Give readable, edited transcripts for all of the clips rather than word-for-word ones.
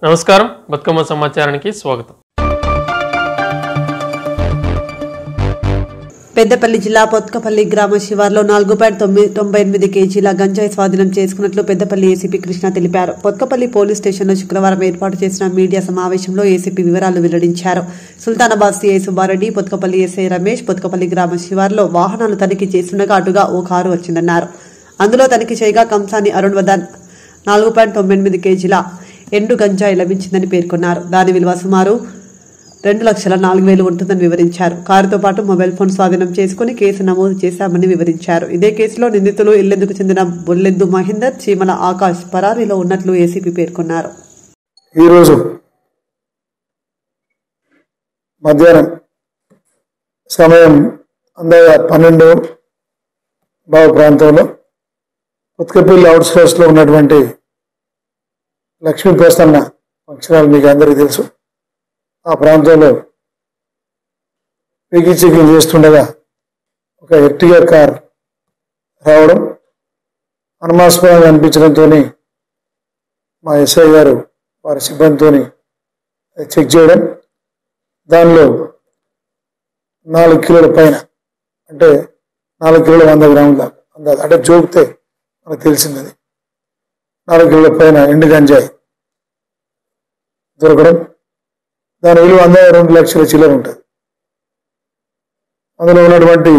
నమస్కారం బతుకమ్మ సమాచారానికి స్వాగతం. పెద్దపల్లి జిల్లా పొత్కపల్లి గ్రామ శివార్లో 4.98 కేజీల గంజాయి స్వాధీనం చేసుకున్నట్లు పెద్దపల్లి ఏసీపీ కృష్ణ తెలిపారు. పొత్కపల్లి పోలీస్ స్టేషన్లో శుక్రవారం ఏర్పాటు చేసిన మీడియా సమావేశంలో ఏసీపీ వివరాలు వెల్లడించారు. సుల్తానాబాద్ సీఐ సుబ్బారెడ్డి, పొత్కపల్లి ఎస్ఐ రమేష్ పొత్కపల్లి గ్రామ శివార్లో వాహనాలు తనిఖీ చేస్తుండగా అటుగా ఓ కారు వచ్చిందన్నారు. అందులో తనిఖీ చేయగా కంసాని అరుణ్ వద్ద 4.98 కేజీల ఎండు గంజాయి లభించిందని పేర్కొన్నారు. దాని విలువ సుమారు 2,04,000 ఉంటుందని వివరించారు. కారుతో పాటు మొబైల్ ఫోన్ స్వాధీనం చేసుకుని కేసు నమోదు చేశామని వివరించారు. ఇదే కేసులో నిందితులు ఇల్లెందుకు చెందిన బొల్లెద్దు మహేందర్, చీమల ఆకాష్ పరారీలో ఉన్నట్లు ఏసీపీ పేర్కొన్నారు. ఈరోజు మధ్యాహ్నం సమయం అందాక 12 ప్రాంతంలో పొత్కపల్లి అవుట్స్కర్ట్స్ లో ఉన్నటువంటి లక్ష్మీ ప్రసన్న ఫంక్షన్ మీకు అందరికీ తెలుసు. ఆ ప్రాంతంలో వెహికల్ చెకింగ్ చేస్తుండగా ఒక ఎర్టిగా కార్ రావడం అనుమానాస్పదంగా అనిపించడంతో మా ఎస్ఐ గారు వారి సిబ్బందితో చెక్ చేయడం, దానిలో 4 కిలోల పైన, అంటే 4 కిలోల 100 గ్రాముల అందాజు, అంటే జోకితే మనకు తెలిసింది 4 కిలోల పైన ఎండు గంజాయి దొరకడం. దాని విలువ అందాజు 2 లక్షల చిల్లర ఉంటుంది. అందులో ఉన్నటువంటి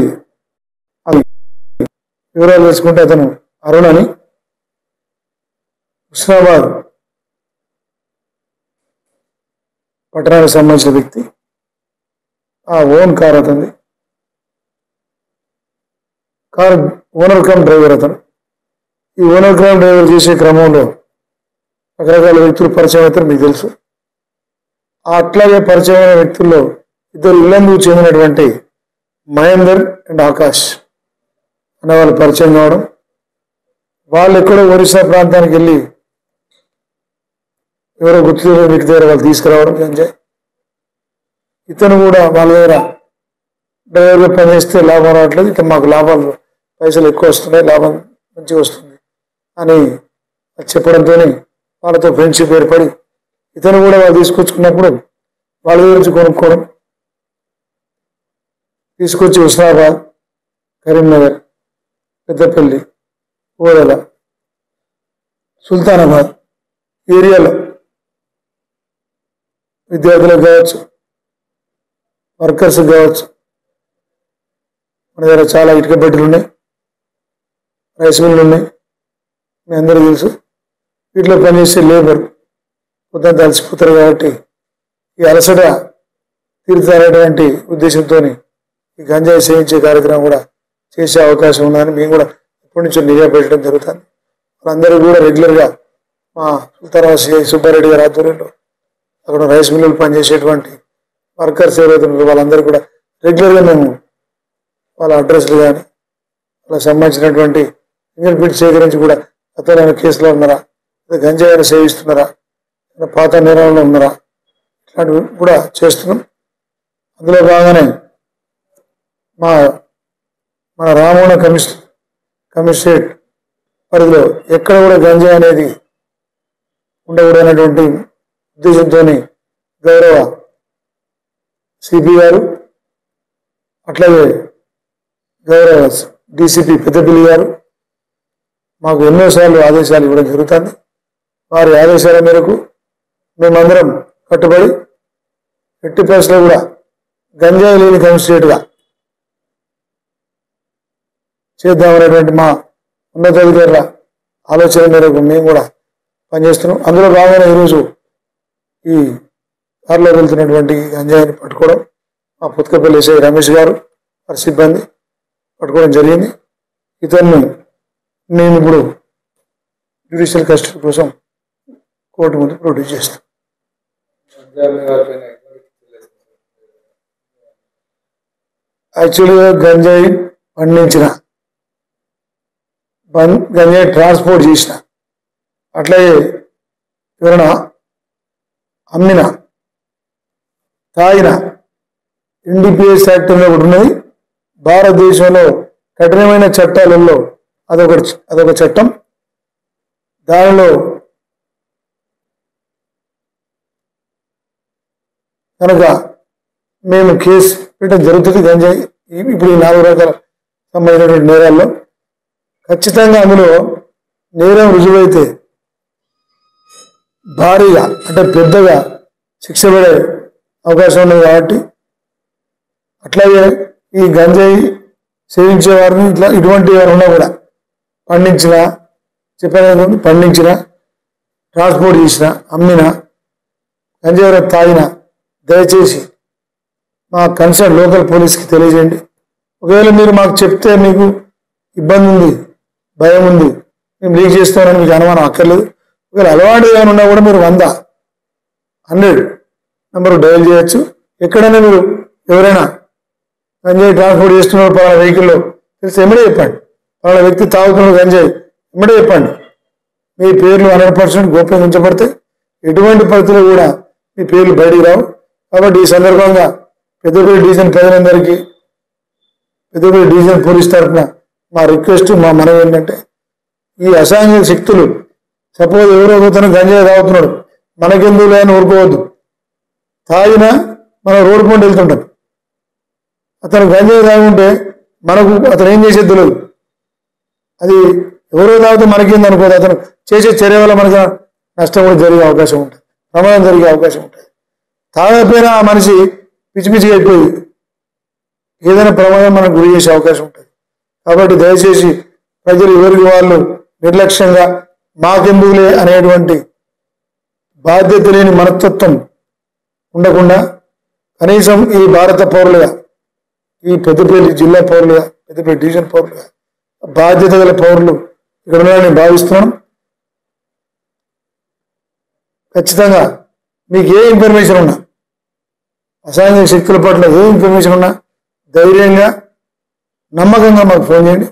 వివరాలు తెలుసుకుంటే అతను అరుణ్ అని, హుస్నాబాద్ పట్టణానికి సంబంధించిన వ్యక్తి. ఆ ఓన్ కార్ అతనిది. కార్ ఓనర్ కమ్ డ్రైవర్ అతను. ఈ ఓనర్ కమ్ డ్రైవర్ చేసే క్రమంలో రకరకాల వ్యక్తులు పరిచయం అవుతారు, మీకు తెలుసు. అట్లాగే పరిచయమైన వ్యక్తుల్లో ఇద్దరు ఇల్లందుకు చెందినటువంటి మహేందర్ అండ్ ఆకాష్ అనే వాళ్ళు పరిచయం కావడం, వాళ్ళు ఎక్కడో ఒరిస్సా ప్రాంతానికి వెళ్ళి ఎవరో గుర్తు వ్యక్తి దగ్గర వాళ్ళు తీసుకురావడం గంజాయి. ఇతను కూడా వాళ్ళ దగ్గర డ్రైవర్గా పనిచేస్తే లాభం రావట్లేదు, ఇక మాకు లాభాలు పైసలు ఎక్కువ వస్తున్నాయి, లాభం మంచిగా వస్తుంది అని చెప్పడంతో వాళ్ళతో ఫ్రెండ్షిప్ ఏర్పడి ఇతను కూడా వాళ్ళు తీసుకొచ్చుకున్నప్పుడు వాళ్ళ గురించి కొనుక్కోవడం, తీసుకొచ్చి హుస్నాబాద్, కరీంనగర్, పెద్దపల్లి, ఓదల, సుల్తానాబాద్ ఏరియాలో విద్యార్థులకు కావచ్చు, వర్కర్స్ కావచ్చు, మన దగ్గర చాలా ఇటుక బెడ్లు ఉన్నాయి, రైస్ మిల్లు ఉన్నాయి, మీ అందరికీ తెలుసు. వీటిలో పనిచేసే లేబర్ పొద్దున్న తలిసిపోతారు కాబట్టి ఈ అలసట తీరుతారనేటువంటి ఉద్దేశంతో ఈ గంజాయి సేవించే కార్యక్రమం కూడా చేసే అవకాశం ఉందని మేము కూడా ఎప్పటి నుంచో నిఘా పెట్టడం జరుగుతుంది. వాళ్ళందరూ కూడా రెగ్యులర్గా మా సుల్తానాబాద్ సిఐ సుబ్బారెడ్డి గారి ఆధ్వర్యంలో అక్కడ రైస్ మిల్లులు పనిచేసేటువంటి వర్కర్స్ ఎవరైతే ఉన్నారో వాళ్ళందరూ కూడా రెగ్యులర్గా మేము వాళ్ళ అడ్రస్లు కానీ వాళ్ళకి సంబంధించినటువంటి ఫింగర్ ప్రింట్ సేకరించి కూడా అతను కేసులో ఉన్నారా, గంజాయిని సేవిస్తున్నారా, పాత నేరాలలో ఉన్నారా, ఇట్లాంటివి కూడా చేస్తున్నాం. అందులో భాగంగానే మన రామోణ కమిషనరేట్ పరిధిలో ఎక్కడ కూడా గంజాయి అనేది ఉండకూడదనేటువంటి ఉద్దేశంతో గౌరవ సిపి గారు, అట్లాగే గౌరవ డిసిపి పెద్దపల్లి గారు మాకు ఎన్నోసార్లు ఆదేశాలు ఇవ్వడం జరుగుతుంది. వారి ఆదేశాల మేరకు మేమందరం కట్టుబడి ఎట్టి పరిస్థితుల్లో కూడా గంజాయి లేని కమిషనరేట్గా చేద్దామనేటువంటి మా ఉన్నతాధికారుల ఆలోచన మేరకు మేము కూడా పనిచేస్తున్నాం. అందులో భాగంగా ఈరోజు ఈ కారులో వెళ్తున్నటువంటి గంజాయిని పట్టుకోవడం మా పొత్కపల్లి ఎస్ఐ రమేష్ గారు వారి సిబ్బంది పట్టుకోవడం జరిగింది. ఇతన్ని మేము ఇప్పుడు జ్యుడిషియల్ కస్టడీ కోసం కోర్టు ముందు ప్రొడ్యూస్ చేస్తాం. యాక్చువల్గా గంజాయి పండించిన, గంజాయి ట్రాన్స్పోర్ట్ చేసిన, అట్లాగే ఎవరైనా అమ్మిన, తాగిన ఎన్డీపీఎస్ యాక్ట్ ఒకటి ఉన్నది. భారతదేశంలో కఠినమైన చట్టాలలో అదొక చట్టం. దానిలో కనుక మేము కేసు పెట్టడం జరుగుతుంది. గంజాయి ఇప్పుడు ఈ 4 రకాల సంబంధించినటువంటి నేరాల్లో ఖచ్చితంగా అందులో నేరం రుజువైతే భారీగా అంటే పెద్దగా శిక్ష పడే అవకాశం ఉన్నది. కాబట్టి అట్లాగే ఈ గంజాయి సేవించే వారిని ఇటువంటి వారు ఉన్నా కూడా పండించిన ట్రాన్స్పోర్ట్ చేసిన అమ్మిన గంజాయి తాగిన దయచేసి మా కన్సర్న్ లోకల్ పోలీస్కి తెలియజేయండి. ఒకవేళ మీరు మాకు చెప్తే మీకు ఇబ్బంది ఉంది, భయం ఉంది, మేము లీక్ చేస్తామని మీకు అనుమానం అక్కర్లేదు. ఒకవేళ అలవాటు ఏమైనా ఉన్నా కూడా మీరు 100 నెంబర్ డయల్ చేయొచ్చు. ఎక్కడైనా మీరు ఎవరైనా గంజాయి ట్రాన్స్పోర్ట్ చేస్తున్నారు పలానా వెహికల్లో తెలిసి ఎమ్మడే చెప్పండి. పలానా వ్యక్తి తాగుతున్న గంజాయి ఎమ్మడే చెప్పండి. మీ పేర్లు 100% గోప్యంగా ఉంచబడితే ఎటువంటి పరిస్థితులు కూడా మీ పేర్లు బయటికి రావు. కాబట్టి ఈ సందర్భంగా పెద్దపల్లి డివిజన్ ప్రజలందరికీ, పెద్దపల్లి డివిజన్ పోలీస్ తరఫున మా రిక్వెస్ట్, మా మనవి ఏంటంటే ఈ అసాంఘిక శక్తులు సపోజ్ ఎవరో ఒకతను గంజాయి తాగుతున్నాడు, మనకెందుకు లేని ఊరుకోవద్దు. తాగినా మనం రోడ్డు పంట వెళ్తుంటాం, అతను గంజాయి తాగుంటే మనకు అతను ఏం చేసేది తెలియదు. అది ఎవరో తాగితే మనకేంది అనుకోదు. అతను చేసే చర్య వల్ల మనకు నష్టం కూడా జరిగే అవకాశం ఉంటుంది, ప్రమాదం జరిగే అవకాశం ఉంటుంది. తాగకపోయినా ఆ మనిషి పిచ్చిపిచ్చిగా అయిపోయి ఏదైనా ప్రమాదం మనకు గురి చేసే అవకాశం ఉంటుంది. కాబట్టి దయచేసి ప్రజలు ఎవరికి వాళ్ళు నిర్లక్ష్యంగా మాకెందుకులే అనేటువంటి బాధ్యత లేని మనస్తత్వం ఉండకుండా కనీసం ఈ భారత పౌరులుగా, ఈ పెద్దపల్లి జిల్లా పౌరులుగా, పెద్దపల్లి డివిజన్ పౌరులుగా బాధ్యత గల పౌరులు ఇక్కడ ఉన్నారని భావిస్తున్నాం. ఖచ్చితంగా మీకు ఏ ఇన్ఫర్మేషన్ ఉన్నా, అసాంఘిక శక్తుల పట్ల ఏ ఇన్ఫర్మేషన్ ఉన్నా ధైర్యంగా నమ్మకంగా మాకు ఫోన్ చేయండి.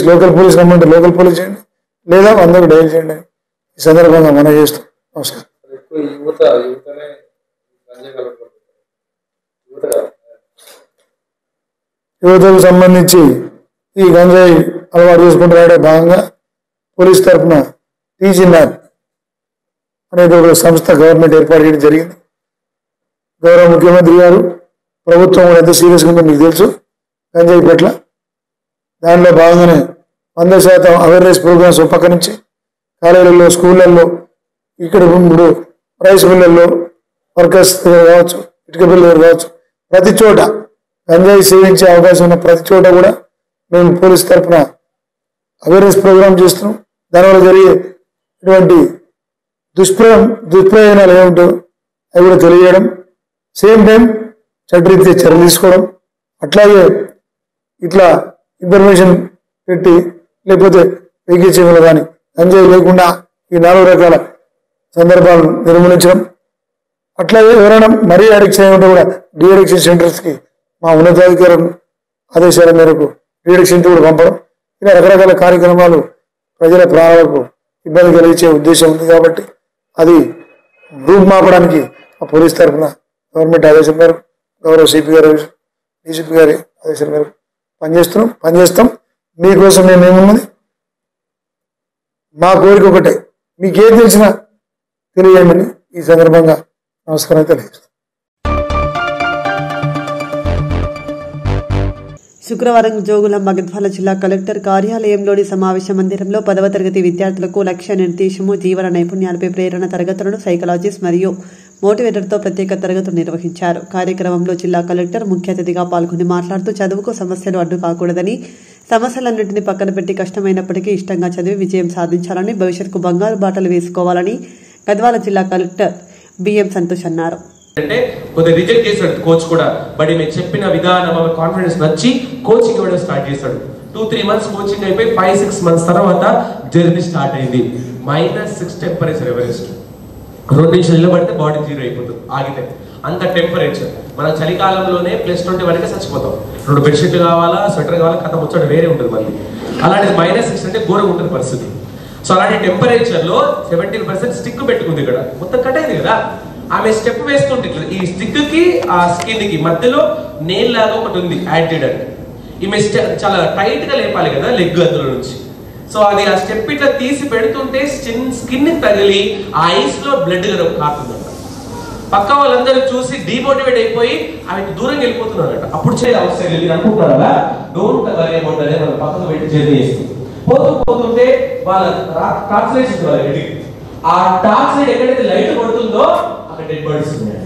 లోకల్ పోలీస్ రమ్మంటే లోకల్ పోలీస్ చేయండి, లేదా 100కు డయల్ చేయండి. ఈ సందర్భంగా మనం చేస్తాం. నమస్కారం. యువతకు సంబంధించి ఈ గంజాయి అలవాటు చేసుకుంటున్నాడే భాగంగా పోలీస్ తరఫున టీజీ మ్యాప్ అనేది ఒక సంస్థ గవర్నమెంట్ ఏర్పాటు చేయడం జరిగింది. గౌరవ ముఖ్యమంత్రి గారు ప్రభుత్వం కూడా ఎంత సీరియస్గా ఉందో మీకు తెలుసు గంజాయి పట్ల. దానిలో భాగంగానే 100% అవేర్నెస్ ప్రోగ్రామ్స్ పక్క నుంచి కాలేజీలలో, స్కూళ్ళల్లో, ఇక్కడ ఇప్పుడు రైస్ మిల్లల్లో వర్కర్స్ దగ్గర కావచ్చు, ఇటుక బిల్లు దగ్గర కావచ్చు, ప్రతి చోట గంజాయి సేవించే అవకాశం ఉన్న ప్రతి చోట కూడా మేము పోలీస్ తరఫున అవేర్నెస్ ప్రోగ్రామ్ చేస్తున్నాం. దానివల్ల జరిగే ఇటువంటి దుష్ప్రయోజనాలు ఏమిటో అవి కూడా తెలియజేయడం, సేమ్ టైం చట్టరీత్యా చర్యలు తీసుకోవడం. అట్లాగే ఇట్లా ఇన్ఫర్మేషన్ పెట్టి లేకపోతే వెహికల్స్ కానీ గంజాయి లేకుండా ఈ 4 రకాల సందర్భాలను నిర్మూలించడం. అట్లాగే ఎవరైనా మరీ అడిక్షన్ అయి ఉంటే కూడా డీఅడిక్షన్ సెంటర్స్కి మా ఉన్నతాధికారులు ఆదేశాల మేరకు డీఅడిక్షన్ కూడా పంపడం. ఇలా రకరకాల కార్యక్రమాలు ప్రజల ప్రాణాలకు ఇబ్బంది కలిగించే ఉద్దేశం ఉంది. కాబట్టి అది రూపుమాపడానికి ఆ పోలీస్ తరఫున గవర్నమెంట్ ఆదేశం మేరకు, గౌరవ సిపి గారు, డీసీపీ గారి ఆదేశాల మేరకు పనిచేస్తాం. మీకోసం మేమేమున్నది, మా కోరిక ఒకటే, మీకేం తెలిసినా తెలియజేయమని ఈ సందర్భంగా నమస్కారం తెలియజేస్తాం. శుక్రవారం జోగులాంబ గద్వాల జిల్లా కలెక్టర్ కార్యాలయంలోని సమావేశ మందిరంలో 10వ తరగతి విద్యార్థులకు లక్ష్య నిర్దేశము, జీవన నైపుణ్యాలపై ప్రేరణ తరగతులను సైకాలజిస్ట్ మరియు మోటివేటర్తో ప్రత్యేక తరగతులు నిర్వహించారు. కార్యక్రమంలో జిల్లా కలెక్టర్ ముఖ్య అతిథిగా పాల్గొని మాట్లాడుతూ చదువుకు సమస్యలు అడ్డు కాకూడదని, సమస్యలన్నింటినీ పక్కన పెట్టి కష్టమైనప్పటికీ ఇష్టంగా చదివి విజయం సాధించాలని, భవిష్యత్తుకు బంగారు బాటలు వేసుకోవాలని గద్వాల జిల్లా కలెక్టర్ బిఎం సంతోష్ అన్నారు. అంటే కొద్దిగా రిజెక్ట్ చేశాడు కోచ్ కూడా, బట్ మేము చెప్పిన విధానం కాన్ఫిడెన్స్ నచ్చి కోచింగ్ ఇవ్వడం స్టార్ట్ చేశాడు. 2-3 months కోచింగ్ అయిపోయి 5-6 months తర్వాత జర్నీ స్టార్ట్ అయింది. -6 టెంపరేచర్ ఎవరెస్ట్, 2 నిమిషాలు నిలబడితే బాడీ 0 అయిపోతుంది ఆగితే. అంత టెంపరేచర్. మనం చలికాలంలోనే +20 వరకే చచ్చిపోతాం. 2 బెడ్షీట్లు కావాలా, స్వెటర్ కావాలా, కథ ముచ్చట వేరే ఉంటుంది మళ్ళీ. అలాంటిది -6 అంటే ఘోరంగా ఉంటుంది పరిస్థితి. సో అలాంటి టెంపరేచర్లో 17% స్టిక్ పెట్టుకుంది. ఇక్కడ మొత్తం కట్ అయింది కదా. ఆమె స్టెప్ వేస్తుంటే ఈ స్టిక్ కి ఆ స్కిన్ కి మధ్యలో నెయిల్ లాగా ఒకటి ఉంది, యాడ్టెడ్ అంటే. ఈమె చాలా టైట్ గా లేపాలి కదా లెగ్ అందులో నుంచి. సో అది ఆ స్టెప్ ఇట్లా తీసి పెడుతుంటే స్కిన్ తగిలి ఆ ఐస్ లో బ్లడ్ కారుతుందంట. పక్క వాళ్ళందరూ చూసి డిమోటివేట్ అయిపోయి ఆమెకు దూరంగా వెళ్ళిపోతున్నారట. అప్పుడు అవసరం వెళ్ళి అనుకుంటున్నారా, డోంట్ వరీ అబౌట్ అనే మనం పక్కకు పెట్టి జర్నీ చేస్తాం. పోతుంటే వాళ్ళ టార్చ్ లైట్స్ ఉంటుంది వాళ్ళ ఇంటికి. ఆ టార్చ్ లైట్ ఎక్కడైతే లైట్ పడుతుందో అక్కడ డెడ్ బాడీస్ ఉన్నాయి.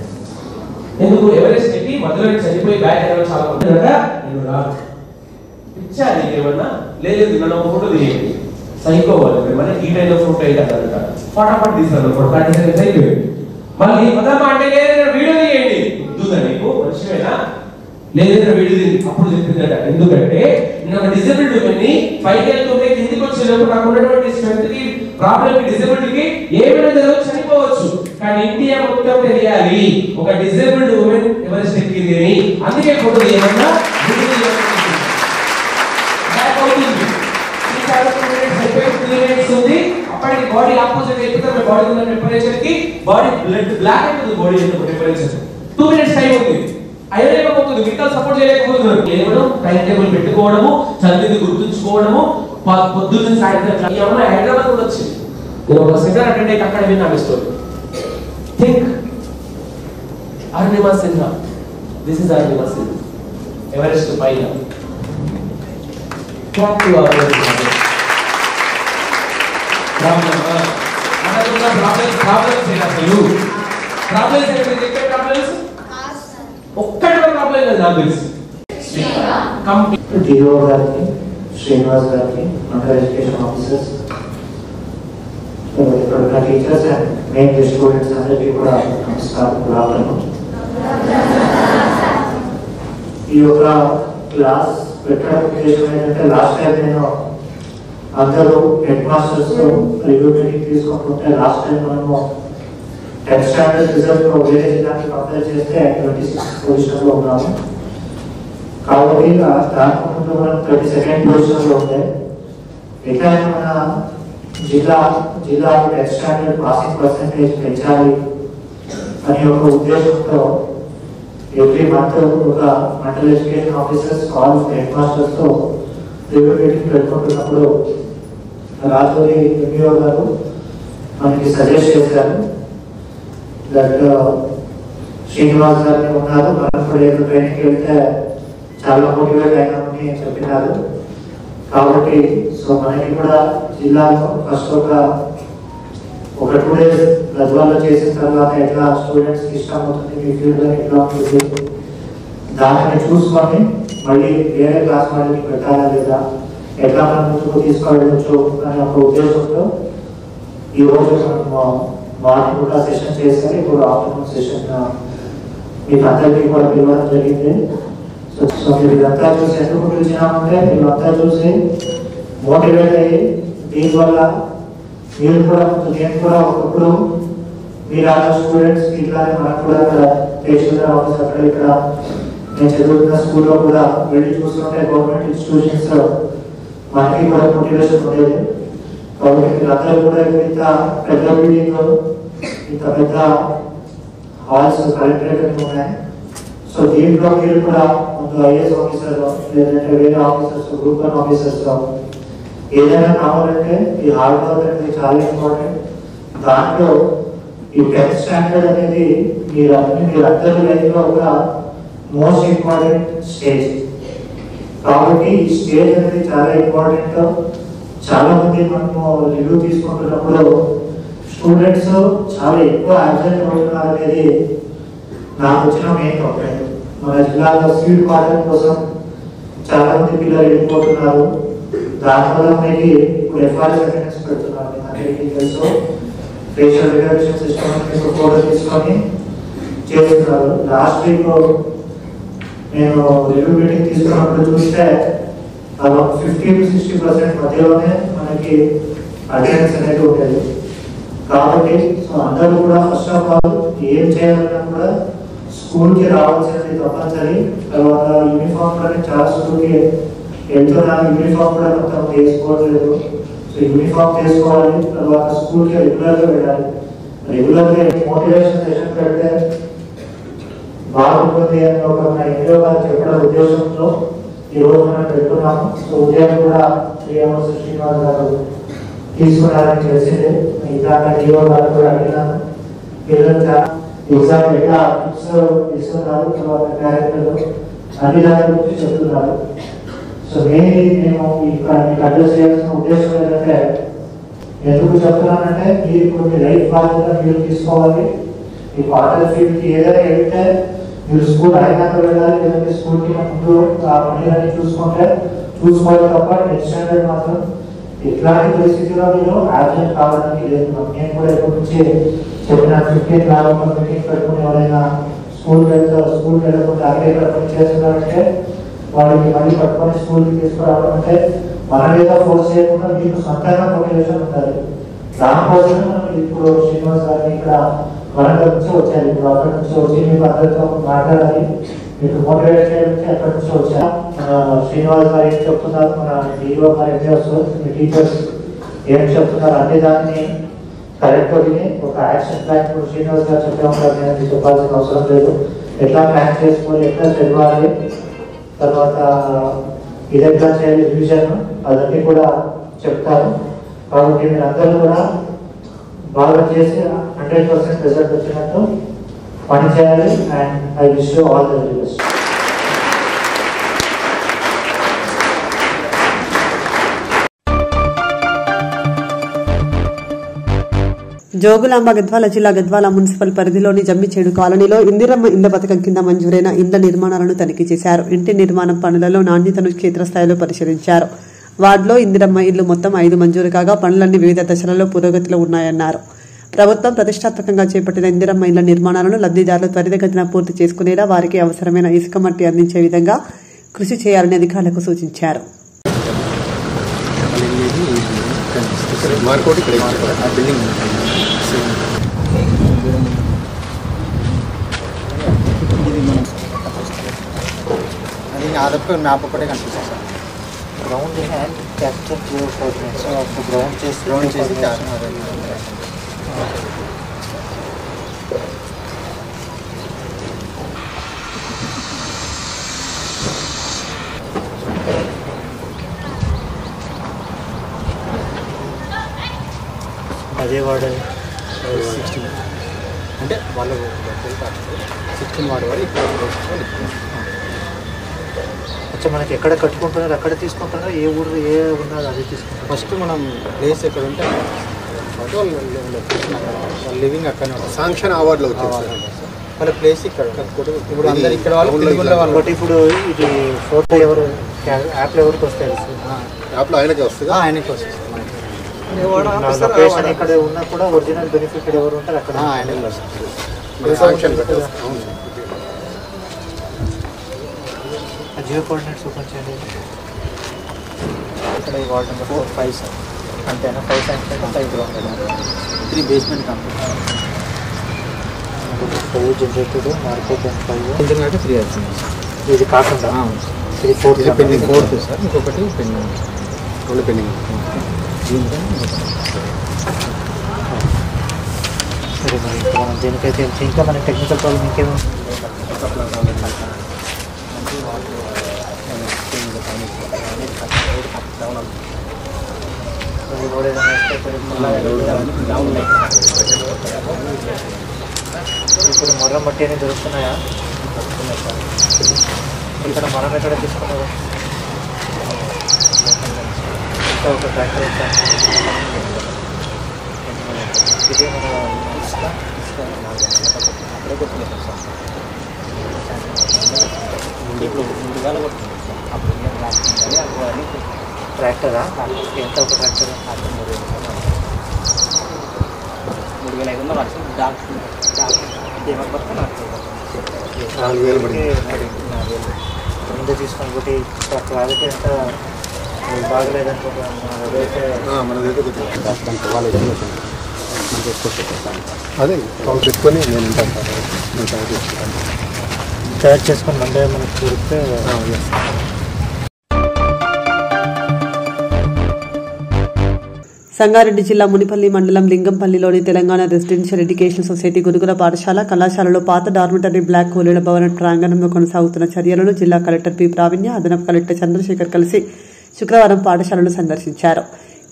ఎందుకు? ఎవరెస్ట్ ఎక్కి మధ్యలో చనిపోయి బ్యాక్ అయిన చాలా మంది నేను రాదు ఇచ్చా నీకేమన్నా లేదు, నన్ను ఒక ఫోటో తీయండి. సైకోవాలి ఏమన్నా ఈ టైంలో ఫోటో వేయగలట, ఫటాఫట్ తీస్తాను ఫోటో అయిపోయింది. మళ్ళీ పదమ్మా అంటే లేదైనా వీడియో తీయండి. వద్దుగా నీకు మనిషివేనా, లేదైనా వీడియో తీయండి. అప్పుడు చెప్పిందట, ఎందుకంటే నేను ఒక డిజబిలిటీ ఉమెన్ని పైకి వెళ్తుంటే కిందికి వచ్చినప్పుడు నాకు ఉన్నటువంటి స్ట్రెంత్ కి ప్రాబ్లం కి డిజబిలిటీకి ఏమైనా జరగవచ్చు, చనిపోవచ్చు. కానీ ఇండియా మొత్తం తెలియాలి ఒక డిజేబుల్డ్ ఉమెన్ ఎవరెస్ట్ ఎక్కింది అని. అందుకే ఫోటో తీయమన్నా ఉంది. అప్పటికి బాడీ ఆపోజిట్ అయిపోతే బాడీ ఉన్న టెంపరేచర్ కి బాడీ బ్లడ్ బ్లాక్ అయిపోతుంది. బాడీ టెంపరేచర్ 2 మినిట్స్ టైం ఉంది. అయ్యలేకపోతుంది, మిగతా సపోర్ట్ చేయలేకపోతున్నారు. కేవలం టైం టేబుల్ పెట్టుకోవడము, చదివింది గుర్తుంచుకోవడము, పొద్దున్న సాయంత్రం. ఈ అమ్మాయి హైదరాబాద్ కూడా వచ్చింది. నేను ఒక సెమినార్ అటెండ్ అయితే అక్కడ విన్నా story. Think Arunima Sinha, this is Arunima Sinha, Everest పైన. ఒక్కటి ప్రాబ్లం లేదు నాకు తెలిసి. డిఓ గారికి, శ్రీనివాస్ గారికి, అండర్ ఎడ్యుకేషన్ ఆఫీసర్స్, ఇక్కడ టీచర్స్ అండ్ మెయిన్ స్టూడెంట్స్ అందరికీ కూడా నమస్కారం. Good afternoon. ఈ యొక్క క్లాస్ పెట్టడం ఉద్దేశం ఏంటంటే, లాస్ట్ టైం నేను అందరూ హెడ్ మాస్టర్స్ రివ్యూ మీటింగ్ తీసుకుంటుంటే లాస్ట్ టైం మనము 10th స్టాండర్డ్ రిజల్ట్ వేరే జిల్లాకి కంపేర్ చేస్తే 26th పొజిషన్లో ఉన్నాము. కాబట్టి దాని ముందు మనం 32nd పొజిషన్లో ఉంటే ఎట్లయినా మన జిల్లా 10th స్టాండర్డ్ పాసింగ్ పర్సెంటేజ్ పెంచాలి అనే ఒక ఉద్దేశంతో ఎవ్రీ మంత్ ఒక mandal education officers call head మాస్టర్స్తో రివ్యూ మీటింగ్ పెట్టుకుంటున్నప్పుడు రాజోరి ఎంఈఓ గారు మనకి సజెస్ట్ చేశారు దట్ శ్రీనివాస్ గారిని ఉన్నారు, మనం కూడా ఏదో ట్రైనింగ్కి వెళ్తే చాలా మోటివేట్ అయినామని చెప్పినారు. కాబట్టి సో మనకి కూడా జిల్లాలో ఫస్ట్ ఒక 2 days గద్వాల్లో చేసిన తర్వాత ఎట్లా స్టూడెంట్స్కి ఇష్టం అవుతుంది, మీ ఫీల్డ్లో ఎట్లా ఉంటుంది దానిని చూసుకొని మళ్ళీ వేరే క్లాస్ వాళ్ళకి పెట్టాలా లేదా, ఎట్లా మనం ముందుకు తీసుకెళ్ళవచ్చు అనే ఒక ఉద్దేశంతో ఈరోజు మనము మార్నింగ్ కూడా సెషన్ చేశారు. ఇప్పుడు ఆఫ్టర్నూన్ సెషన్ మీకు అందరికీ కూడా పిలవడం జరిగింది. సో మీరు ఇదంతా చూసి ఎందుకు పిలిచినామంటే, మీరంతా చూసి మోటివేట్ అయ్యి దీనివల్ల మీరు కూడా నేను కూడా ఒకప్పుడు మీరు ఆ స్టూడెంట్స్ ఇట్లానే మనకు కూడా తహసీల్దార్ ఆఫీస్ అక్కడ ఇక్కడ నేను చదువుతున్న స్కూల్లో కూడా వెళ్ళి చూస్తుంటే గవర్నమెంట్ ఇన్స్టిట్యూషన్స్ మనకి కూడా మోటివేషన్ ఉండేది. కాబట్టి మీరు అందరూ కూడా ఇంత పెద్ద బిల్డింగ్, ఇంత పెద్ద హాల్స్, కలెక్టరేట్ ఉన్నాయి. సో దీంట్లో మీరు కూడా ముందు ఐఏఎస్ ఆఫీసర్ లేదంటే వేరే ఆఫీసర్స్, గ్రూప్ 1 ఆఫీసర్స్ ఏదైనా కావాలంటే ఈ హార్డ్ వర్క్ అనేది చాలా ఇంపార్టెంట్. దాంట్లో ఈ 10th స్టాండర్డ్ అనేది మీరందరూ లైఫ్లో ఒక మోస్ట్ ఇంపార్టెంట్ స్టేజ్. కాబట్టి ఈ స్టేజ్ అనేది చాలా ఇంపార్టెంట్. చాలా మంది మనము రివ్యూ తీసుకుంటున్నప్పుడు స్టూడెంట్స్ చాలా ఎక్కువ యాబ్సెంట్ అవుతున్నారు అనేది నాకు వచ్చిన మెయిన్ కంప్లైంట్. మన జిల్లాలో సీట్ పాడడం కోసం చాలా మంది పిల్లలు వెళ్ళిపోతున్నారు. దానివల్ల మనకి ఇప్పుడు ఎఫ్ఆర్ఎస్ అటెండెన్స్ పెడుతున్నారు. అందరికీ తెలుసు, ఫేషియల్ రికగ్నిషన్ సిస్టమ్ ఫోటో తీసుకొని చేస్తున్నారు. లాస్ట్ వీక్ నేను రివ్యూ మీటింగ్ తీసుకున్నప్పుడు చూస్తే 50 to 60% మధ్యలోనే మనకి అటెండెన్స్ అనేది ఉండేది. కాబట్టి సో అందరూ కూడా ఫస్ట్ ఆఫ్ ఆల్ ఏం చేయాలన్నా కూడా స్కూల్కి రావాల్సినది తప్పనిసరి. తర్వాత యూనిఫామ్ కూడా చాలా స్కూల్కి వెళ్తున్నాను, యూనిఫామ్ కూడా మొత్తం వేసుకోవట్లేదు. సో యూనిఫామ్ వేసుకోవాలి. తర్వాత స్కూల్కి రెగ్యులర్గా వెళ్ళాలి. రెగ్యులర్గా మోటివేషన్ సెషన్ పెడితే బాగుంటుంది అని ఒక మన ఎంఈఓ గారు చెప్పడం ఉద్దేశంతో ఈరోజు మనం పెట్టుకున్నాము. సో ఉదయం కూడా 3 hours శ్రీనివాస్ గారు తీసుకున్నారని తెలిసింది. ఇంకా డిఓ గారు కూడా అడిగినాను. పిల్లలు ఎగ్జామ్ ఎట్లా బుక్స్ ఇస్తున్నారు, తర్వాత క్యారెక్టర్ అన్ని దాని గురించి చెప్తున్నారు. సో మేము ఇక్కడ మీకు అడ్రస్ చేయాల్సిన ఉద్దేశం ఏంటంటే, ఎందుకు చెప్తున్నానంటే మీరు ఇప్పుడు మీ లైఫ్ బాధ్యత మీరు తీసుకోవాలి. ఈ క్వార్టర్ ఫీల్డ్కి ఏదైనా వెళ్తే మీరు స్కూల్ అయినాక వెళ్ళాలి, లేదంటే స్కూల్కి ముందు ఆ పనులన్నీ చూసుకోవాలి తప్ప నెక్స్ట్ స్టాండర్డ్ మాత్రం ఇట్లాంటి పరిస్థితిలో మీరు యాబ్సెంట్ కావడానికి లేదు. నేను కూడా ఇప్పటి నుంచి చెప్పిన 15 లాభం మీటింగ్ పెట్టుకుని ఎవరైనా స్కూల్కి వెళ్ళకుండా అక్కడ ఇక్కడ పని చేస్తున్నారంటే వాళ్ళకి మళ్ళీ పట్టుకొని స్కూల్కి తీసుకురావడం అంటే మన మీద ఫోర్స్ చేయకుండా మీకు సొంతంగా మోటివేషన్ ఉండాలి. దానికోసం ఇప్పుడు శ్రీనివాస్ గారిని ఇక్కడ వరంగల్ నుంచి వచ్చారు. ఇప్పుడు అక్కడి నుంచి వచ్చి మీకు అందరితో మాట్లాడాలి, మీకు మోటివేట్ చేయడానికి అక్కడి నుంచి వచ్చారు. శ్రీనివాస్ గారు ఏం చెప్తున్నారు, మన డిఓ గారు ఏం చేస్తారు, మీ టీచర్స్ ఏం చెప్తున్నారు అన్ని దాన్ని కరెక్ట్గా విని ఒక యాక్షన్ ప్లాన్ ఇప్పుడు శ్రీనివాస్ గారు చెప్పే ఉంటారు. నేను చెప్పాల్సిన అవసరం లేదు. ఎట్లా ప్లాన్ చేసుకోవాలి, ఎట్లా చదవాలి, తర్వాత ఇది ఎట్లా చేయాలి రివిజన్ అదన్నీ కూడా చెప్తారు. కాబట్టి మీరు అందరూ కూడా బాగా చేసి 100% రిజల్ట్ వచ్చినట్టు పని చేయాలి. And I wish you all the very best. Jogulamba Gadwal జిల్లా గద్వాల మున్సిపల్ పరిధిలోని జమ్మిచేడు కాలనీలో ఇందిరమ్మ ఇళ్ల పథకం కింద మంజూరైన ఇళ్ల నిర్మాణాలను తనిఖీ చేశారు. ఇంటి నిర్మాణం పనులలో నాణ్యతను క్షేత్రస్థాయిలో పరిశీలించారు. వార్డులో ఇందిరమ్మ ఇళ్లు మొత్తం 5 మంజూరు కాగా పనులన్నీ వివిధ దశలలో పురోగతిలో ఉన్నాయన్నారు. ప్రభుత్వం ప్రతిష్టాత్మకంగా చేపట్టిన ఇందిరమ్మ ఇళ్ల నిర్మాణాలను లబ్ధిదారులు త్వరితగతిన పూర్తి చేసుకునేలా వారికి అవసరమైన ఇసుక మట్టి అందించే విధంగా కృషి చేయాలని అధికారులకు సూచించారు. మ్యాప్ ఒకటే కనిపిస్తుంది sir. Ground hand capture ground చేసి అదే వాడు 16 అంటే వాళ్ళు 16 వాడు వాడు ఇక్కడ అచ్చా మనకి ఎక్కడ కట్టుకుంటున్నారు అక్కడ తీసుకుంటున్నారు, ఏ ఊరు ఏ ఉన్నది అది తీసుకుంటారు. ఫస్ట్ మనం ప్లేస్ ఎక్కడ ఉంటే వాళ్ళు లివింగ్ అక్కడ శాంక్షన్ అవార్డులో వచ్చేది వాళ్ళ ప్లేస్ ఇక్కడ. ఇప్పుడు అందరు ఇక్కడ వాళ్ళు బట్ ఇప్పుడు ఇది ఫోటో ఎవరు యాప్లో ఎవరికి వస్తాయి, యాప్లో ఆయనకి వస్తుంది, ఆయనకి వస్తుంది. లొకేషన్ ఇక్కడ ఉన్నా కూడా ఒరిజినల్ బెనిఫిట్ ఎవరు ఉంటారు అక్కడ ఆయనకి వస్తుంది. జియో కోఆర్డినేట్స్ ఓపెన్ చేయండి. ఇక్కడ ఈ వార్డ్ నెంబర్ 4, 5 సార్. అంతేనా? 5 centre 5 ground 3 basement complete. Generated market 5 ఎందుకంటే 3 అవుతుంది. ఇది కాకుండా 3, 4 పెండింగ్ 4 సార్. ఇంకొకటి పెండింగ్, 2 పెండింగ్. సరే మరి మనం దేనికైతే ఇంకా మన టెక్నికల్ ప్రాబ్లం ఇంకేమో ఇప్పుడు మొర్రం మట్టి అనేది దొరుకుతున్నాయా? ఇక్కడ మనం ఎక్కడ తీసుకున్నావు? ఇంకా ఒక ట్రాక్టర్ ఇదే మన ట్రాక్టరా? ఎంత ఒక ట్రాక్టర్? 3,500 వర్షం 4,000 ముందే తీసుకొని ఒకటి క్వాలిటీ అంతా బాగలేదనుకుంటున్నాను. అదే కాల్ పెట్టుకొని నేను తయారు చేసుకొని మండే మనకు చూస్తే సంగారెడ్డి జిల్లా మునిపల్లి మండలం లింగంపల్లిలోని తెలంగాణ రెసిడెన్షియల్ ఎడ్యుకేషన్ సొసైటీ గురుకుల పాఠశాల కళాశాలలో పాత డార్మిటరీ బ్లాక్ కూలీల భవన ప్రాంగణంలో కొనసాగుతున్న చర్యలను జిల్లా కలెక్టర్ పి ప్రావీణ్య, అదనపు కలెక్టర్ చంద్రశేఖర్ కలిసి శుక్రవారం పాఠశాలను సందర్శించారు.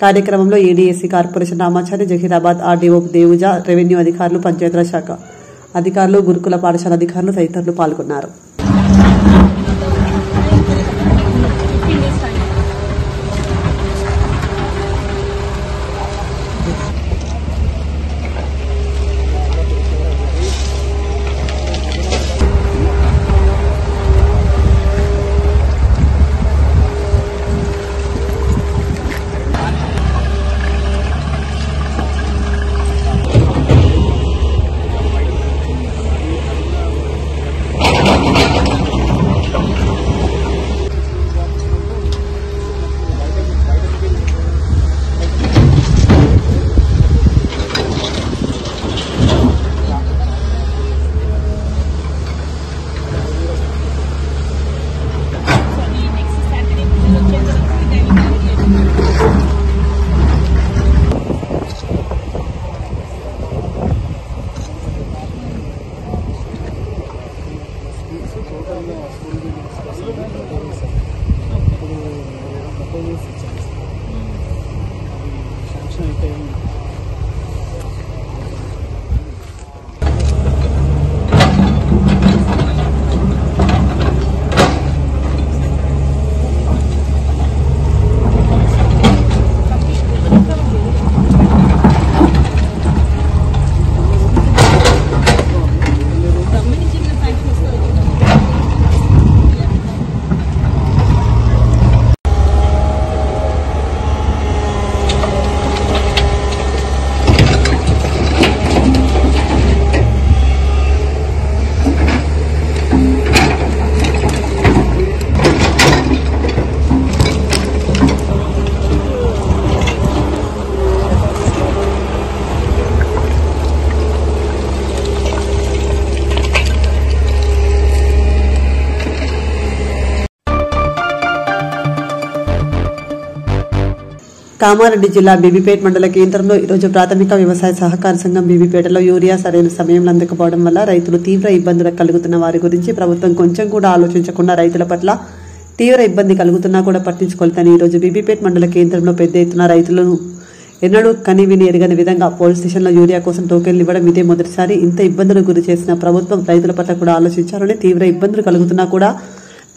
కార్యక్రమంలో ADSC corporation Ramachari, Zaheerabad RDO Devuja, revenue అధికారులు, పంచాయతీరాజ్ శాఖ అధికారులు, గురుకుల పాఠశాల అధికారులు తదితరులు పాల్గొన్నారు. కామారెడ్డి జిల్లా బీబీపేట మండల కేంద్రంలో ఈరోజు ప్రాథమిక వ్యవసాయ సహకార సంఘం బీబీపేటలో యూరియా సరైన సమయంలో అందకపోవడం వల్ల రైతులు తీవ్ర ఇబ్బందులకు కలుగుతున్న వారి గురించి ప్రభుత్వం కొంచెం కూడా ఆలోచించకుండా రైతుల పట్ల తీవ్ర ఇబ్బంది కలుగుతున్నా కూడా పట్టించుకోలేదని ఈరోజు బీబీపేట మండల కేంద్రంలో పెద్ద ఎత్తున రైతులను ఎన్నడూ కనివిని ఎరగని విధంగా పోలీస్ స్టేషన్లో యూరియా కోసం టోకెన్లు ఇవ్వడం ఇదే మొదటిసారి. ఇంత ఇబ్బందులకు గురి చేసిన ప్రభుత్వం రైతుల పట్ల కూడా ఆలోచించాలని, తీవ్ర ఇబ్బందులు కలుగుతున్నా కూడా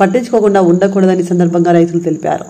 పట్టించుకోకుండా ఉండకూడదని సందర్భంగా రైతులు తెలిపారు.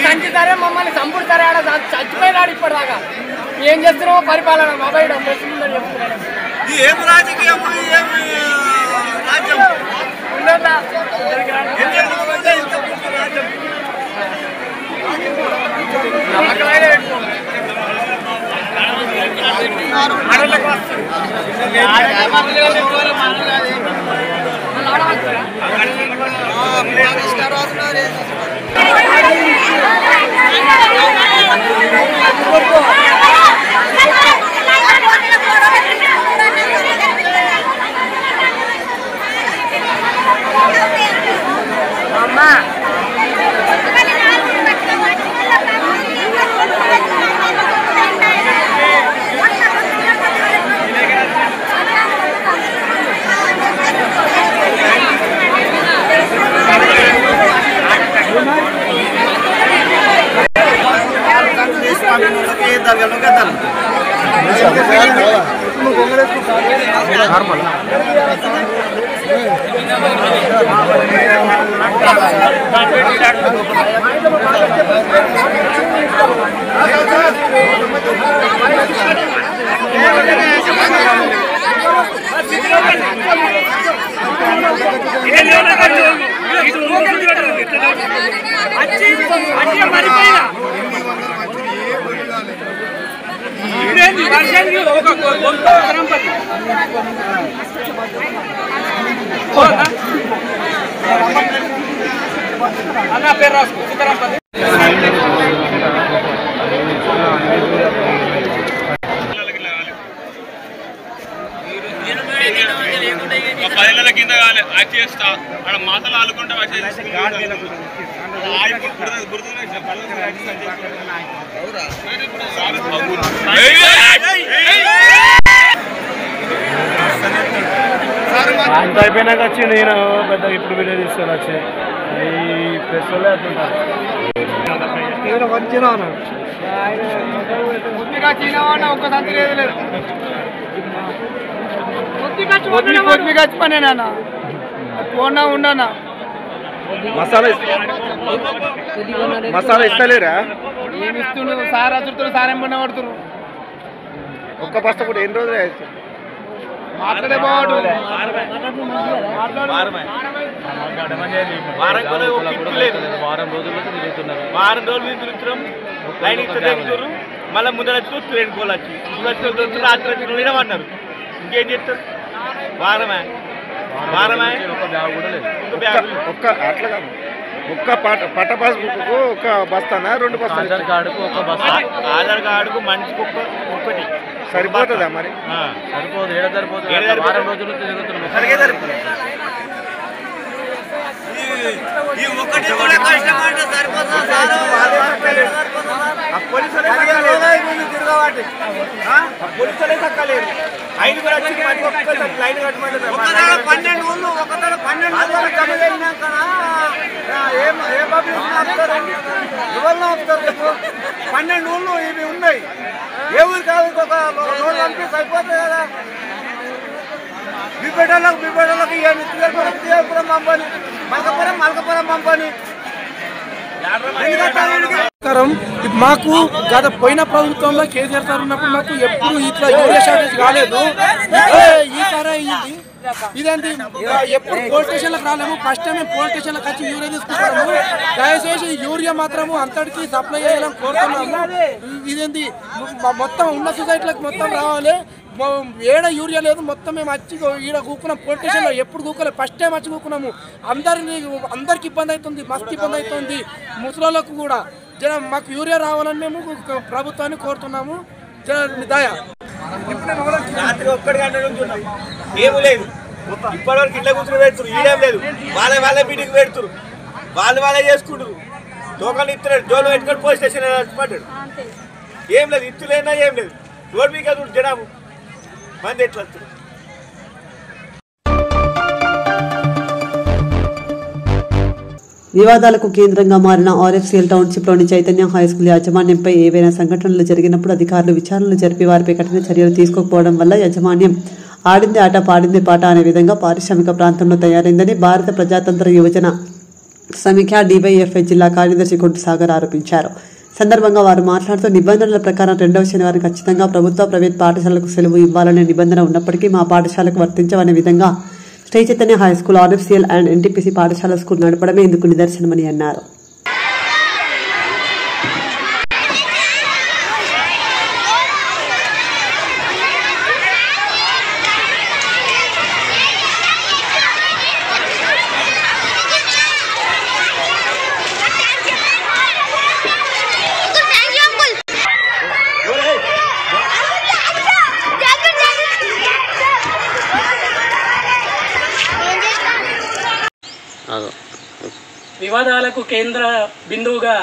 సంచితారే మమ్మల్ని చంపుతారే ఆడ చచ్చిపోయినాడు ఇప్పటిదాకా. ఏం చేస్తున్నామో పరిపాలన మొబైల్ చెప్తున్నాడు. అన్న పేరు రాసుకో సీతారాంపతి. చేస్తా అక్కడ మాటలు ఆడుకుంటా అంత అయిపోయినాక వచ్చి నేను పెద్ద ఇప్పుడు వీడియో తీసుకొని వచ్చి ఈ ప్రెస్ వల్లే ఉండనా మసాలా ఇస్తలేరా ఏమి ఇస్తుండ్రు సార్ అతుడుతున్నారు సార్ ఏం పడిన పడుతున్నారు ఒక్క బస్తా కూడా ఎన్ని రోజులు మాట్లాడే బాగుంటు వారం రోజులు తిరుగుతున్నాం లైన్ ఇస్తారు మళ్ళీ ముందర ట్రైన్ పోలొచ్చి రాత్రి అన్నారు ఇంకేం చేస్తారు వారమే ఒక్క అట్లా కాదు ఒక్క పట్ట పాస్బుక్ ఒక బస్తానా 2 బస్తాలు ఆధార్ కార్డుకు మనిషికి ఒక్కటి సరిపోతుందా మరి సరిపోదు వారం రోజులు పన్నెండు ఊళ్ళు ఇవి ఉన్నాయి ఏ ఊరు కాదు ఇంకొక రోడ్డు పంపిస్తే అయిపోతుంది కదా బిబ్బెడలకు పంపని మలకపురం పంపని మాకు గత పోయిన ప్రభుత్వంలో కేసీఆర్ సార్ ఉన్నప్పుడు మాకు ఎప్పుడు ఇట్లా యూరియా షార్టేజ్ కాలేదు. ఈసారి అయ్యింది. ఇదేంటి ఎప్పుడు పోలీస్ స్టేషన్లకు రాలేము. ఫస్ట్ టైం మేము పోలీస్ స్టేషన్లకు వచ్చి యూరియా తీసుకుంటాము. దయచేసి యూరియా మాత్రము అంతటికి సప్లై చేయాలని కోరుతున్నాము. ఇదేంటి మొత్తం ఉన్న సొసైటీలకు మొత్తం రావాలి. ఏడ యూరియా లేదు. మొత్తం మేము వచ్చి ఈడ కూకున్నాం పోలీస్ స్టేషన్లో. ఎప్పుడు కూకోలేదు. ఫస్ట్ టైం వచ్చి కూకున్నాము. అందరికి ఇబ్బంది అవుతుంది. మస్తు ఇబ్బంది అవుతుంది. ముసలోళ్ళకు కూడా మాకు యూరియా రావాలని మేము ప్రభుత్వాన్ని కోరుతున్నాము. దయ రాత్రి ఒక్కటి గంట నుంచి ఉన్నాం. ఏమీ లేదు. ఇప్పటివరకు ఇట్లా కూర్చుని పెడుతురు. ఈడేం లేదు. వాళ్ళ మీటింగ్ పెడుతురు. వాళ్ళే చేసుకుంటారు. టోకన్లు ఇస్తున్నాడు. జోలు పెట్టుకొని పోలీస్ స్టేషన్ పడ్డాడు. ఏం లేదు. ఇత్తులేనా ఏం లేదు. రోడ్ మీద జనాము మంది ఎట్లా వస్తారు. వివాదాలకు కేంద్రంగా మారిన ఆర్ఎఫ్సిఎల్ టౌన్షిప్లోని చైతన్య హైస్కూల్ యాజమాన్యంపై ఏవైనా సంఘటనలు జరిగినప్పుడు అధికారులు విచారణలు జరిపి వారిపై కఠిన చర్యలు తీసుకోకపోవడం వల్ల యాజమాన్యం ఆడిందే ఆట పాడిందే పాట అనే విధంగా పారిశ్రామిక ప్రాంతంలో తయారైందని భారత ప్రజాతంత్ర యువజన సమీక్ష డివైఎఫ్ఐ జిల్లా కార్యదర్శి కొంటు సాగర్ ఆరోపించారు. సందర్భంగా వారు మాట్లాడుతూ నిబంధనల ప్రకారం 2వ శనివారం ఖచ్చితంగా ప్రభుత్వ ప్రైవేట్ పాఠశాలకు సెలవు ఇవ్వాలనే నిబంధన ఉన్నప్పటికీ మా పాఠశాలకు వర్తించవనే విధంగా Sri Chaitanya high school, RFCL and NTPC పాఠశాల స్కూల్ నడపడమే ఇందుకు నిదర్శనమని అన్నారు. వివాదాలకు కేంద్ర బిందువుగా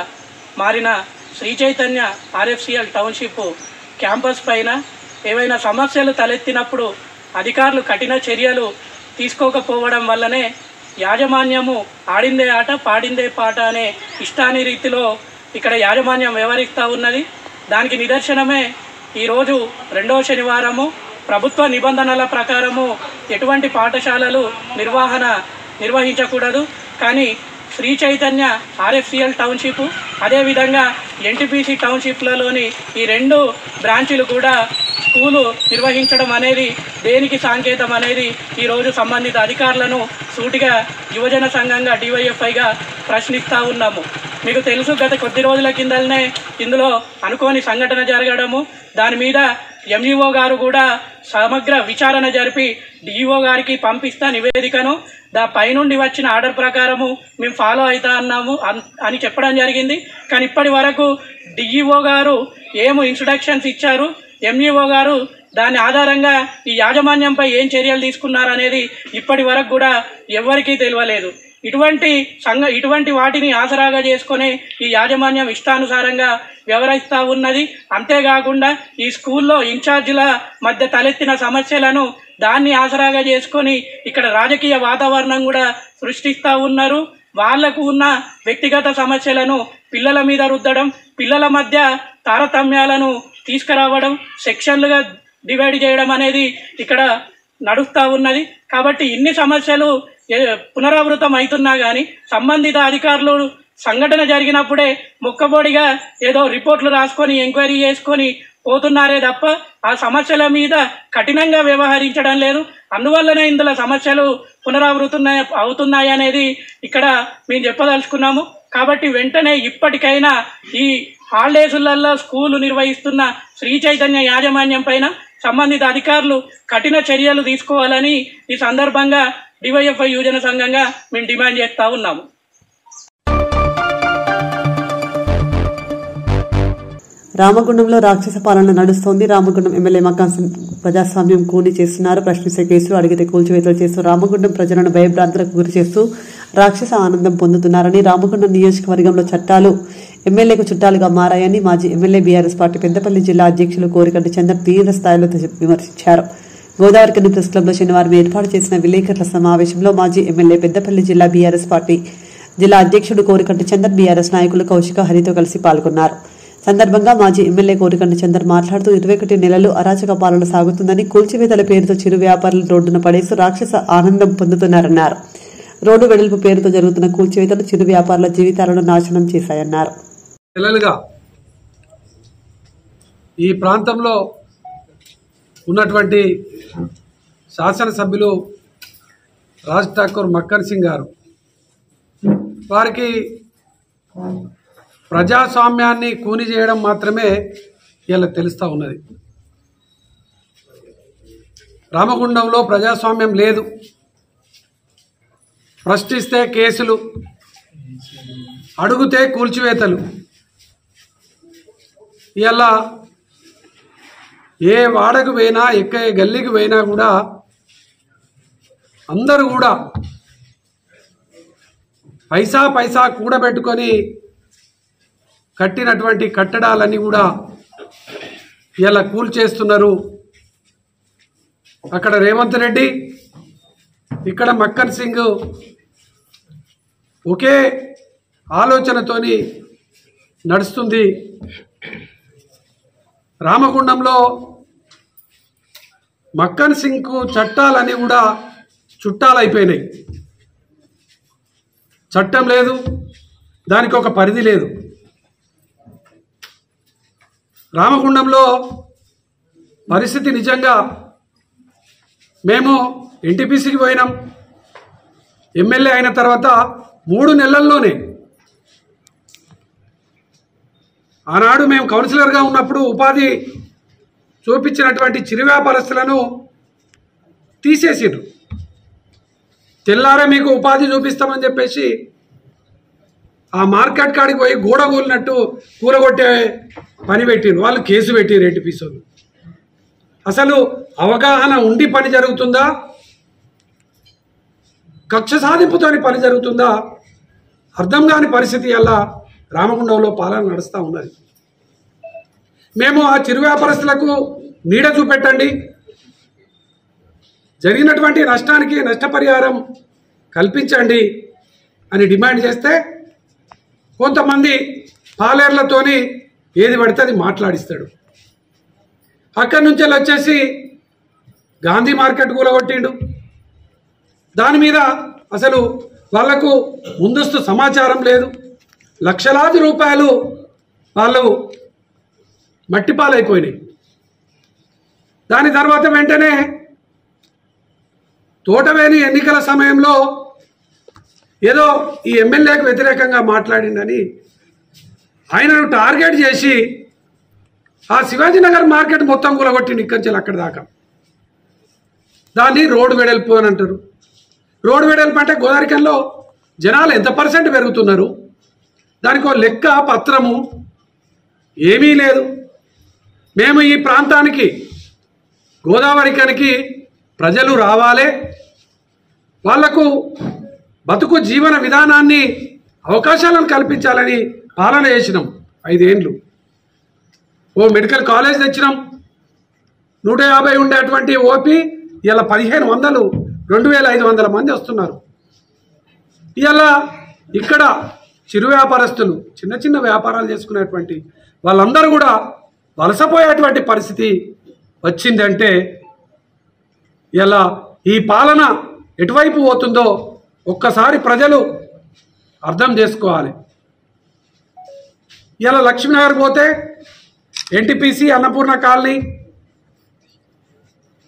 మారిన Sri Chaitanya RFCL township campus పైన ఏవైనా సమస్యలు తలెత్తినప్పుడు అధికారులు కఠిన చర్యలు తీసుకోకపోవడం వల్లనే యాజమాన్యము ఆడిందే ఆట పాడిందే పాట అనే ఇష్టాని రీతిలో ఇక్కడ యాజమాన్యం వ్యవహరిస్తూ ఉన్నది. దానికి నిదర్శనమే ఈరోజు 2వ శనివారము ప్రభుత్వ నిబంధనల ప్రకారము ఎటువంటి పాఠశాలలు నిర్వహించకూడదు. కానీ శ్రీ చైతన్య ఆర్ఎఫ్సిఎల్ టౌన్షిప్ అదేవిధంగా ఎన్టీపీసీ టౌన్షిప్లలోని ఈ 2 బ్రాంచీలు కూడా స్కూలు నిర్వహించడం అనేది దేనికి సంకేతం అనేది ఈరోజు సంబంధిత అధికారులను సూటిగా యువజన సంఘంగా డివైఎఫ్ఐగా ప్రశ్నిస్తూ ఉన్నాము. మీకు తెలుసు, గత కొద్ది రోజుల కిందనే ఇందులో అనుకోని సంఘటన జరగడము, దాని మీద ఎంఈఓ గారు కూడా సమగ్ర విచారణ జరిపి డిఈఓ గారికి పంపిస్తా నివేదికను. పైనుండి వచ్చిన ఆర్డర్ ప్రకారము మేము ఫాలో అవుతా అన్నాము అని చెప్పడం జరిగింది. కానీ ఇప్పటి వరకు డిఈఓ గారు ఏమో ఇన్స్ట్రక్షన్స్ ఇచ్చారు, ఎంఈఓ గారు దాని ఆధారంగా ఈ యాజమాన్యంపై ఏం చర్యలు తీసుకున్నారనేది ఇప్పటి వరకు కూడా ఎవరికీ తెలియలేదు. ఇటువంటి వాటిని ఆసరాగా చేసుకుని ఈ యాజమాన్యం ఇష్టానుసారంగా వ్యవహరిస్తూ ఉన్నది. అంతేకాకుండా ఈ స్కూల్లో ఇన్ఛార్జీల మధ్య తలెత్తిన సమస్యలను దాన్ని ఆసరాగా చేసుకొని ఇక్కడ రాజకీయ వాతావరణం కూడా సృష్టిస్తూ ఉన్నారు. వాళ్లకు ఉన్న వ్యక్తిగత సమస్యలను పిల్లల మీద రుద్దడం, పిల్లల మధ్య తారతమ్యాలను తీసుకురావడం, సెక్షన్లుగా డివైడ్ చేయడం అనేది ఇక్కడ నడుస్తూ ఉన్నది. కాబట్టి ఇన్ని సమస్యలు పునరావృతం అవుతున్నా కానీ సంబంధిత అధికారులు సంఘటన జరిగినప్పుడే మొక్కబోడిగా ఏదో రిపోర్ట్లు రాసుకొని ఎంక్వైరీ చేసుకొని పోతున్నారే తప్ప ఆ సమస్యల మీద కఠినంగా వ్యవహరించడం లేదు. అందువల్లనే ఇందులో సమస్యలు అవుతున్నాయి అనేది ఇక్కడ మేము చెప్పదలుచుకున్నాము. కాబట్టి వెంటనే ఇప్పటికైనా ఈ హాలిడేసులలో స్కూలు నిర్వహిస్తున్న శ్రీ చైతన్య యాజమాన్యం పైన సంబంధిత అధికారులు కఠిన చర్యలు తీసుకోవాలని ఈ సందర్భంగా డివైఎఫ్ఐ యువజన సంఘంగా మేము డిమాండ్ చేస్తూ ఉన్నాము. రామగుండంలో రాక్షస పాలన నడుస్తోంది. రామగుండం ఎమ్మెల్యే మక్కాన్ సింగ్ ప్రజాస్వామ్యం కూని చేస్తున్నారు. ప్రశ్నించే కేసులు అడిగితే కూల్చివేతలు చేస్తూ రామగుండం ప్రజలను భయభ్రాంతులకు గురి చేస్తూ రాక్షస ఆనందం పొందుతున్నారని, రామగుండం నియోజకవర్గంలో చట్టాలు ఎమ్మెల్యేకు చుట్టాలుగా మారాయని మాజీ ఎమ్మెల్యే బీఆర్ఎస్ పార్టీ పెద్దపల్లి జిల్లా అధ్యక్షులు కోరికంటి చంద్ర తీవ్ర స్థాయిలో విమర్శించారు. గోదావరికని ప్రెస్ క్లబ్ లో శనివారం ఏర్పాటు చేసిన విలేకరుల సమావేశంలో మాజీ ఎమ్మెల్యే పెద్దపల్లి జిల్లా బీఆర్ఎస్ పార్టీ జిల్లా అధ్యక్షుడు కోరికంటి చంద్ర బీఆర్ఎస్ నాయకులు కౌశిక హరితో కలిసి పాల్గొన్నారు. సందర్భంగా మాజీ ఎమ్మెల్యే కోరికంటి చంద్ర మాట్లాడుతూ 21 నెలలు అరాచక పాలన సాగుతుందని, కూల్చివేతల పేరుతో చిరు వ్యాపారులు రోడ్డున పడేసి రాక్షస ఆనందం పొందుతున్నారన్నారు. రోడ్డు వెడల్పు పేరుతో జరుగుతున్న కూల్చివేతలు చిరు వ్యాపారుల జీవితాలను నాశనం చేశాయన్నారు. నెలలుగా ఈ ప్రాంతంలో ఉన్నటువంటి శాసనసభ్యులు రాజ్ ఠాకూర్ మక్కన్ సింగ్ గారు వారికి ప్రజాస్వామ్యాన్ని కూని చేయడం మాత్రమే ఇలా తెలుస్తూ ఉన్నది. రామగుండంలో ప్రజాస్వామ్యం లేదు. ప్రశ్నిస్తే కేసులు, అడుగుతే కూల్చివేతలు. ఇలా ఏ వాడకు పోయినా, ఎక్క గల్లీకి పోయినా కూడా అందరూ కూడా పైసా కూడబెట్టుకొని కట్టినటువంటి కట్టడాలన్నీ కూడా ఇలా కూల్చేస్తున్నారు. అక్కడ రేవంత్ రెడ్డి, ఇక్కడ మక్కన్ సింగ్ ఒకే ఆలోచనతోని నడుస్తుంది. రామగుండంలో మక్కన్ సింగ్కు చట్టాలన్నీ కూడా చుట్టాలైపోయినాయి. చట్టం లేదు, దానికి ఒక పరిధి లేదు. రామగుండంలో పరిస్థితి నిజంగా మేము ఎన్టీపీసీకి పోయినాం. ఎమ్మెల్యే అయిన తర్వాత 3 నెలల్లోనే, ఆనాడు మేము కౌన్సిలర్గా ఉన్నప్పుడు ఉపాధి చూపించినటువంటి చిరు వ్యాపారస్తులను తీసేసిండ్రు. తెల్లారే మీకు ఉపాధి చూపిస్తామని చెప్పేసి ఆ మార్కెట్ కాడికి పోయి గోడ కూలినట్టు కూలగొట్టే పని పెట్టిండ్రు. వాళ్ళు కేసు పెట్టిండ్రు ఎన్టీపీసీలు. అసలు అవగాహన ఉండి పని జరుగుతుందా, కక్ష సాధింపుతోని పని జరుగుతుందా అర్థం కాని పరిస్థితి అలా రామగుండంలో పాలన నడుస్తూ ఉన్నది. మేము ఆ చిరు వ్యాపారస్తులకు నీడ చూపెట్టండి, జరిగినటువంటి నష్టానికి నష్టపరిహారం కల్పించండి అని డిమాండ్ చేస్తే కొంతమంది పాలేర్లతోని ఏది పడితే అది మాట్లాడిస్తాడు. అక్కడి నుంచి వచ్చేసి గాంధీ మార్కెట్ కూలగొట్టిండు. దాని మీద అసలు వాళ్లకు ముందస్తు సమాచారం లేదు. లక్షలాది రూపాయలు వాళ్ళు మట్టిపాలైపోయినాయి. దాని తర్వాత వెంటనే తోటవేని ఎన్నికల సమయంలో ఏదో ఈ ఎమ్మెల్యేకు వ్యతిరేకంగా మాట్లాడిందని ఆయనను టార్గెట్ చేసి ఆ శివాజీనగర్ మార్కెట్ మొత్తం కూలగొట్టిండు, ఇక్కడి నుంచి అక్కడి దాకా. దాన్ని రోడ్డు వెడల్పు అని అంటారు. రోడ్డు వెడల్పు అంటే గోదావరికంలో జనాలు ఎంత % పెరుగుతున్నారు, దానికి ఒక లెక్క పత్రము ఏమీ లేదు. మేము ఈ ప్రాంతానికి గోదావరికనికి ప్రజలు రావాలి, వాళ్లకు బతుకు జీవన విధానాన్ని అవకాశాలను కల్పించాలని పాలన చేసినాం 5 ఏళ్ళు. ఓ మెడికల్ కాలేజ్ తెచ్చినాం. 150 ఉండేటువంటి ఓపీ ఇలా 1500 2500 మంది వస్తున్నారు. ఇలా ఇక్కడ చిరు వ్యాపారస్తులు చిన్న చిన్న వ్యాపారాలు చేసుకునేటువంటి వాళ్ళందరూ కూడా వలసపోయేటువంటి పరిస్థితి వచ్చిందంటే ఇలా ఈ పాలన ఎటువైపు పోతుందో ఒక్కసారి ప్రజలు అర్థం చేసుకోవాలి. ఇలా లక్ష్మీనగర్ పోతే ఎన్టీపీసీ అన్నపూర్ణ కాలనీ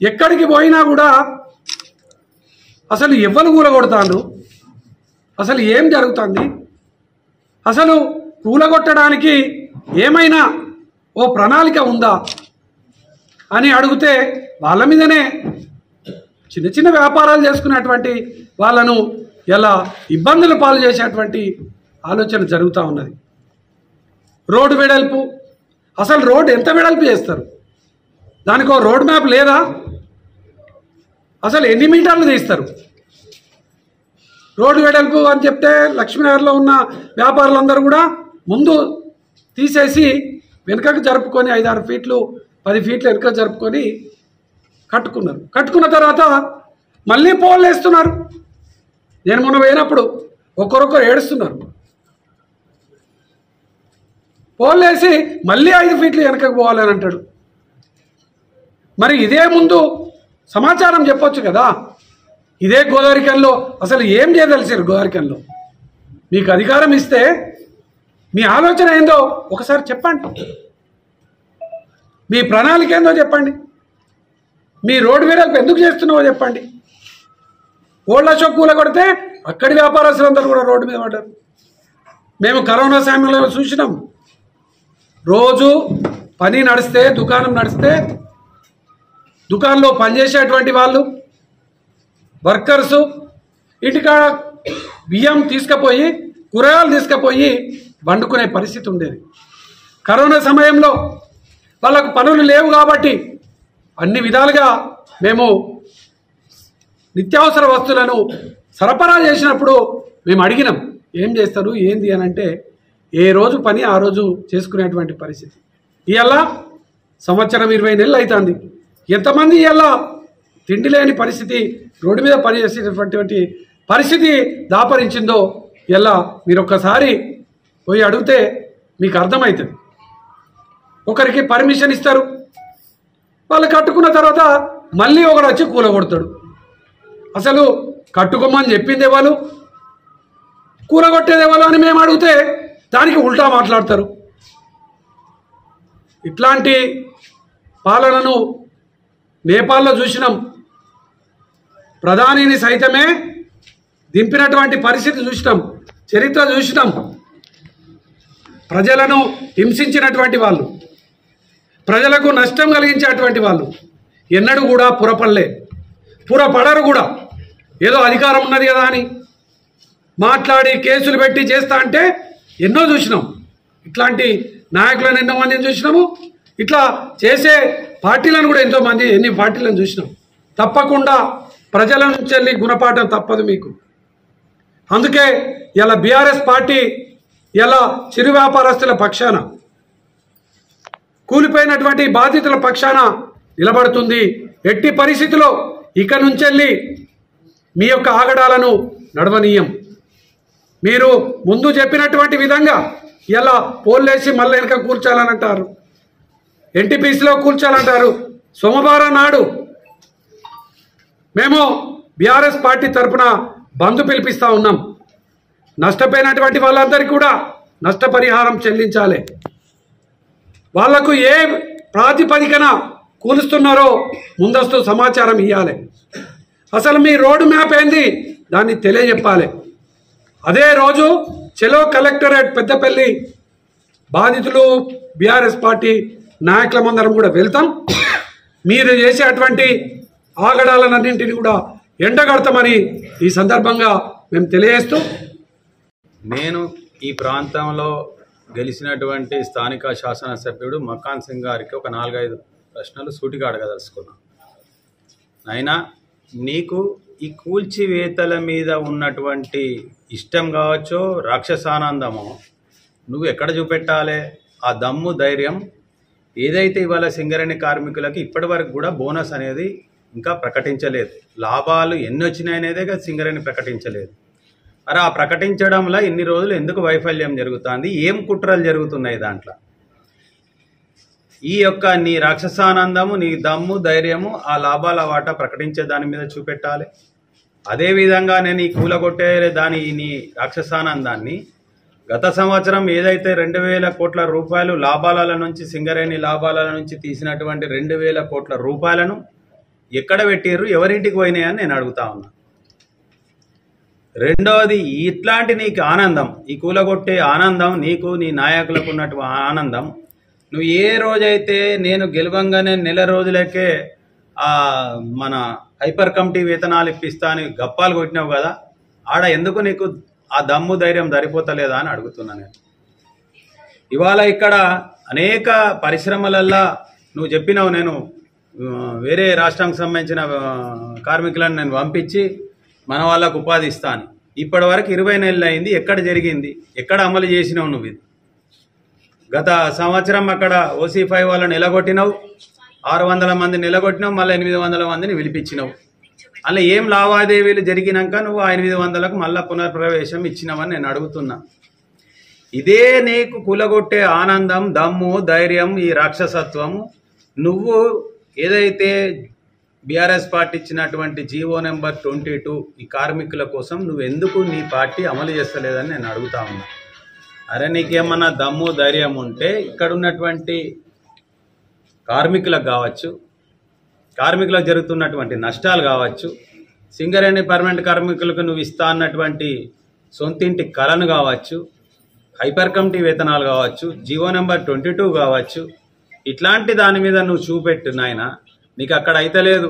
ఎక్కడికి పోయినా కూడా అసలు ఎవరు కూలగొడతారు, అసలు ఏం జరుగుతుంది, అసలు కూలగొట్టడానికి ఏమైనా ఓ ప్రణాళిక ఉందా అని అడిగితే వాళ్ళ మీదనే చిన్న చిన్న వ్యాపారాలు చేసుకునేటువంటి వాళ్ళను ఎలా ఇబ్బందులు పాలు చేసేటువంటి ఆలోచన జరుగుతూ ఉన్నది. రోడ్డు వెడల్పు, అసలు రోడ్డు ఎంత వెడల్పు చేస్తారు, దానికి ఒక రోడ్ మ్యాప్ లేదా, అసలు ఎన్ని మీటర్లు తీస్తారు? రోడ్డు వెడల్పు అని చెప్తే లక్ష్మీనగర్లో ఉన్న వ్యాపారులందరూ కూడా ముందు తీసేసి వెనుకకు జరుపుకొని 5-6 ఫీట్లు 10 ఫీట్లు వెనుక జరుపుకొని కట్టుకున్నారు. కట్టుకున్న తర్వాత మళ్ళీ పోల్ వేస్తున్నారు. నేను మొన్న పోయినప్పుడు ఒక్కొక్కరు ఏడుస్తున్నారు. పోల్ వేసి మళ్ళీ 5 ఫీట్లు వెనకకు పోవాలని అంటాడు. మరి ఇదే ముందు సమాచారం చెప్పొచ్చు కదా. ఇదే గోదావరికల్లో అసలు ఏం చేయదలిసారు? గోదావరికల్లో మీకు అధికారం ఇస్తే మీ ఆలోచన ఏందో ఒకసారి చెప్పండి, మీ ప్రణాళిక ఏందో చెప్పండి, మీ రోడ్డు వెడల్పు ఎందుకు చేస్తున్నావో చెప్పండి. ఓల్డ్ అశోక్ కూలగొడితే అక్కడి వ్యాపారస్తులందరూ కూడా రోడ్డు మీద పడ్డారు. మేము కరోనా సమయంలో చూసినాం. రోజు పని నడిస్తే, దుకాణం నడిస్తే దుకాణంలో పనిచేసేటువంటి వాళ్ళు వర్కర్సు ఇంటికాడ బియ్యం తీసుకుపోయి కూరగాయలు తీసుకుపోయి వండుకునే పరిస్థితి ఉండేది. కరోనా సమయంలో వాళ్ళకు పనులు లేవు కాబట్టి అన్ని విధాలుగా మేము నిత్యావసర వస్తువులను సరఫరా చేసినప్పుడు మేము అడిగినాం ఏం చేస్తారు ఏంది అని అంటే ఏ రోజు పని ఆ రోజు చేసుకునేటువంటి పరిస్థితి. ఇవాళ సంవత్సరం 20 నెలలు అవుతుంది. ఎంతమంది ఇవాళ తిండి లేని పరిస్థితి, రోడ్డు మీద పనిచేసేటటువంటి పరిస్థితి దాపరించిందో ఇలా మీరు ఒక్కసారి పోయి అడిగితే మీకు అర్థమవుతుంది. ఒకరికి పర్మిషన్ ఇస్తారు, వాళ్ళు కట్టుకున్న తర్వాత మళ్ళీ ఒకడు వచ్చి కూలగొడతాడు. అసలు కట్టుకోమని చెప్పింది వాళ్ళు, కూలగొట్టేది వాళ్ళు అని మేము అడిగితే దానికి ఉల్టా మాట్లాడతారు. ఇట్లాంటి పాలనను నేపాల్లో చూసినాం. ప్రధానిని సైతమే దింపినటువంటి పరిస్థితి చూసినాం, చరిత్ర చూసినాం. ప్రజలను హింసించినటువంటి వాళ్ళు, ప్రజలకు నష్టం కలిగించేటువంటి వాళ్ళు ఎన్నడూ కూడా పురపడరు కూడా. ఏదో అధికారం ఉన్నది కదా అని మాట్లాడి కేసులు పెట్టి చేస్తా అంటే ఎన్నో చూసినాం. ఇట్లాంటి నాయకులను ఎన్నో మందిని చూసినాము, ఇట్లా చేసే పార్టీలను కూడా ఎన్ని పార్టీలను చూసినాం. తప్పకుండా ప్రజల నుంచి వెళ్ళి గుణపాఠం తప్పదు మీకు. అందుకే ఇలా బీఆర్ఎస్ పార్టీ ఇలా చిరు వ్యాపారస్తుల పక్షాన, కూలిపోయినటువంటి బాధితుల పక్షాన నిలబడుతుంది. ఎట్టి పరిస్థితిలో ఇక నుంచెల్లి మీ యొక్క ఆగడాలను నడవనీయం. మీరు ముందు చెప్పినటువంటి విధంగా ఇలా పోల్లేసి మళ్ళీ వెనక కూర్చాలని అంటారు, ఎన్టీపీసీలో కూర్చాలంటారు. సోమవారం నాడు మేము బీఆర్ఎస్ పార్టీ తరఫున బంద్ పిలిపిస్తూ ఉన్నాం. నష్టపోయినటువంటి వాళ్ళందరికీ కూడా నష్టపరిహారం చెల్లించాలి. వాళ్లకు ఏ ప్రాతిపదికన కూలుస్తున్నారో ముందస్తు సమాచారం ఇవ్వాలి. అసలు మీ రోడ్డు మ్యాప్ ఏంది దాన్ని తెలియజెప్పాలి. అదే రోజు చెలో కలెక్టరేట్ పెద్దపల్లి బాధితులు బీఆర్ఎస్ పార్టీ నాయకులమందరం కూడా వెళ్తాం. మీరు చేసేటువంటి ఆగడాలన్నింటినీ కూడా ఎండగడతామని ఈ సందర్భంగా మేము తెలియజేస్తూ, నేను ఈ ప్రాంతంలో గెలిచినటువంటి స్థానిక శాసనసభ్యుడు మకాన్ సింగ్ గారికి ఒక 4-5 ప్రశ్నలు సూటిగా అడగదలుచుకున్నాను. అయినా నీకు ఈ కూల్చివేతల మీద ఉన్నటువంటి ఇష్టం కావచ్చో రాక్షసానందమో నువ్వు ఎక్కడ చూపెట్టాలి? ఆ దమ్ము ధైర్యం ఏదైతే ఇవాళ సింగరేణి కార్మికులకి ఇప్పటి వరకు కూడా బోనస్ అనేది ఇంకా ప్రకటించలేదు. లాభాలు ఎన్ని వచ్చినాయి అనేదే సింగరేణి ప్రకటించలేదు. మరి ఆ ప్రకటించడంలో ఇన్ని రోజులు ఎందుకు వైఫల్యం జరుగుతుంది? ఏం కుట్రలు జరుగుతున్నాయి దాంట్లో? ఈ యొక్క నీ రాక్షసానందము, నీ దమ్ము ధైర్యము ఆ లాభాల వాటా ప్రకటించే దాని మీద చూపెట్టాలి. అదేవిధంగా నేను ఈ కూలగొట్టే దాని నీ రాక్షసానందాన్ని గత సంవత్సరం ఏదైతే 2,000 కోట్ల రూపాయలు లాభాల నుంచి సింగరేణి లాభాల నుంచి తీసినటువంటి 2,000 కోట్ల రూపాయలను ఎక్కడ పెట్టారు, ఎవరింటికి పోయినాయని నేను అడుగుతా ఉన్నా. రెండవది, ఇట్లాంటి నీకు ఆనందం, ఈ కూలగొట్టే ఆనందం, నీకు నీ నాయకులకు ఉన్నటువంటి ఆనందం, నువ్వు ఏ రోజైతే నేను గెలవంగానే నెల రోజులకే మన హైపర్ కమిటీ వేతనాలు ఇప్పిస్తా అని గప్పాలు కొట్టినావు కదా, ఆడ ఎందుకు నీకు ఆ దమ్ము ధైర్యం సరిపోతలేదా అని అడుగుతున్నా నేను. ఇవాళ ఇక్కడ అనేక పరిశ్రమలల్లో నువ్వు చెప్పినావు, నేను వేరే రాష్ట్రానికి సంబంధించిన కార్మికులను నేను పంపించి మన వాళ్ళకు ఉపాధి ఇస్తాను. ఇప్పటి వరకు 20 నెలలు అయింది. ఎక్కడ జరిగింది? ఎక్కడ అమలు చేసినావు నువ్వు? ఇది గత సంవత్సరం అక్కడ OC5 వాళ్ళని నిలగొట్టినావు, 600 మంది నిలగొట్టినావు, మళ్ళీ 800 మందిని పిలిపించినావు. అలా ఏం లావాదేవీలు జరిగినాక నువ్వు 800కు మళ్ళా పునర్ప్రవేశం ఇచ్చినావని నేను అడుగుతున్నా. ఇదే నీకు కూలగొట్టే ఆనందం, దమ్ము ధైర్యం, ఈ రాక్షసత్వము నువ్వు ఏదైతే బీఆర్ఎస్ పార్టీ ఇచ్చినటువంటి జీవో నెంబర్ 22 ఈ కార్మికుల కోసం నువ్వు ఎందుకు నీ పార్టీ అమలు చేస్తలేదని నేను అడుగుతా ఉన్నా. అరే నీకేమన్నా దమ్ము ధైర్యం ఉంటే ఇక్కడ ఉన్నటువంటి కార్మికులకు కావచ్చు, కార్మికులకు జరుగుతున్నటువంటి నష్టాలు కావచ్చు, సింగరేణి పర్మనెంట్ కార్మికులకు నువ్వు ఇస్తా అన్నటువంటి సొంతింటి కళను కావచ్చు, హైపర్ కమిటీ వేతనాలు కావచ్చు, జీవో నెంబర్ 22 కావచ్చు, ఇట్లాంటి దాని మీద నువ్వు చూపెట్టు నాయన. నీకు అక్కడ అయితే లేదు,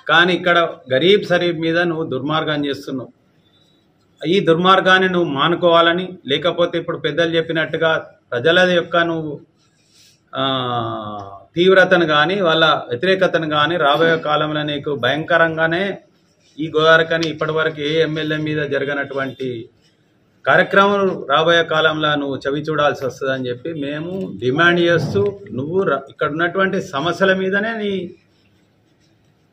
కానీ ఇక్కడ గరీబ్ సరీబ్ మీద నువ్వు దుర్మార్గం చేస్తున్నావు. ఈ దుర్మార్గాన్ని నువ్వు మానుకోవాలని, లేకపోతే ఇప్పుడు పెద్దలు చెప్పినట్టుగా ప్రజల యొక్క నువ్వు తీవ్రతను కానీ వాళ్ళ వ్యతిరేకతను కానీ రాబోయే కాలంలో నీకు భయంకరంగానే ఈ గోదావరికని ఇప్పటి వరకు ఏ ఎమ్మెల్యే మీద జరగనటువంటి కార్యక్రమం రాబోయే కాలంలో నువ్వు చవి చూడాల్సి వస్తుందని చెప్పి మేము డిమాండ్ చేస్తూ, నువ్వు ఇక్కడ ఉన్నటువంటి సమస్యల మీదనే నీ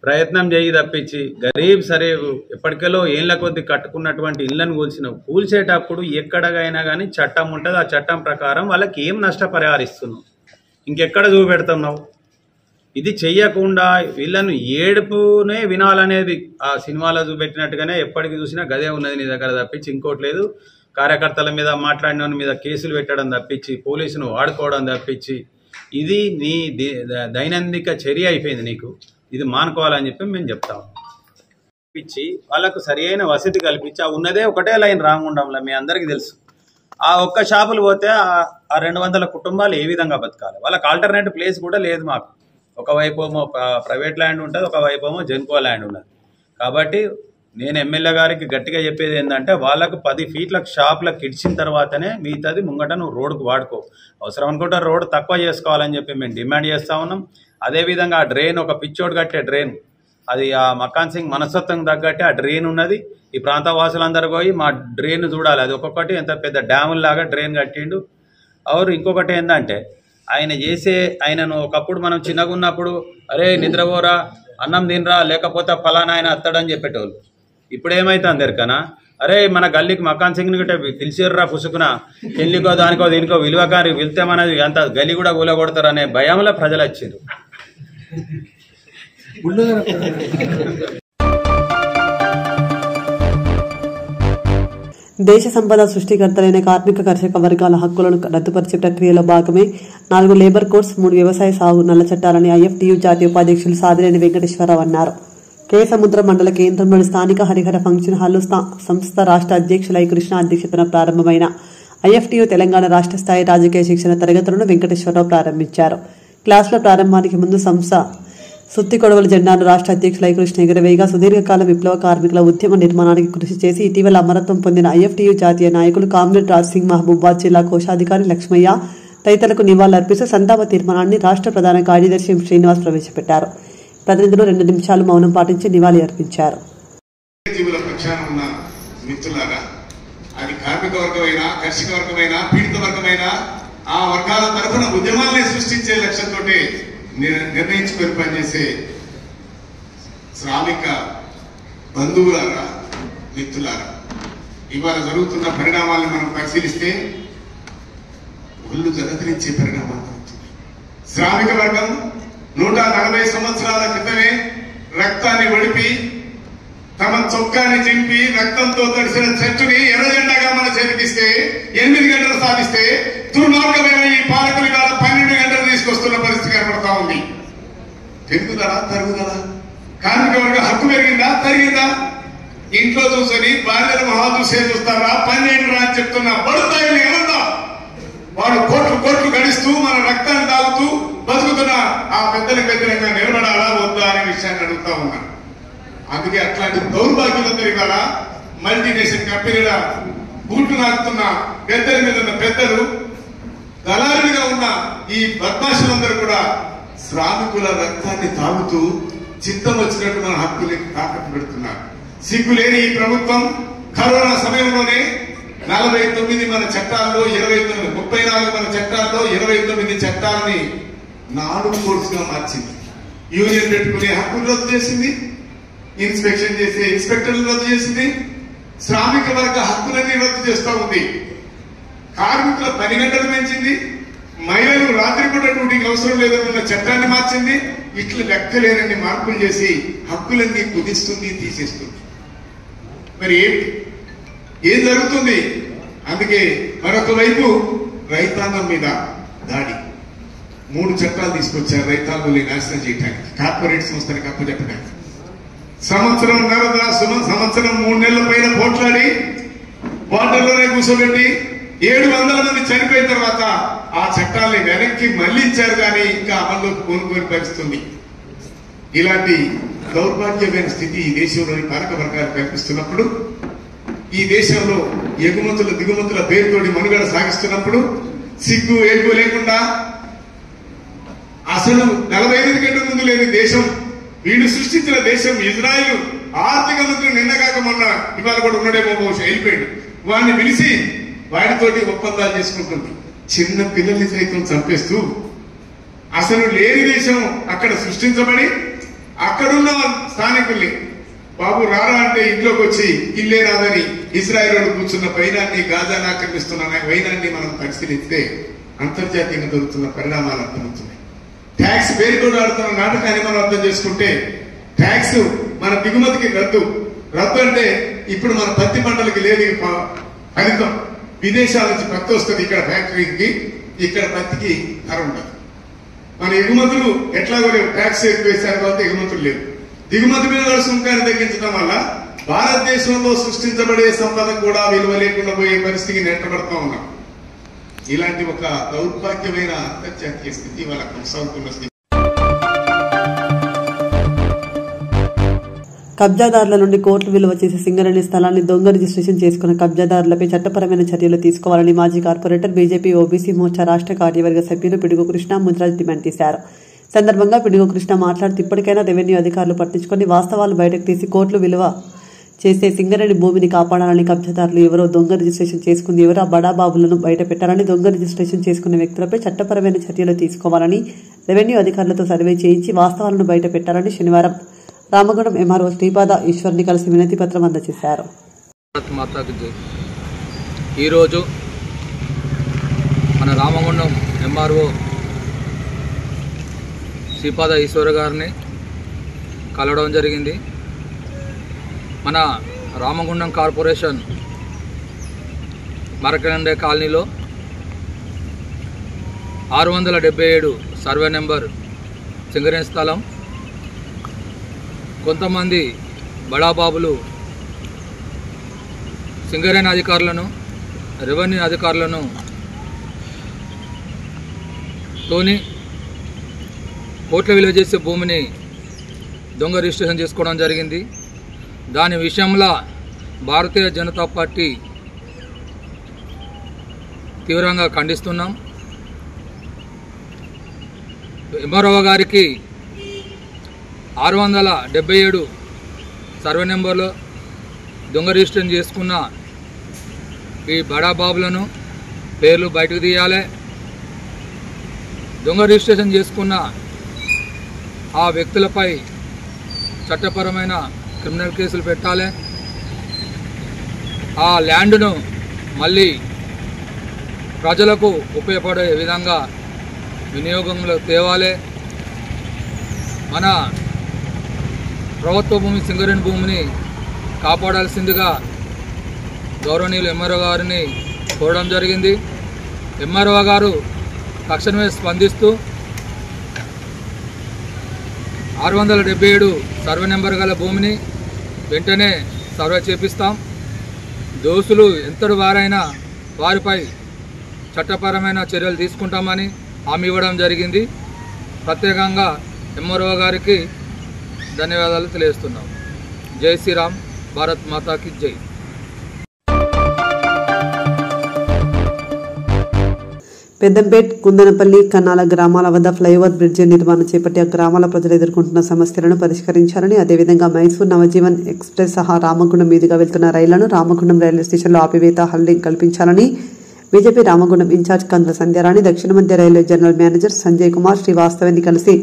ప్రయత్నం చేయి తప్పించి గరీబ్ సరేవు ఎప్పటికెలో ఏళ్ళ కొద్ది కట్టుకున్నటువంటి ఇళ్లను కూల్చినావు. కూల్చేటప్పుడు ఎక్కడైనా కానీ చట్టం ఉంటుంది, ఆ చట్టం ప్రకారం వాళ్ళకి ఏం నష్టపరిహారిస్తున్నావు, ఇంకెక్కడ చూపెడుతున్నావు? ఇది చెయ్యకుండా వీళ్ళను ఏడుపునే వినాలనేది ఆ సినిమాలో చూపెట్టినట్టుగానే ఎప్పటికి చూసినా గదే ఉన్నది నీ దగ్గర తప్పించి ఇంకోటి లేదు. కార్యకర్తల మీద మాట్లాడిన మీద కేసులు పెట్టడం తప్పించి, పోలీసును వాడుకోవడం తప్పించి, ఇది నీ దైనందిక చర్య అయిపోయింది. నీకు ఇది మానుకోవాలని చెప్పి మేము చెప్తాము. ఇచ్చి వాళ్ళకు సరి అయిన వసతి కల్పించి, ఆ ఉన్నదే ఒకటే లైన్ రామగుండంలో మీ అందరికీ తెలుసు. ఆ ఒక్క షాపులు పోతే ఆ 200 కుటుంబాలు ఏ విధంగా బతకాలి? వాళ్ళకి ఆల్టర్నేటివ్ ప్లేస్ కూడా లేదు మాకు. ఒకవైపు ఏమో ప్రైవేట్ ల్యాండ్ ఉంటుంది, ఒకవైపు ఏమో జెన్కో ల్యాండ్ ఉన్నది. కాబట్టి నేను ఎమ్మెల్యే గారికి గట్టిగా చెప్పేది ఏంటంటే, వాళ్ళకు 10 ఫీట్ల షాపులకు ఇచ్చిన తర్వాతనే మిగతాది ముంగట నువ్వు రోడ్డుకు వాడుకో. అవసరం అనుకుంటే రోడ్డు తక్కువ చేసుకోవాలని చెప్పి మేము డిమాండ్ చేస్తూ ఉన్నాం. అదేవిధంగా ఆ డ్రైన్, ఒక పిచ్చోడు కట్టే డ్రైన్, అది ఆ మకాన్ సింగ్ మనస్తత్వం తగ్గట్టే ఆ డ్రైన్ ఉన్నది. ఈ ప్రాంత వాసులందరూ పోయి మా డ్రైన్ చూడాలి. అది ఒక్కొక్కటి ఎంత పెద్ద డ్యాముల్లాగా డ్రైన్ కట్టిండు. అవరు ఇంకొకటి ఏంటంటే, ఆయనను ఒకప్పుడు మనం చిన్నగా ఉన్నప్పుడు అరే నిద్రపోరా, అన్నం తినరా, లేకపోతే ఫలానా ఆయన అత్తడని చెప్పేటోళ్ళు. ఇప్పుడు ఏమైతే అందరికనా, అరే మన గల్లీకి మకాన్ సింగ్ని గిట్ట పిలిచిర్రా పుసుకున, పెళ్లికో దానికో దీనికో విలువకారి వెళ్తే మనది అంత గల్లి కూడా కూలగొడతారు అనే భయంలో ప్రజలు వచ్చిండ్రు. దేశ సంపద సృష్టికర్తలైన కార్మిక కర్షక వర్గాల హక్కులను రద్దుపరిచే ప్రక్రియలో భాగమే 4 లేబర్ కోడ్స్, 3 వ్యవసాయ సాగు నల్ల చట్టాలని IFTU జాతీయ ఉపాధ్యక్షులు సాదినేని వెంకటేశ్వరరావు అన్నారు. కేసముద్ర మండల కేంద్రంలోని స్థానిక హరిహర ఫంక్షన్ హాల్లో సంస్థ రాష్ట్ర అధ్యక్షులు కృష్ణ అధ్యక్షతన ప్రారంభమైన IFTU తెలంగాణ రాష్ట్ర స్థాయి రాజకీయ శిక్షణ తరగతులను వెంకటేశ్వరరావు ప్రారంభించారు. క్లాసుల ప్రారంభానికి ముందు సంస్థ సుత్తి కొడవల జెండాను రాష్ట్ర అధ్యక్షులు కృష్ణ ఎగురవేయగా, సుదీర్ఘకాల విప్లవ కార్మికుల ఉద్యమ నిర్మాణానికి కృషి చేసి ఇటీవల అమరత్వం పొందిన IFTU జాతీయ నాయకులు కామ్రేడ్ రాజ్ సింగ్ మహబూబాద్ జిల్లా కోశాధికారి లక్ష్మయ్య తదితరులకు నివాళులర్పిస్తూ సంతాప తీర్మానాన్ని రాష్ట్ర ప్రధాన కార్యదర్శి శ్రీనివాస్ ప్రవేశపెట్టారు. ప్రతినిధులు 2 నిమిషాలు మౌనం పాటించి నివాళి అర్పించారు. జీవుల పక్షాన ఉన్న మిత్రులారా, అది కార్మిక వర్గమైనా, కర్షక వర్గమైనా, పీడిత వర్గమైనా ఆ వర్గాల తరఫున ఉద్యమాలనే సృష్టించే లక్ష్యంతో నిర్ణయించుకొని పనిచేసే శ్రామిక బంధువులారా, మిత్రులారా, ఇవాళ జరుగుతున్న పరిణామాలను మనం పరిశీలిస్తే ఒళ్ళు జగతిరించే పరిణామాలు జరుగుతుంది. శ్రామిక వర్గం 140 సంవత్సరాల క్రితమే రక్తాన్ని ఒడిపి తమ చొక్కాన్ని చింపి రక్తంతో తడిసిన చెట్టుని ఎర్రజెండాగా మన చేతికిస్తే 8 గంటలు సాధిస్తే దుర్మార్గమైన ఈ పాలకులు ఇవాళ 12 గంటలు తీసుకొస్తున్న పరిస్థితి కనపడతా ఉంది. పెరుగుదలా తరుగుదలా? కార్మిక వర్గ హక్కు పెరిగిందా తరిగిందా? ఇంట్లో చూసుకొని భార్యలు మహాదూసే చూస్తారా, 12 అని చెప్తున్నా పడుతాయని ఏమన్నా వాడు కోట్లు గడిస్తూ మన రక్తాన్ని తాగుతూ బతుకుతున్న ఆ పెద్దలంగా నిలబడాలా వద్దా అనే విషయాన్ని అడుగుతా ఉన్నా. అందుకే అట్లాంటి దౌర్భాగ్యులందరూ ఇవాళ మల్టీనేషనల్ కంపెనీల బూట్లు నాకుతున్న పెద్దల మీద ఉన్న పెద్దలు, దళారులుగా ఉన్న ఈ బద్మాషులందరూ కూడా శ్రామికుల రక్తాన్ని తాగుతూ చిత్తం వచ్చినట్టు మన హక్కులకి తాకట్టు పెడుతున్నారు. సిగ్గులేని ఈ ప్రభుత్వం కరోనా సమయంలోనే 49 మన చట్టాల్లో 34 మన చట్టాల్లో 29 చట్టాలని 4 కోర్సుగా మార్చింది. యూనియన్ పెట్టుకునే హక్కులు రద్దు చేసింది, ఇన్స్పెక్షన్ చేసే ఇన్స్పెక్టర్లు రద్దు చేసింది, శ్రామిక వర్గ హక్కులన్నీ రద్దు చేస్తూ ఉంది. కార్మికుల 10 గంటలు పెంచింది, మహిళలు రాత్రిపూట డ్యూటీకి అవసరం లేదన్న చట్టాన్ని మార్చింది. ఇట్లు లెక్కలేనన్ని మార్పులు చేసి హక్కులన్నీ కుదిస్తుంది, తీసేస్తుంది. మరి ఏం జరుగుతుంది? అందుకే మరొక వైపు రైతాంగం మీద దాడి. 3 చట్టాలు తీసుకొచ్చారు రైతాంగుల్ని నాశనం చేయడానికి, కార్పొరేట్ సంస్థలకు అప్పచెప్పడానికి. సంవత్సరం 3 నెలల పైన పోట్లాడి బార్డర్లోనే కూర్చోబెట్టి 700 మంది చనిపోయిన తర్వాత ఆ చట్టాలని వెనక్కి మళ్లించారు, కానీ ఇంకా అమల్లోకి కోనుకోని పరిస్థితుంది. ఇలాంటి దౌర్భాగ్యమైన స్థితి ఈ దేశంలోని పాలక వర్గాలు కల్పిస్తున్నప్పుడు, ఈ దేశంలో ఎగుమతుల దిగుమతుల పేరుతోటి మనుగడ సాగిస్తున్నప్పుడు, సిగ్గు ఎగ్గు లేకుండా అసలు 45 గంటల ముందు లేని దేశం, వీడు సృష్టించిన దేశం ఇజ్రాయిల్ ఆర్థిక మంత్రి నిన్నగాక మొన్న ఇవాళ కూడా ఉన్నాడేమో, బహుశా వెళ్ళిపోయాడు, వాడిని పిలిచి వాడితోటి ఒప్పందాలు చేసుకుంటుంది. చిన్న పిల్లల్ని సైతం చంపేస్తూ అసలు లేని దేశం అక్కడ సృష్టించబడి అక్కడున్న స్థానికుల్ని బాబు రారా అంటే ఇంట్లోకి వచ్చి ఇల్లే రాదని ఇజ్రాయిల్ కూర్చున్న వైనాన్ని, గాజాను ఆక్రమిస్తున్న వైనాన్ని మనం పరిశీలిస్తే అంతర్జాతీయంగా జరుగుతున్న పరిణామాలు అర్థమవుతున్నాయి. ట్యాక్స్ పేరుతో ఆడుతున్న నాటకాన్ని మనం అర్థం చేసుకుంటే, ట్యాక్స్ మన దిగుమతికి రద్దు అంటే ఇప్పుడు మన పత్తి పంటలకి లేదు ఫలితం. విదేశాల నుంచి పత్తి వస్తుంది ఇక్కడ ఫ్యాక్టరీకి, ఇక్కడ పత్తికి ధర ఉండదు. మన ఎగుమతులు ఎట్లాగో లేవు, ట్యాక్స్ ఎక్కువ వేశారు కాబట్టి ఎగుమతులు లేవు. దిగుమతి మీద సుంకాన్ని తగ్గించడం వల్ల భారతదేశంలో సృష్టించబడే సంపద కూడా విలువ లేకుండా పోయే పరిస్థితికి నెట్టబడతా ఉన్నాం. ఇలాంటి ఒక దౌర్భాగ్యమైన అంతర్జాతీయ స్థితి వాళ్ళ కొనసాగుతున్న స్థితి. కబ్జాదారుల నుండి కోట్లు విలువ చేసే సింగరేణి స్థలాన్ని దొంగ రిజిస్ట్రేషన్ చేసుకున్న కబ్జాదారులపై చట్టపరమైన చర్యలు తీసుకోవాలని మాజీ కార్పొరేటర్, బీజేపీ ఓబీసీ మోర్చా రాష్ట్ర కార్యవర్గ సభ్యులు పిడుగు కృష్ణ ముద్రాజ్ డిమాండ్ చేశారు. సందర్భంగా పిడుగు కృష్ణ మాట్లాడుతూ, ఇప్పటికైనా రెవెన్యూ అధికారులు పట్టించుకొని వాస్తవాలు బయటకు తీసి కోట్లు విలువ చేసే సింగరేణి భూమిని కాపాడాలని, కబ్జాదారులు ఎవరో దొంగ రిజిస్ట్రేషన్ చేసుకుంది ఎవరో ఆ బడాబాబులను బయట పెట్టాలని, దొంగ రిజిస్ట్రేషన్ చేసుకున్న వ్యక్తులపై చట్టపరమైన చర్యలు తీసుకోవాలని, రెవెన్యూ అధికారులతో సర్వే చేయించి వాస్తవాలను బయట పెట్టాలని శనివారం రామగుండం ఎంఆర్ఓ శ్రీపాద ఈశ్వర్ని కలిసి వినతి పత్రం అందజేశారు. ఈరోజు మన రామగుండం ఎంఆర్ఓ శ్రీపాద ఈశ్వర్ గారిని కలవడం జరిగింది. మన రామగుండం కార్పొరేషన్ మరకండే కాలనీలో 677 సర్వే నెంబర్ సింగరేణి స్థలం కొంతమంది బడాబాబులు సింగరేణి అధికారులను, రెవెన్యూ అధికారులను తోని కోట్ల విలువ చేసే భూమిని దొంగ రిజిస్ట్రేషన్ చేసుకోవడం జరిగింది. దాని విషయంలో భారతీయ జనతా పార్టీ తీవ్రంగా ఖండిస్తున్నాం. ఎంఆర్ఓ గారికి 677 సర్వే నెంబర్లో దొంగ రిజిస్ట్రేషన్ చేసుకున్న ఈ బడా బాబులను పేర్లు బయటకు తీయాలి. దొంగ రిజిస్ట్రేషన్ చేసుకున్న ఆ వ్యక్తులపై చట్టపరమైన క్రిమినల్ కేసులు పెట్టాలి. ఆ ల్యాండ్ను మళ్ళీ ప్రజలకు ఉపయోగపడే విధంగా వినియోగంలో తేవాలి. మన ప్రభుత్వ భూమి సింగరేణి భూమిని కాపాడాల్సిందిగా గౌరవనీయులు ఎంఆర్ఓ గారిని కోరడం జరిగింది. ఎంఆర్ఓ గారు తక్షణమే స్పందిస్తూ 677 సర్వే నెంబర్ గల భూమిని వెంటనే సర్వే చేపిస్తాం. దోషులు ఎంతటి వారైనా వారిపై చట్టపరమైన చర్యలు తీసుకుంటామని హామీ ఇవ్వడం జరిగింది. ప్రత్యేకంగా ఎంఆర్ఓ గారికి ధన్యవాదాలు తెలియజేస్తున్నాం. జై శ్రీరామ్, భారత్ మాతాకి జై. పెద్దంపేట్, కుందనపల్లి, కన్నాల గ్రామాల వద్ద ఫ్లైఓవర్ బ్రిడ్జి నిర్మాణం చేపట్టి ఆ గ్రామాల ప్రజలు ఎదుర్కొంటున్న సమస్యలను పరిష్కరించాలని, అదేవిధంగా మైసూర్ నవజీవన్ ఎక్స్ప్రెస్ సహా రామగుండం మీదుగా వెళ్తున్న రైళ్లను రామగుండం రైల్వే స్టేషన్లో ఆపివేత హల్లింగ్ కల్పించాలని బీజేపీ రామగుండం ఇన్ఛార్జ్ కందుల సంధ్యారాణి, దక్షిణ మధ్య railway general manager Sanjay Kumar శ్రీవాస్తవాన్ని కలిసి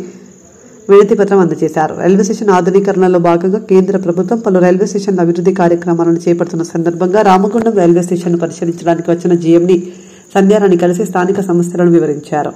వినతి పత్రం అందజేశారు. రైల్వే స్టేషన్ ఆధునీకరణలో భాగంగా కేంద్ర ప్రభుత్వం పలు రైల్వే స్టేషన్ల అభివృద్ధి కార్యక్రమాలను చేపడుతున్న సందర్భంగా రామగుండం రైల్వే స్టేషన్ను పరిశీలించడానికి వచ్చిన జీఎంని సంధ్యారాణి కలిసి స్థానిక సమస్యలను వివరించారు.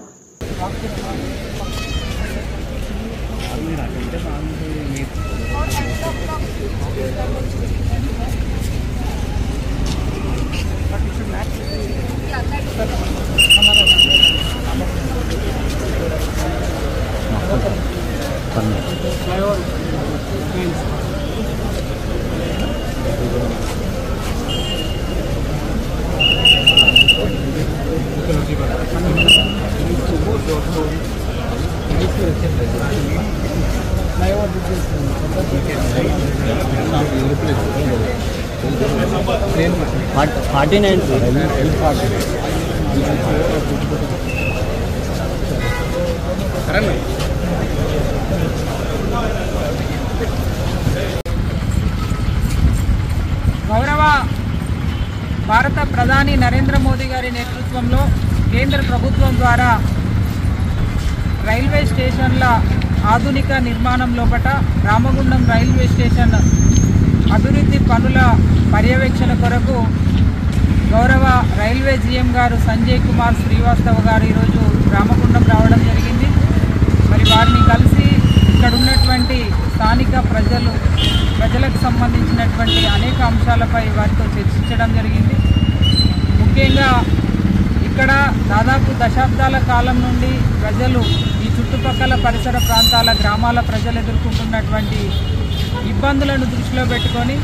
గౌరవ భారత ప్రధాని నరేంద్ర మోదీ గారి నేతృత్వంలో కేంద్ర ప్రభుత్వం ద్వారా రైల్వే స్టేషన్ల ఆధునిక నిర్మాణం లోపట రామగుండం రైల్వే స్టేషన్ అభివృద్ధి పనుల పర్యవేక్షణ కొరకు గౌరవ రైల్వే జీఎం గారు సంజయ్ కుమార్ శ్రీవాస్తవ్ గారు ఈరోజు రామగుండం రావడం జరిగింది. మరి వారిని కలిసి ఇక్కడ ఉన్నటువంటి స్థానిక ప్రజలకు సంబంధించినటువంటి అనేక అంశాలపై వారితో చర్చించడం జరిగింది. ముఖ్యంగా ఇక్కడ దాదాపు దశాబ్దాల కాలం నుండి ప్రజలు ఈ చుట్టుపక్కల పరిసర ప్రాంతాల గ్రామాల ప్రజలు ఎదుర్కొంటున్నటువంటి ఇబ్బందులను దృష్టిలో పెట్టుకొని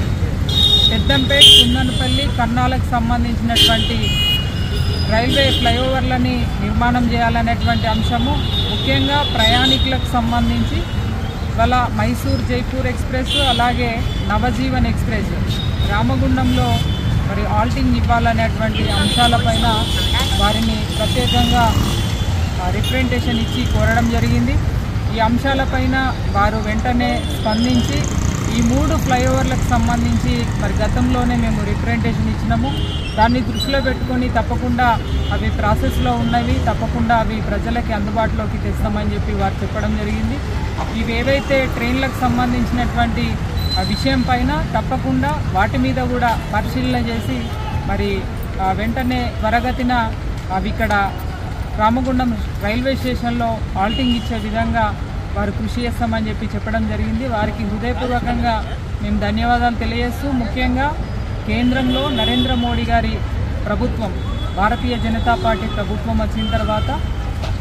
పెద్దంపేట్, కుందనపల్లి, కన్నాలకు సంబంధించినటువంటి రైల్వే ఫ్లైఓవర్లని నిర్మాణం చేయాలనేటువంటి అంశము ముఖ్యంగా ప్రయాణికులకు సంబంధించి వాళ్ళ మైసూర్ జైపూర్ ఎక్స్ప్రెస్ అలాగే నవజీవన్ ఎక్స్ప్రెస్ రామగుండంలో మరి ఆల్టింగ్ ఇవ్వాలనేటువంటి అంశాలపైన వారిని ప్రత్యేకంగా రిప్రజెంటేషన్ ఇచ్చి కోరడం జరిగింది. ఈ అంశాలపైన వారు వెంటనే స్పందించి ఈ 3 ఫ్లైఓవర్లకు సంబంధించి మరి గతంలోనే మేము రిప్రజెంటేషన్ ఇచ్చినాము. దాన్ని దృష్టిలో పెట్టుకొని తప్పకుండా అవి ప్రాసెస్లో ఉన్నవి, తప్పకుండా అవి ప్రజలకి అందుబాటులోకి తెస్తామని చెప్పి వారు చెప్పడం జరిగింది. ఇవి ఏవైతే ట్రైన్లకు సంబంధించినటువంటి విషయం పైన తప్పకుండా వాటి మీద కూడా పరిశీలన చేసి మరి వెంటనే త్వరగతిన అవి ఇక్కడ రామగుండం రైల్వే స్టేషన్లో ఆల్టింగ్ ఇచ్చే విధంగా వారు కృషి చేస్తామని చెప్పి చెప్పడం జరిగింది. వారికి హృదయపూర్వకంగా మేము ధన్యవాదాలు తెలియజేస్తూ ముఖ్యంగా కేంద్రంలో నరేంద్ర మోడీ గారి ప్రభుత్వం, భారతీయ జనతా పార్టీ ప్రభుత్వం వచ్చిన తర్వాత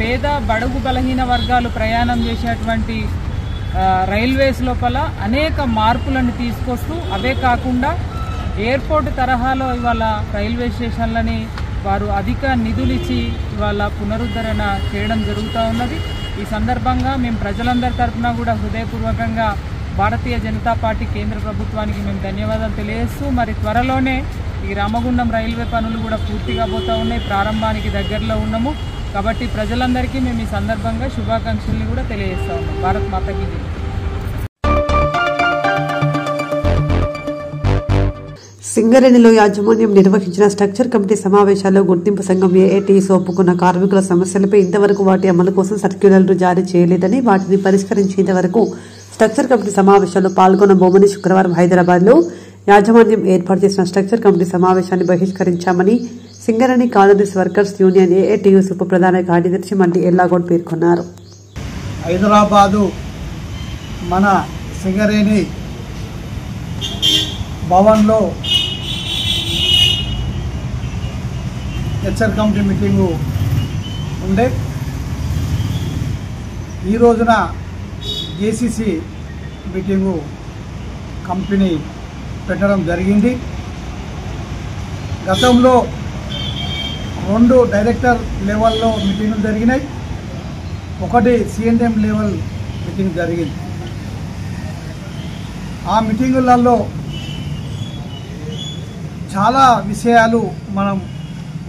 పేద బడుగు బలహీన వర్గాలు ప్రయాణం చేసేటువంటి రైల్వేస్ లోపల అనేక మార్పులను తీసుకొస్తూ అవే కాకుండా ఎయిర్పోర్ట్ తరహాలో ఇవాళ రైల్వే స్టేషన్లని వారు అధిక నిధులు ఇచ్చి ఇవాళ పునరుద్ధరణ చేయడం జరుగుతూ ఉన్నది. ఈ సందర్భంగా మేము ప్రజలందరి తరఫున కూడా హృదయపూర్వకంగా భారతీయ జనతా పార్టీ కేంద్ర ప్రభుత్వానికి మేము ధన్యవాదాలు తెలియజేస్తూ మరి త్వరలోనే ఈ రామగుండం రైల్వే పనులు కూడా పూర్తిగా పోతూ ఉన్నాయి, ప్రారంభానికి దగ్గరలో ఉన్నాము. కాబట్టి ప్రజలందరికీ మేము ఈ సందర్భంగా శుభాకాంక్షల్ని కూడా తెలియజేస్తా ఉన్నాం. భారత్ మాతాకి జై. సింగరేణిలో యాజమాన్యం నిర్వహించిన స్ట్రక్చర్ కమిటీ సమావేశాల్లో గుర్తింపు సంఘం ఏఐటీసీ ఒప్పుకున్న కార్మికుల సమస్యలపై ఇంతవరకు వాటి అమలు కోసం సర్క్యులర్లు జారీ చేయలేదని, వాటిని పరిష్కరించేంత వరకు స్ట్రక్చర్ కమిటీ సమావేశాల్లో పాల్గొన్న బొమ్మని శుక్రవారం హైదరాబాద్లో యాజమాన్యం ఏర్పాటు చేసిన స్ట్రక్చర్ కమిటీ సమావేశాన్ని బహిష్కరించామని Singareni colonies workers union AITUC ఉప ప్రధాన కార్యదర్శి మల్లి ఎల్లాగౌడ్ పేర్కొన్నారు. హైదరాబాదు మన సింగరేణి భవన్లో హెచ్ఆర్ కమిటీ మీటింగు ఉండే. ఈ రోజున జేసీసీ మీటింగు కంపెనీ పెట్టడం జరిగింది. గతంలో 2 డైరెక్టర్ లెవెల్లో మీటింగులు జరిగినాయి, 1 C&M లెవెల్ మీటింగ్ జరిగింది. ఆ మీటింగులలో చాలా విషయాలు మనం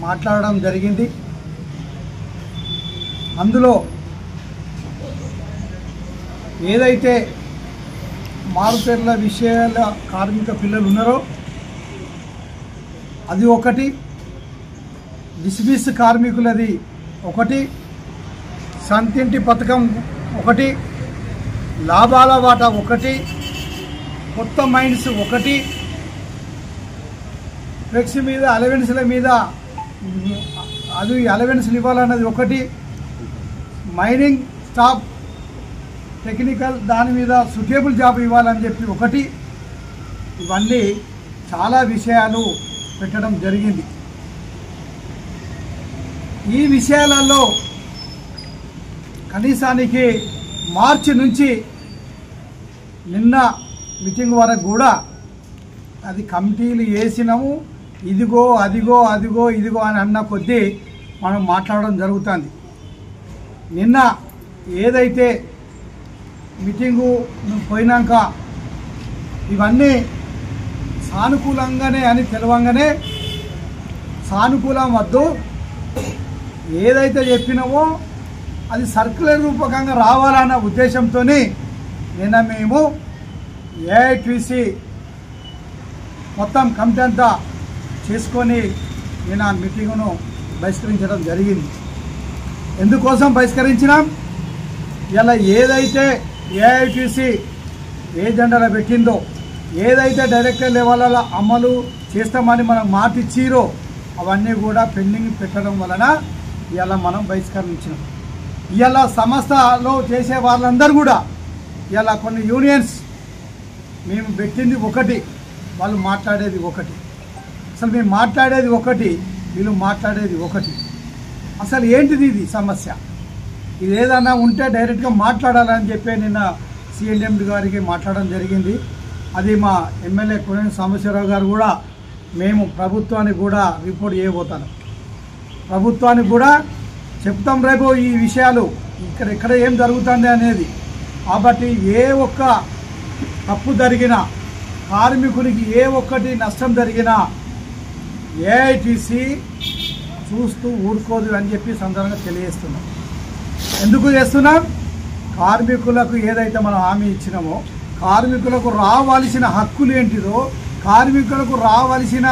మాట్లాడడం జరిగింది. అందులో ఏదైతే మారుపేర్ల విషయాల కార్మిక పిల్లలు ఉన్నారో అది ఒకటి, డిస్మిస్ కార్మికులది ఒకటి, సంతింటి పథకం ఒకటి, లాభాల వాటా ఒకటి, కొత్త మైండ్స్ ఒకటి, ఫ్లెక్స్ మీద అలవెన్స్ల మీద అది అలవెన్స్లు ఇవ్వాలన్నది ఒకటి, మైనింగ్ స్టాఫ్ టెక్నికల్ దాని మీద సూటబుల్ జాబ్ ఇవ్వాలని చెప్పి ఒకటి, ఇవన్నీ చాలా విషయాలు పెట్టడం జరిగింది. ఈ విషయాలలో కనీసానికి మార్చి నుంచి నిన్న మీటింగ్ వరకు కూడా అది కమిటీలు వేసినాము, ఇదిగో అదిగో అదిగో ఇదిగో అని అన్న కొద్దీ మనం మాట్లాడడం జరుగుతుంది. నిన్న ఏదైతే మీటింగు పోయినాక ఇవన్నీ సానుకూలంగానే అని తెలవంగానే సానుకూలం వద్దు, ఏదైతే చెప్పినామో అది సర్క్యులర్ రూపకంగా రావాలన్న ఉద్దేశంతో నిన్న మేము ఏఐటీసీ మొత్తం కమిటీ అంతా చేసుకొని నేను ఆ మీటింగును బహిష్కరించడం జరిగింది. ఎందుకోసం బహిష్కరించినాం? ఇలా ఏదైతే ఏఐటీసీ ఏజెండాలో పెట్టిందో, ఏదైతే డైరెక్టర్ లెవెల్లో అమలు చేస్తామని మనం మాట ఇచ్చిరో అవన్నీ కూడా పెండింగ్ పెట్టడం వలన ఇలా మనం బహిష్కరించినాం. ఇలా సంస్థలో చేసే వాళ్ళందరూ కూడా ఇలా కొన్ని యూనియన్స్ మేము పెట్టింది ఒకటి, వాళ్ళు మాట్లాడేది ఒకటి, అసలు మేము మాట్లాడేది ఒకటి, వీళ్ళు మాట్లాడేది ఒకటి. అసలు ఏంటిది ఇది సమస్య? ఇది ఏదన్నా ఉంటే డైరెక్ట్గా మాట్లాడాలని చెప్పి నిన్న C&M గారికి మాట్లాడడం జరిగింది. అది మా ఎమ్మెల్యే కొనేని సాంబశివరావు గారు కూడా మేము ప్రభుత్వానికి కూడా రిపోర్ట్ చేయబోతాను, ప్రభుత్వానికి కూడా చెప్తాం రేపు ఈ విషయాలు ఇక్కడ ఏం జరుగుతుంది అనేది. కాబట్టి ఏ ఒక్క తప్పు జరిగినా, కార్మికునికి ఏ ఒక్కటి నష్టం జరిగినా ఏఐటీసీ చూస్తూ ఊరుకోదు అని చెప్పి సందర్భంగా తెలియజేస్తున్నాం. ఎందుకు చేస్తున్నాం? కార్మికులకు ఏదైతే మనం హామీ ఇచ్చినామో, కార్మికులకు రావాల్సిన హక్కులు ఏంటిదో, కార్మికులకు రావాల్సిన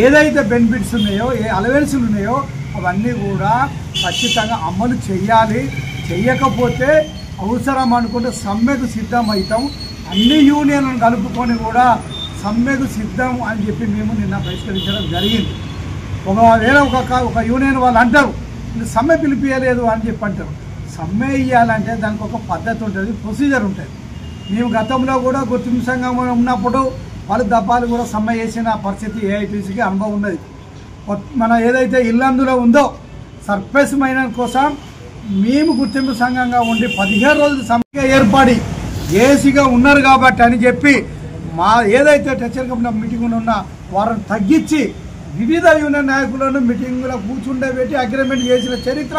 ఏదైతే బెనిఫిట్స్ ఉన్నాయో, ఏ అలవెన్స్లు ఉన్నాయో అవన్నీ కూడా ఖచ్చితంగా అమలు చేయాలి. చెయ్యకపోతే అవసరం అనుకుంటే సమ్మెకు సిద్ధం అవుతాం. అన్ని యూనియన్లను కలుపుకొని కూడా సమ్మెకు సిద్ధం అని చెప్పి మేము నిన్న బహిష్కరించడం జరిగింది. ఒకవేళ ఒక యూనియన్ వాళ్ళు అంటారు సమ్మె పిలిపియలేదు అని చెప్పి అంటారు. సమ్మె ఇవ్వాలంటే దానికి ఒక పద్ధతి ఉంటుంది, ప్రొసీజర్ ఉంటుంది. మేము గతంలో కూడా గుర్తింపు సంఘం ఉన్నప్పుడు వాళ్ళు దప్పాలు కూడా సమ్మె చేసిన పరిస్థితి ఏఐటీసీకి అనుభవం ఉన్నది. మన ఏదైతే ఇల్లందులో ఉందో సర్ఫేస్ మైనర్ కోసం మేము గుర్తింపు సంఘంగా ఉండి 15 రోజులు సమ్మె ఏర్పడి ఏసీగా ఉన్నారు కాబట్టి అని చెప్పి మా ఏదైతే టెక్స్టైల్ కంపెనీ మీటింగ్లో ఉన్న వారిని తగ్గించి వివిధ యూనియన్ నాయకులను మీటింగ్లో కూర్చుండబెట్టి అగ్రిమెంట్ చేసిన చరిత్ర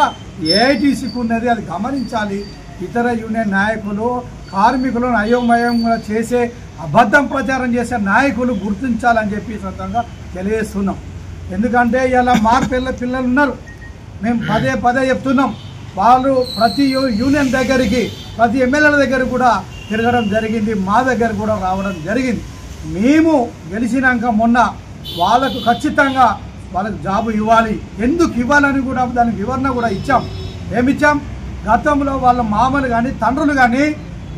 ఏఐటీసీకి ఉన్నది. అది గమనించాలి. ఇతర యూనియన్ నాయకులు కార్మికులను అయోమయంగా చేసే అబద్ధం ప్రచారం చేసే నాయకులు గుర్తించాలని చెప్పి సొంతంగా తెలియజేస్తున్నాం. ఎందుకంటే ఇలా మార్పెళ్ళ పిల్లలు ఉన్నారు, మేము పదే చెప్తున్నాం. వాళ్ళు ప్రతి యూనియన్ దగ్గరికి, ప్రతి ఎమ్మెల్యేల దగ్గర కూడా తిరగడం జరిగింది, మా దగ్గర కూడా రావడం జరిగింది. మేము గెలిచినాక మొన్న వాళ్ళకు ఖచ్చితంగా వాళ్ళకు జాబు ఇవ్వాలి. ఎందుకు ఇవ్వాలని కూడా దానికి వివరణ కూడా ఇచ్చాం. ఏమిచ్చాం? గతంలో వాళ్ళ మామలు కానీ తండ్రులు కానీ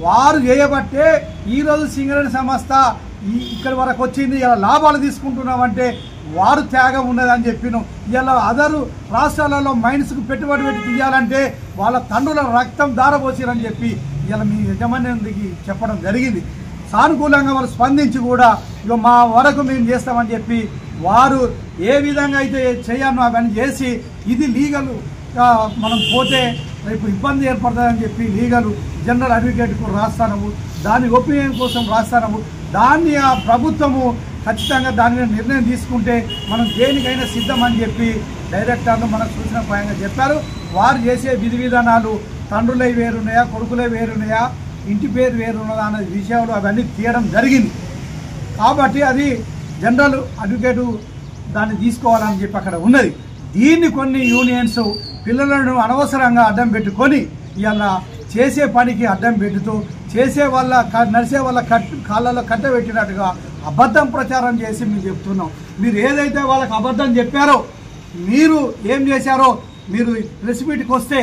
వారు చేయబట్టే ఈరోజు సింగరేణి సంస్థ ఇక్కడి వరకు వచ్చింది. ఇలా లాభాలు తీసుకుంటున్నామంటే వారు త్యాగం ఉన్నదని చెప్పినాం. ఇలా అదరు రాష్ట్రాలలో మైన్స్కు పెట్టుబడి పెట్టి తీయాలంటే వాళ్ళ తండ్రుల రక్తం దారపోసిరని చెప్పి ఇలా మీ యజమానికి చెప్పడం జరిగింది. సానుకూలంగా వాళ్ళు స్పందించి కూడా ఇక మా వరకు మేము చేస్తామని చెప్పి వారు ఏ విధంగా అయితే చేయాలో అవన్నీ చేసి ఇది లీగల్ మనం పోతే రేపు ఇబ్బంది ఏర్పడుతుందని చెప్పి లీగల్ జనరల్ అడ్వకేట్కు రాస్తాము. దాని ఒపీనియన్ కోసం రాస్తాము. దాన్ని ఆ ప్రభుత్వము ఖచ్చితంగా దాని మీద నిర్ణయం తీసుకుంటే మనం దేనికైనా సిద్ధమని చెప్పి డైరెక్టర్లు మనకు సూచన పరంగా చెప్పారు. వారు చేసే విధి విధానాలు తండ్రులై వేరున్నాయా, కొడుకులై వేరున్నాయా, ఇంటి పేరు వేరున్నదా అనే విషయాలు అవన్నీ తీయడం జరిగింది. కాబట్టి అది జనరల్ అడ్వకేటు దాన్ని తీసుకోవాలని చెప్పి అక్కడ ఉన్నది. దీన్ని కొన్ని యూనియన్స్ పిల్లలను అనవసరంగా అడ్డం పెట్టుకొని ఇలా చేసే పనికి అడ్డం పెట్టుతూ చేసే వాళ్ళ నడిచే వాళ్ళ కాళ్ళలో కట్టబెట్టినట్టుగా అబద్ధం ప్రచారం చేసి మేము చెప్తున్నాం. మీరు ఏదైతే వాళ్ళకి అబద్ధం చెప్పారో మీరు ఏం చేశారో మీరు ప్రెస్ మీట్కి వస్తే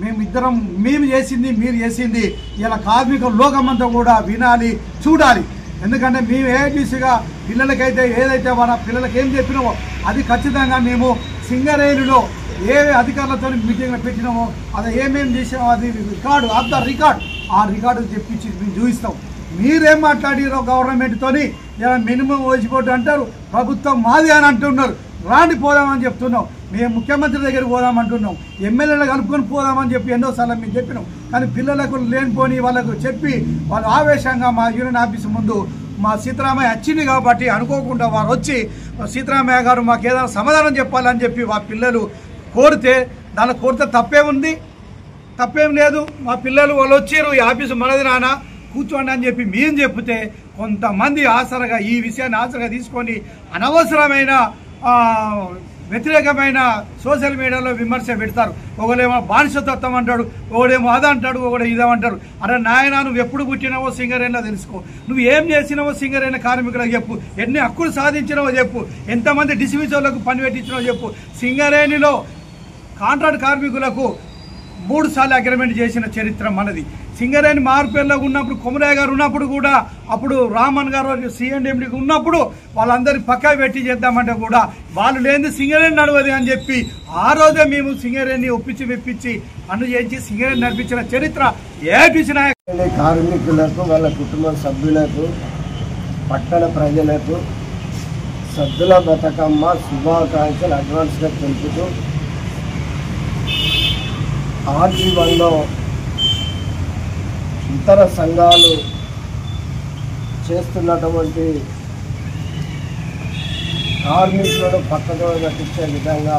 మేము చేసింది మీరు చేసింది ఇలా కార్మిక లోకమంతా కూడా వినాలి, చూడాలి. ఎందుకంటే మేము ఏఐటీసీగా పిల్లలకైతే ఏదైతే మన పిల్లలకి ఏం చెప్పినామో అది ఖచ్చితంగా మేము సింగరేణిలో ఏ అధికారులతో మీటింగ్లో పెట్టినామో అది ఏమేమి చేసామో అది రికార్డు ఆఫ్ ద రికార్డ్ ఆ రికార్డు తెప్పించి మేము చూపిస్తాం. మీరేం మాట్లాడారో గవర్నమెంట్తో ఇలా మినిమం వేసిపోటు అంటారు, ప్రభుత్వం మాది అని అంటున్నారు. రాండి పోదామని చెప్తున్నాం. మేము ముఖ్యమంత్రి దగ్గరికి పోదామంటున్నాం, ఎమ్మెల్యేలు కలుపుకొని పోదామని చెప్పి ఎన్నోసార్లు మేము చెప్పినాం. కానీ పిల్లలకు లేనిపోని వాళ్ళకు చెప్పి వాళ్ళు ఆవేశంగా మా యూనియన్ ఆఫీస్ ముందు మా సీతారామయ్య వచ్చింది కాబట్టి అనుకోకుండా వారు వచ్చి సీతారామయ్య గారు మాకు ఏదైనా సమాధానం చెప్పాలని చెప్పి మా పిల్లలు కోరితే దాన్ని కోరితే తప్పేముంది? తప్పేం లేదు. మా పిల్లలు వాళ్ళు వచ్చారు, ఈ ఆఫీసు మనది నాన్న కూర్చోండి అని చెప్పి మేము చెప్తే కొంతమంది ఆసరగా ఈ విషయాన్ని ఆసరగా తీసుకొని అనవసరమైన వ్యతిరేకమైన సోషల్ మీడియాలో విమర్శ పెడతారు. ఒకడేమో బానిసతత్వం అంటాడు, ఒకడేమో అదంటాడు, ఒకడు ఇదేమంటాడు. అరే నాయన, నువ్వు ఎప్పుడు పుట్టినావో సింగరేణిలో తెలుసుకో, నువ్వు ఏం చేసినావో సింగరేణి కార్మికులకు చెప్పు, ఎన్ని హక్కులు సాధించినావో చెప్పు, ఎంతమంది డిసిమిసోళ్లకు పని పెట్టించినావో చెప్పు. సింగరేణిలో కాంట్రాక్ట్ కార్మికులకు 3 సార్లు అగ్రిమెంట్ చేసిన చరిత్ర మనది. సింగరేణి మార్పేర్లో ఉన్నప్పుడు కొమరయ్య గారు ఉన్నప్పుడు కూడా అప్పుడు రామన్ గారు సిఎండిఎండికి ఉన్నప్పుడు వాళ్ళందరినీ పక్కా పెట్టి చేద్దామంటే కూడా వాళ్ళు లేని సింగరేణి నడవది అని చెప్పి ఆ రోజే మేము సింగరేణి మెప్పించి అన్ను చేసి సింగరేణి నడిపించిన చరిత్ర ఏపీసీ నాయకులు. కార్మికులకు వాళ్ళ కుటుంబ సభ్యులకు పట్టణ ప్రజలకు సద్దుల బతుకమ్మ శుభాకాంక్షలు అడ్వాన్స్గా తెలుపుతూ ఆర్జీవన్లో ఇతర సంఘాలు చేస్తున్నటువంటి కార్మికులను పక్కదో పట్టించే విధంగా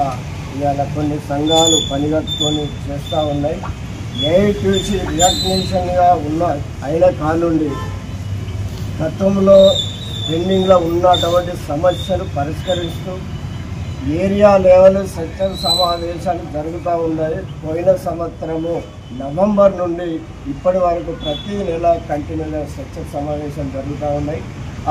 ఇవాళ కొన్ని సంఘాలు పనిగట్టుకొని చేస్తూ ఉన్నాయి. ఏఐటీసీ రికగ్నిషన్గా అయిన కానుండి గతంలో పెండింగ్లో ఉన్నటువంటి సమస్యలు పరిష్కరిస్తూ ఏరియా లెవెల్ సెక్టర్ సమావేశాలు జరుగుతూ ఉన్నాయి. పోయిన సంవత్సరము నవంబర్ నుండి ఇప్పటి వరకు ప్రతి నెల కంటిన్యూగా సెక్టర్ సమావేశాలు జరుగుతూ ఉన్నాయి.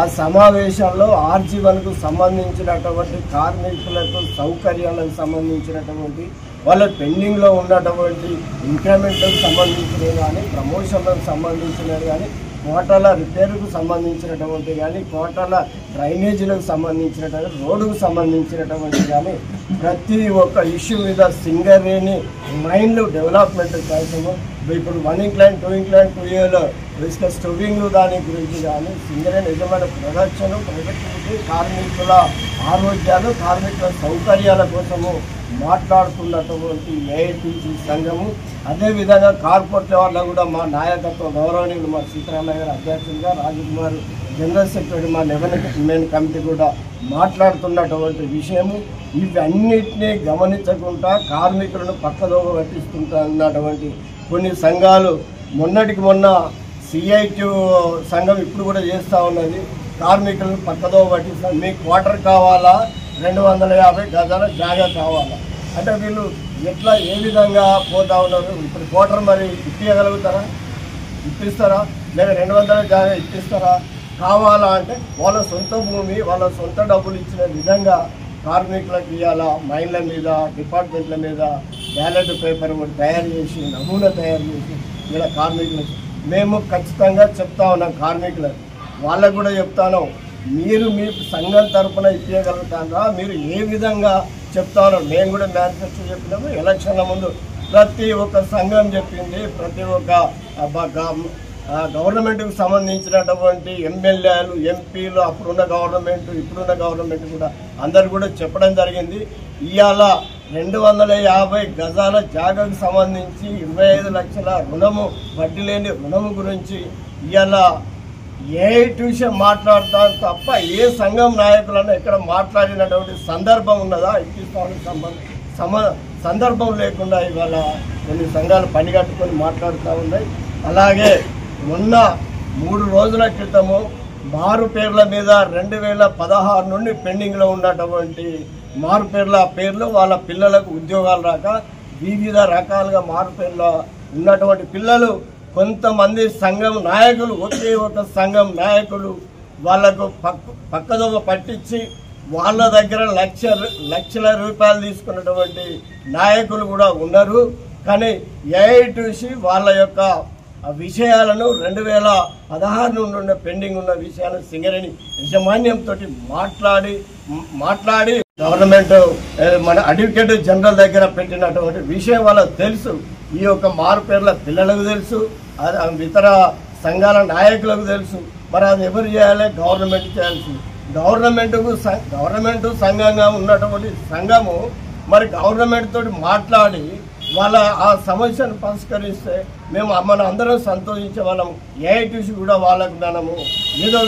ఆ సమావేశాల్లో ఆర్జీవన్కు సంబంధించినటువంటి కార్మికులకు సౌకర్యాలకు సంబంధించినటువంటి వాళ్ళ పెండింగ్లో ఉన్నటువంటి ఇంక్రిమెంట్లకు సంబంధించినవి కానీ, ప్రమోషన్లకు సంబంధించినవి కానీ, కోటల రిపేరుకు సంబంధించినటువంటి కానీ, కోటల డ్రైనేజీలకు సంబంధించినటువంటి, రోడ్డుకు సంబంధించినటువంటి కానీ ప్రతి ఒక్క ఇష్యూ మీద సింగరేణి మైన్లు డెవలప్మెంట్ కోసము ఇప్పుడు 1 ఇంక్లైన్ 2 ఇంక్లైన్ 2 ఇయర్లో ఇసుక స్టోవింగ్లు దాని గురించి కానీ సింగరేణి నిజమైన ప్రొడక్షన్, ప్రొడక్టివిటీ, కార్మికుల ఆరోగ్యాలు, కార్మికుల సౌకర్యాల కోసము మాట్లాడుతున్నటువంటి ఏఐటీసీ సంఘము. అదేవిధంగా కార్పొరేట్ లెవెల్లో కూడా మా నాయకత్వ గౌరవనీయులు మా సీతారామయ్య గారు అధ్యక్షులుగా, రాజకుమార్ జనరల్ సెక్రటరీ, మా డెవలప్మెంట్ కమిటీ కూడా మాట్లాడుతున్నటువంటి విషయము. ఇవన్నిటినీ గమనించకుండా కార్మికులను పక్కదోవ పట్టిస్తున్నటువంటి కొన్ని సంఘాలు మొన్నటికి మొన్న సిఐటి సంఘం ఇప్పుడు కూడా చేస్తూ ఉన్నది. కార్మికులను పక్కదోవ పట్టిస్తారు. మీకు క్వార్టర్ కావాలా, 250 గజాల జాగా కావాలా అంటే వీళ్ళు ఎట్లా ఏ విధంగా పోతా ఉన్నారు. ఇప్పుడు క్వార్టర్ మరి ఇప్పించగలుగుతారా? ఇప్పిస్తారా? లేదా 200 జాగా ఇప్పిస్తారా? కావాలా అంటే వాళ్ళ సొంత భూమి వాళ్ళ సొంత డబ్బులు ఇచ్చిన విధంగా కార్మికులకు ఇవాళ మైన్ల మీద డిపార్ట్మెంట్ల మీద బ్యాలెట్ పేపర్ తయారు చేసి నమూనా తయారు చేసి ఇలా కార్మికులకు మేము ఖచ్చితంగా చెప్తా ఉన్నాం. కార్మికులకు వాళ్ళకు కూడా చెప్తాను, మీరు మీ సంఘం తరఫున ఇచ్చేయగలుగుతారా, మీరు ఏ విధంగా చెప్తా ఉన్నారు. మేము కూడా మేనిఫెస్టో చెప్పినాము. ఎలక్షన్ల ముందు ప్రతి ఒక్క సంఘం చెప్పింది, ప్రతి ఒక్క గవర్నమెంట్కి సంబంధించినటువంటి ఎమ్మెల్యేలు ఎంపీలు అప్పుడున్న గవర్నమెంట్ ఇప్పుడున్న గవర్నమెంట్ కూడా అందరు కూడా చెప్పడం జరిగింది. ఇవాళ 250 గజాల జాగాకు సంబంధించి 25 లక్షల రుణము వడ్డీ లేని రుణము గురించి ఇవాళ ఏ విషయం మాట్లాడతాం తప్ప ఏ సంఘం నాయకులను ఇక్కడ మాట్లాడినటువంటి సందర్భం ఉన్నదా? సందర్భం లేకుండా ఇవాళ కొన్ని సంఘాలు పనిగట్టుకొని మాట్లాడుతూ ఉన్నాయి. అలాగే మొన్న 3 రోజుల క్రితము మారు పేర్ల మీద 2016 నుండి పెండింగ్లో ఉన్నటువంటి మారు పేర్లు వాళ్ళ పిల్లలకు ఉద్యోగాలు రాక వివిధ రకాలుగా మారు పేర్ల ఉన్నటువంటి పిల్లలు కొంతమంది సంఘం నాయకులు ఒకే ఒక సంఘం నాయకులు వాళ్లకు పక్కదోవ పట్టించి వాళ్ళ దగ్గర లక్షల రూపాయలు తీసుకున్నటువంటి నాయకులు కూడా ఉన్నారు. కానీ ఏఐటీసీ వాళ్ళ యొక్క విషయాలను 2016 నుండి పెండింగ్ ఉన్న విషయాలను సింగరేణి యాజమాన్యంతో మాట్లాడి గవర్నమెంట్ మన అడ్వకేట్ జనరల్ దగ్గర పెట్టినటువంటి విషయం వాళ్ళకు తెలుసు. ఈ యొక్క మారు పేర్ల పిల్లలకు తెలుసు, ఇతర సంఘాల నాయకులకు తెలుసు. మరి అది ఎవరు చేయాలి? గవర్నమెంట్ చేయాల్సి. గవర్నమెంట్ సంఘంగా ఉన్నటువంటి సంఘము మరి గవర్నమెంట్ తోటి మాట్లాడి వాళ్ళ ఆ సమస్యను పరిష్కరిస్తే మన అందరం సంతోషించే వాళ్ళము. ఏఐటీసీ కూడా వాళ్ళకు మనము ఏదో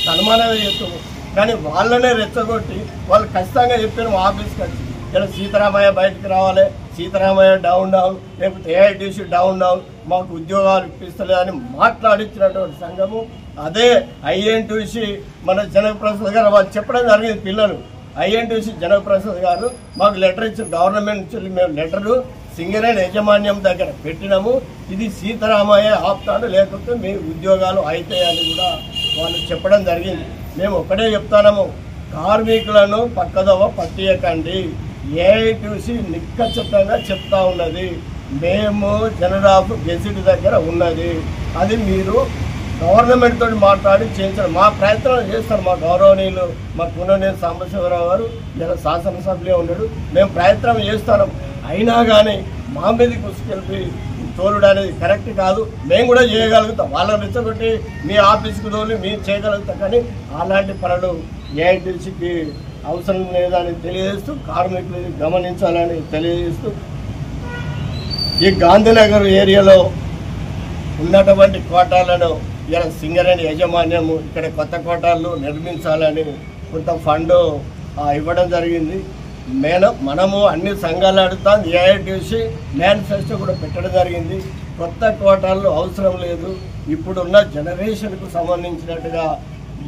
సన్మానమే చేస్తాము. కానీ వాళ్ళనే రెచ్చగొట్టి వాళ్ళు ఖచ్చితంగా చెప్పిన ఆఫీస్కి వచ్చి ఇలా సీతారామయ్య బయటకు రావాలి, సీతారామయ్య డౌన్ లేకపోతే ఏఐటీసీ డౌన్ మాకు ఉద్యోగాలు ఇప్పిస్తలే అని మాట్లాడించినటువంటి సంఘము. అదే ఐఎన్టీసీ మన జనకప్రసాద్ గారు వాళ్ళు చెప్పడం జరిగింది. పిల్లలు ఐఎన్టీసీ జనకప్రసాద్ గారు మాకు లెటర్ ఇచ్చిన గవర్నమెంట్ నుంచి మేము లెటరు సింగరేణి యాజమాన్యం దగ్గర పెట్టినాము. ఇది సీతారామయ్య ఆపుతాడు, లేకపోతే మీ ఉద్యోగాలు అవుతాయని కూడా వాళ్ళు చెప్పడం జరిగింది. మేము ఒక్కడే చెప్తాము, కార్మికులను పక్కదోవ పట్టియకండి. ఏఐటీసీ నిక్కచ్చితంగా చెప్తా ఉన్నది. మేము జనరాఫ్ గెజిట్ దగ్గర ఉన్నది, అది మీరు గవర్నమెంట్ తోటి మాట్లాడి చేయించడం మా ప్రయత్నం చేస్తారు. మా గౌరవనీయులు మా కున్ననేని సాంబశివరావు గారు ఇలా శాసనసభ్యులే ఉన్నాడు. మేము ప్రయత్నం చేస్తాం. అయినా కానీ మా మీద కుసుకెళ్ళి తోలుడు అనేది కరెక్ట్ కాదు. మేము కూడా చేయగలుగుతాం. వాళ్ళని రెచ్చగొట్టి మీ ఆఫీస్కి తోలి మేము చేయగలుగుతాం. కానీ అలాంటి పనులు ఏఐటీసీకి అవసరం లేదని తెలియజేస్తూ, కార్మికులు గమనించాలని తెలియజేస్తూ, ఈ గాంధీనగర్ ఏరియాలో ఉన్నటువంటి కోటాలను ఇలా సింగరేణి యాజమాన్యము ఇక్కడ కొత్త కోటాలు నిర్మించాలని కొంత ఫండ్ ఇవ్వడం జరిగింది. మనము అన్ని సంఘాలు అడుగుతాం. ఏఐటీసీ మేనిఫెస్టో కూడా పెట్టడం జరిగింది. కొత్త కోటాలు అవసరం లేదు. ఇప్పుడున్న జనరేషన్కు సంబంధించినట్టుగా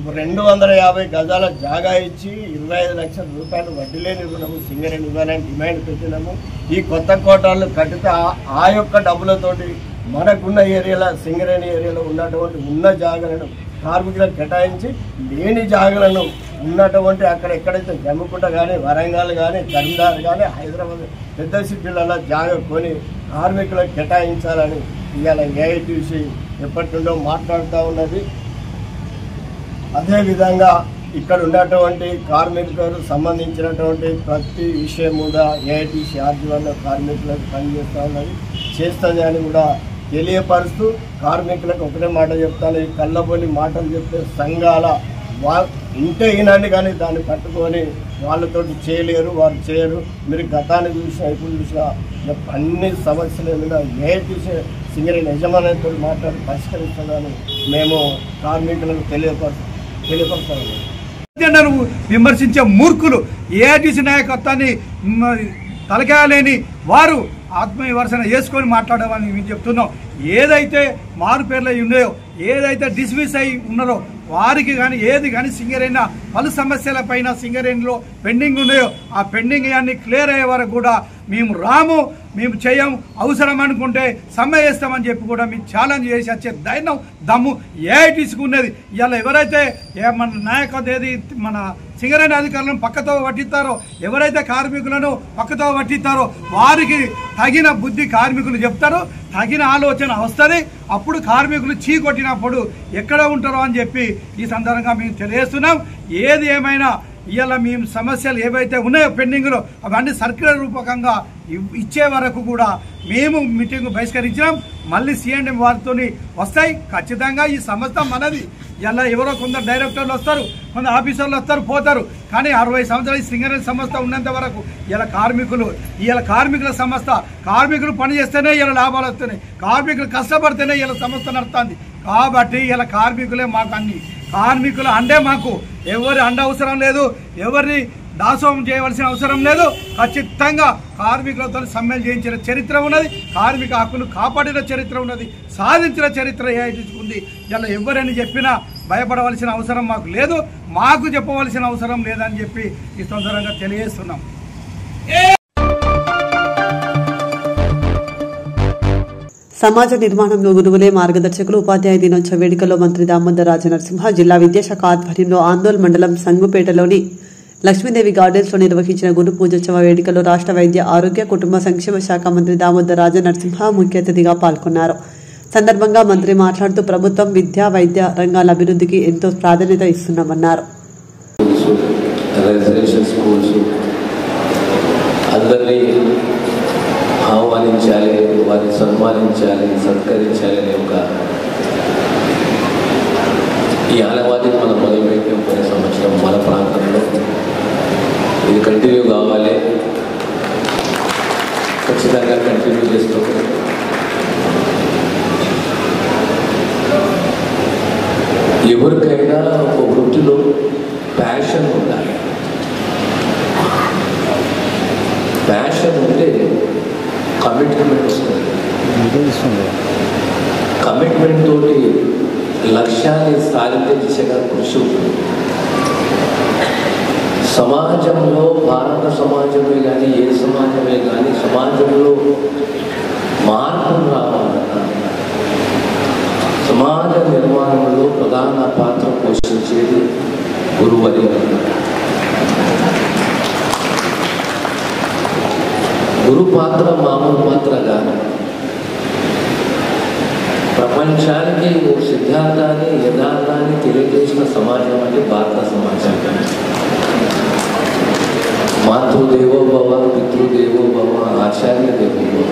250 గజాల జాగా ఇచ్చి 25 లక్షల రూపాయలు వడ్డీ లేని రుణము సింగరేణి ఇవ్వాలని డిమాండ్ పెట్టినాము. ఈ కొత్త కోటాలు కట్టితే ఆ యొక్క డబ్బులతోటి మనకున్న ఏరియాలో సింగరేణి ఏరియాలో ఉన్నటువంటి ఉన్న జాగాలను కార్మికులకు కేటాయించి లేని జాగాలను ఉన్నటువంటి అక్కడ ఎక్కడైతే జమ్మికుంట కానీ వరంగల్ కానీ కరీంనగర్ కానీ హైదరాబాద్ పెద్ద సిటీలలో జాగా కొని కార్మికులకు కేటాయించాలని ఇవాళ ఏఐటీసీ ఎప్పటి నుండో మాట్లాడుతూ ఉన్నది. అదేవిధంగా ఇక్కడ ఉన్నటువంటి కార్మికులకు సంబంధించినటువంటి ప్రతి విషయం కూడా ఏఐటీసీ ఆధ్వర్యంలో కార్మికులకు పనిచేస్తూ ఉన్నది, చేస్తుంది అని కూడా తెలియపరుస్తూ కార్మికులకు ఒకటే మాట చెప్తాను. ఈ కళ్ళబొల్లి మాటలు చెప్తే సంఘాల ఇంటే ఈనాన్ని కానీ దాన్ని పట్టుకొని వాళ్ళతోటి చేయలేరు, వారు చేయరు. మీరు గతాన్ని చూసినా ఇప్పుడు చూసినా అన్ని సమస్యలు ఏమైనా ఏఐటీసీ సింగరేణి యజమానితో మాట్లాడి పరిష్కరిస్తుందని మేము కార్మికులకు తెలియపరుస్తాము. విమర్శించే మూర్ఖులు ఏఐటీసీ నాయకత్వాన్ని తలకాయలేని వారు ఆత్మవిమర్శన చేసుకొని మాట్లాడమని మేము చెప్తున్నాం. ఏదైతే మారు పేర్లు ఉన్నాయో, ఏదైతే డిస్మిస్ అయి ఉన్నారో వారికి కానీ ఏది కానీ సింగరేణి పలు సమస్యల పైన సింగరేణిలో పెండింగ్ ఉన్నాయో ఆ పెండింగ్ అన్ని క్లియర్ అయ్యే వరకు కూడా మేము రాము. మేము చేయం, అవసరం అనుకుంటే సమ్మె చేస్తామని చెప్పి కూడా మేము ఛాలెంజ్ చేసి వచ్చే ధైర్యం దమ్ము ఏఐటీసీకి ఉన్నది. ఇవాళ ఎవరైతే మన నాయకత్వం మన సింగరేణి అధికారులను పక్కతో పట్టిస్తారో, ఎవరైతే కార్మికులను పక్కతో పట్టిస్తారో వారికి తగిన బుద్ధి కార్మికులు చెప్తారు, తగిన ఆలోచన వస్తుంది. అప్పుడు కార్మికులు చీకొట్టినప్పుడు ఎక్కడ ఉంటారో అని చెప్పి ఈ సందర్భంగా మేము తెలియజేస్తున్నాం. ఏది ఏమైనా ఇవాళ మేము సమస్యలు ఏవైతే ఉన్నాయో పెండింగ్లో అవన్నీ సర్క్యులర్ రూపకంగా ఇచ్చే వరకు కూడా మేము మీటింగ్ బహిష్కరించినాం. మళ్ళీ C&M వారితో వస్తాయి. ఖచ్చితంగా ఈ సంస్థ మనది. ఇలా ఎవరో కొందరు డైరెక్టర్లు వస్తారు, కొందరు ఆఫీసర్లు వస్తారు, పోతారు. కానీ 60 సంవత్సరాలు సింగరేణి సంస్థ ఉన్నంత వరకు ఇలా కార్మికుల సంస్థ. కార్మికులు పని చేస్తేనే ఇలా లాభాలు వస్తున్నాయి, కార్మికులు కష్టపడితేనే ఇలా సంస్థ నడుస్తుంది. కాబట్టి ఇలా కార్మికులే మాకు అన్ని. కార్మికులు అంటే మాకు ఎవరి అండ అవసరం లేదు, ఎవరిని దాసోహం చేయవలసిన అవసరం లేదు. ఖచ్చితంగా కార్మికులతో సమ్మెలు చేయించిన చరిత్ర ఉన్నది, కార్మిక హక్కులు కాపాడిన చరిత్ర ఉన్నది, సాధించిన చరిత్ర ఏఐటీసీకి. ఇలా ఎవరని చెప్పినా భయపడవలసిన అవసరం మాకు లేదు, మాకు చెప్పవలసిన అవసరం లేదని చెప్పి ఈ సందర్భంగా తెలియజేస్తున్నాం. సమాజ నిర్మాణంలో గురువులే మార్గదర్శకులు. ఉపాధ్యాయ దినోత్సవ వేడుకల్లో మంత్రి దామోదర్ రాజనరసింహ జిల్లా విద్యాశాఖ ఆధ్వర్యంలో ఆందోళన మండలం సంగుపేటలోని లక్ష్మీదేవి గార్డెన్స్ లో నిర్వహించిన గురు పూజోత్సవ వేడుకల్లో రాష్ట్ర వైద్య ఆరోగ్య కుటుంబ సంక్షేమ శాఖ మంత్రి దామోదర్ రాజనరసింహ ముఖ్య అతిథిగా పాల్గొన్నారు. సందర్భంగా మంత్రి మాట్లాడుతూ ప్రభుత్వం విద్యా వైద్య రంగాల అభివృద్ధికి ఎంతో ప్రాధాన్యత ఇస్తున్నామన్నారు. ఆహ్వానించాలి, వారిని సన్మానించాలి, సత్కరించాలి అనే ఒక ఈ ఆనవాదిని మనం మొదలుపెట్టాం. కొన్ని సంవత్సరం మన ప్రాంతంలో ఇది కంటిన్యూ కావాలి, ఖచ్చితంగా కంటిన్యూ చేస్తూ ఎవరికైనా ఒక వృత్తిలో ప్యాషన్ ఉండాలి. ప్యాషన్ ఉంటే కమిట్మెంట్ వస్తుంది. కమిట్మెంట్ తోటి లక్ష్యాన్ని సాధించే దిశగా కృషి ఉంటుంది. సమాజంలో భారత సమాజమే కానీ ఏ సమాజమే కానీ సమాజంలో మార్పులు రావాలన్నా సమాజ నిర్మాణంలో ప్రధాన పాత్ర పోషించేది గురువరి. గురు పాత్ర మామూలు పాత్ర కాదు. ప్రపంచానికి ఓ సిద్ధాంతాన్ని యథార్థాన్ని తెలియజేసిన సమాజం అంటే భారత సమాజం. మాతృదేవో భవ, పితృదేవో భవ, ఆచార్య దేవో భవ.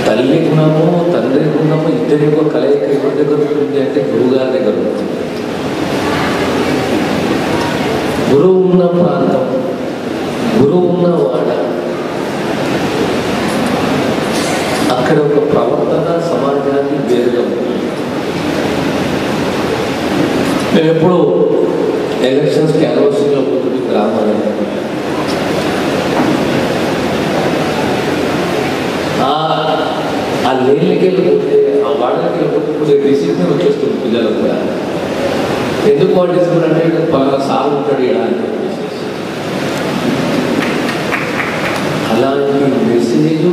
తల్లి గుణము తండ్రి గుణము ఇద్దరి యొక్క కలయిక ఎవరి దగ్గర ఉంటుంది అంటే గురువుగారి దగ్గర ఉంటుంది. గురువు ఉన్న ప్రాంతం, గురువు ఉన్న వాడ, అక్కడ ఒక ప్రవర్తన సమాజాన్ని వేరుగా ఉంటుంది. మేము ఎప్పుడు ఎలక్షన్స్ క్యాన్వాసింగ్లో ఉంటుంది గ్రామాలలో. ఆ లేన్లకి వెళ్ళిపోతే, ఆ వాడలకి వెళ్ళిపోతే డిసిప్లిన్ వచ్చేస్తుంది పిల్లలకు కూడా. ఎందుకు వాడు డిసిప్లిన్ అంటే బాగా సాగు ఉంటాడు ఇలా అని చెప్పేసి. అలాంటి మెసేజ్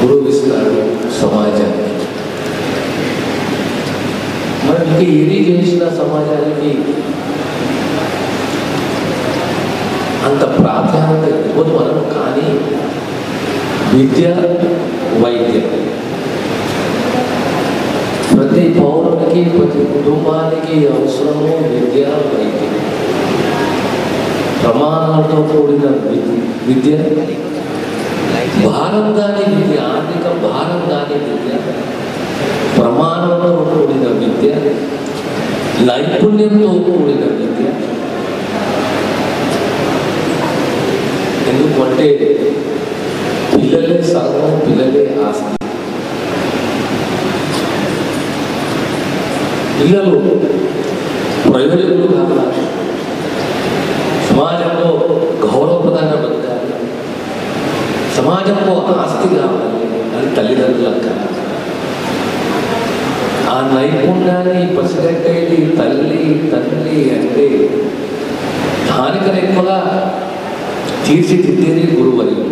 గురువు ఇస్తాడు సమాజానికి. మనం ఇంకా ఏది చేసిన సమాజానికి అంత ప్రాధాన్యత ఇవ్వదు మనం. కానీ విద్య వైద్యం ప్రతి పౌరునికి ప్రతి కుటుంబానికి అవసరము. విద్య వైద్యం ప్రమాణాలతో కూడిన విద్య, భారం కాని విద్య, ఆర్థిక భారం కాని విద్య, ప్రమాణంతో కూడిన విద్య, నైపుణ్యంతో కూడిన విద్య. ఎందుకంటే పిల్లలే సర్వం, పిల్లలే ఆస్తి. పిల్లలు ప్రయోజకులు కావాలి, సమాజంలో గౌరవప్రదంగా బతకాలి, సమాజంలో ఆస్తి కావాలి. అది తల్లిదండ్రులకు కావాలి. ఆ నైపుణ్యాన్ని పసిగట్టేది తల్లి తండ్రి అంటే దానికన్నా ఎక్కువగా తీర్చిదిద్దేది గురువర్యులు.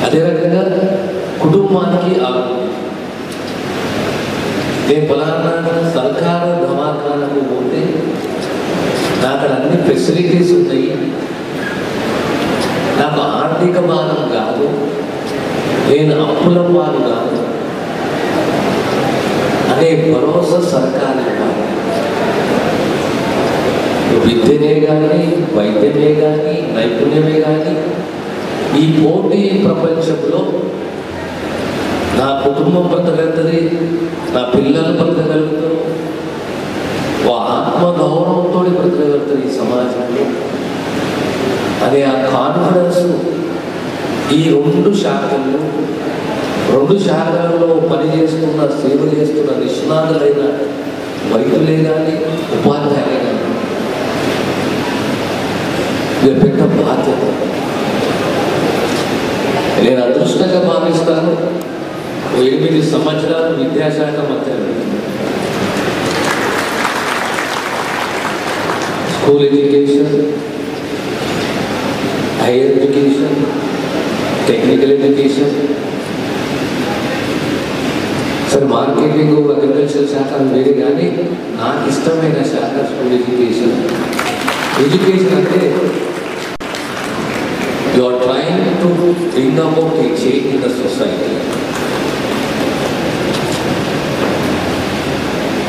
అదే రకంగా కుటుంబానికి ఆరోగ్యం. నేను ఫలానా సర్కారు దవాఖానకు పోతే నాకు అన్ని ఫెసిలిటీస్ ఉన్నాయి, నాకు ఆర్థిక భారం కాదు, నేను అప్పుల పాలు కాదు అనే భరోసా సర్కారు ఇవ్వాలి. విద్యనే కానీ, వైద్యమే కానీ, నైపుణ్యమే కానీ ఈ పోటీ ప్రపంచంలో నా కుటుంబం బ్రతకగలుగుతుంది, నా పిల్లలు బ్రతకగలుగుతారు, ఆత్మగౌరవంతో బ్రతకగలుగుతారు ఈ సమాజంలో అనే ఆ కాన్ఫిడెన్స్ ఈ రెండు శాఖలలో పనిచేస్తున్న సేవ చేస్తున్న నిష్ణాతులైన వైద్యులే కానీ, ఉపాధ్యాయులే కానీ ఇది పెద్ద బాధ్యత. నేను అదృష్టంగా భావిస్తాను. 8 సంవత్సరాలు విద్యాశాఖ మంత్రి, school education, higher education, technical education, సరే మార్కెటింగ్, అగ్రికల్చర్ శాఖ వేరే, కానీ నాకు ఇష్టమైన శాఖ స్కూల్ ఎడ్యుకేషన్. ఎడ్యుకేషన్ అంటే you are trying to bring about a change in the society.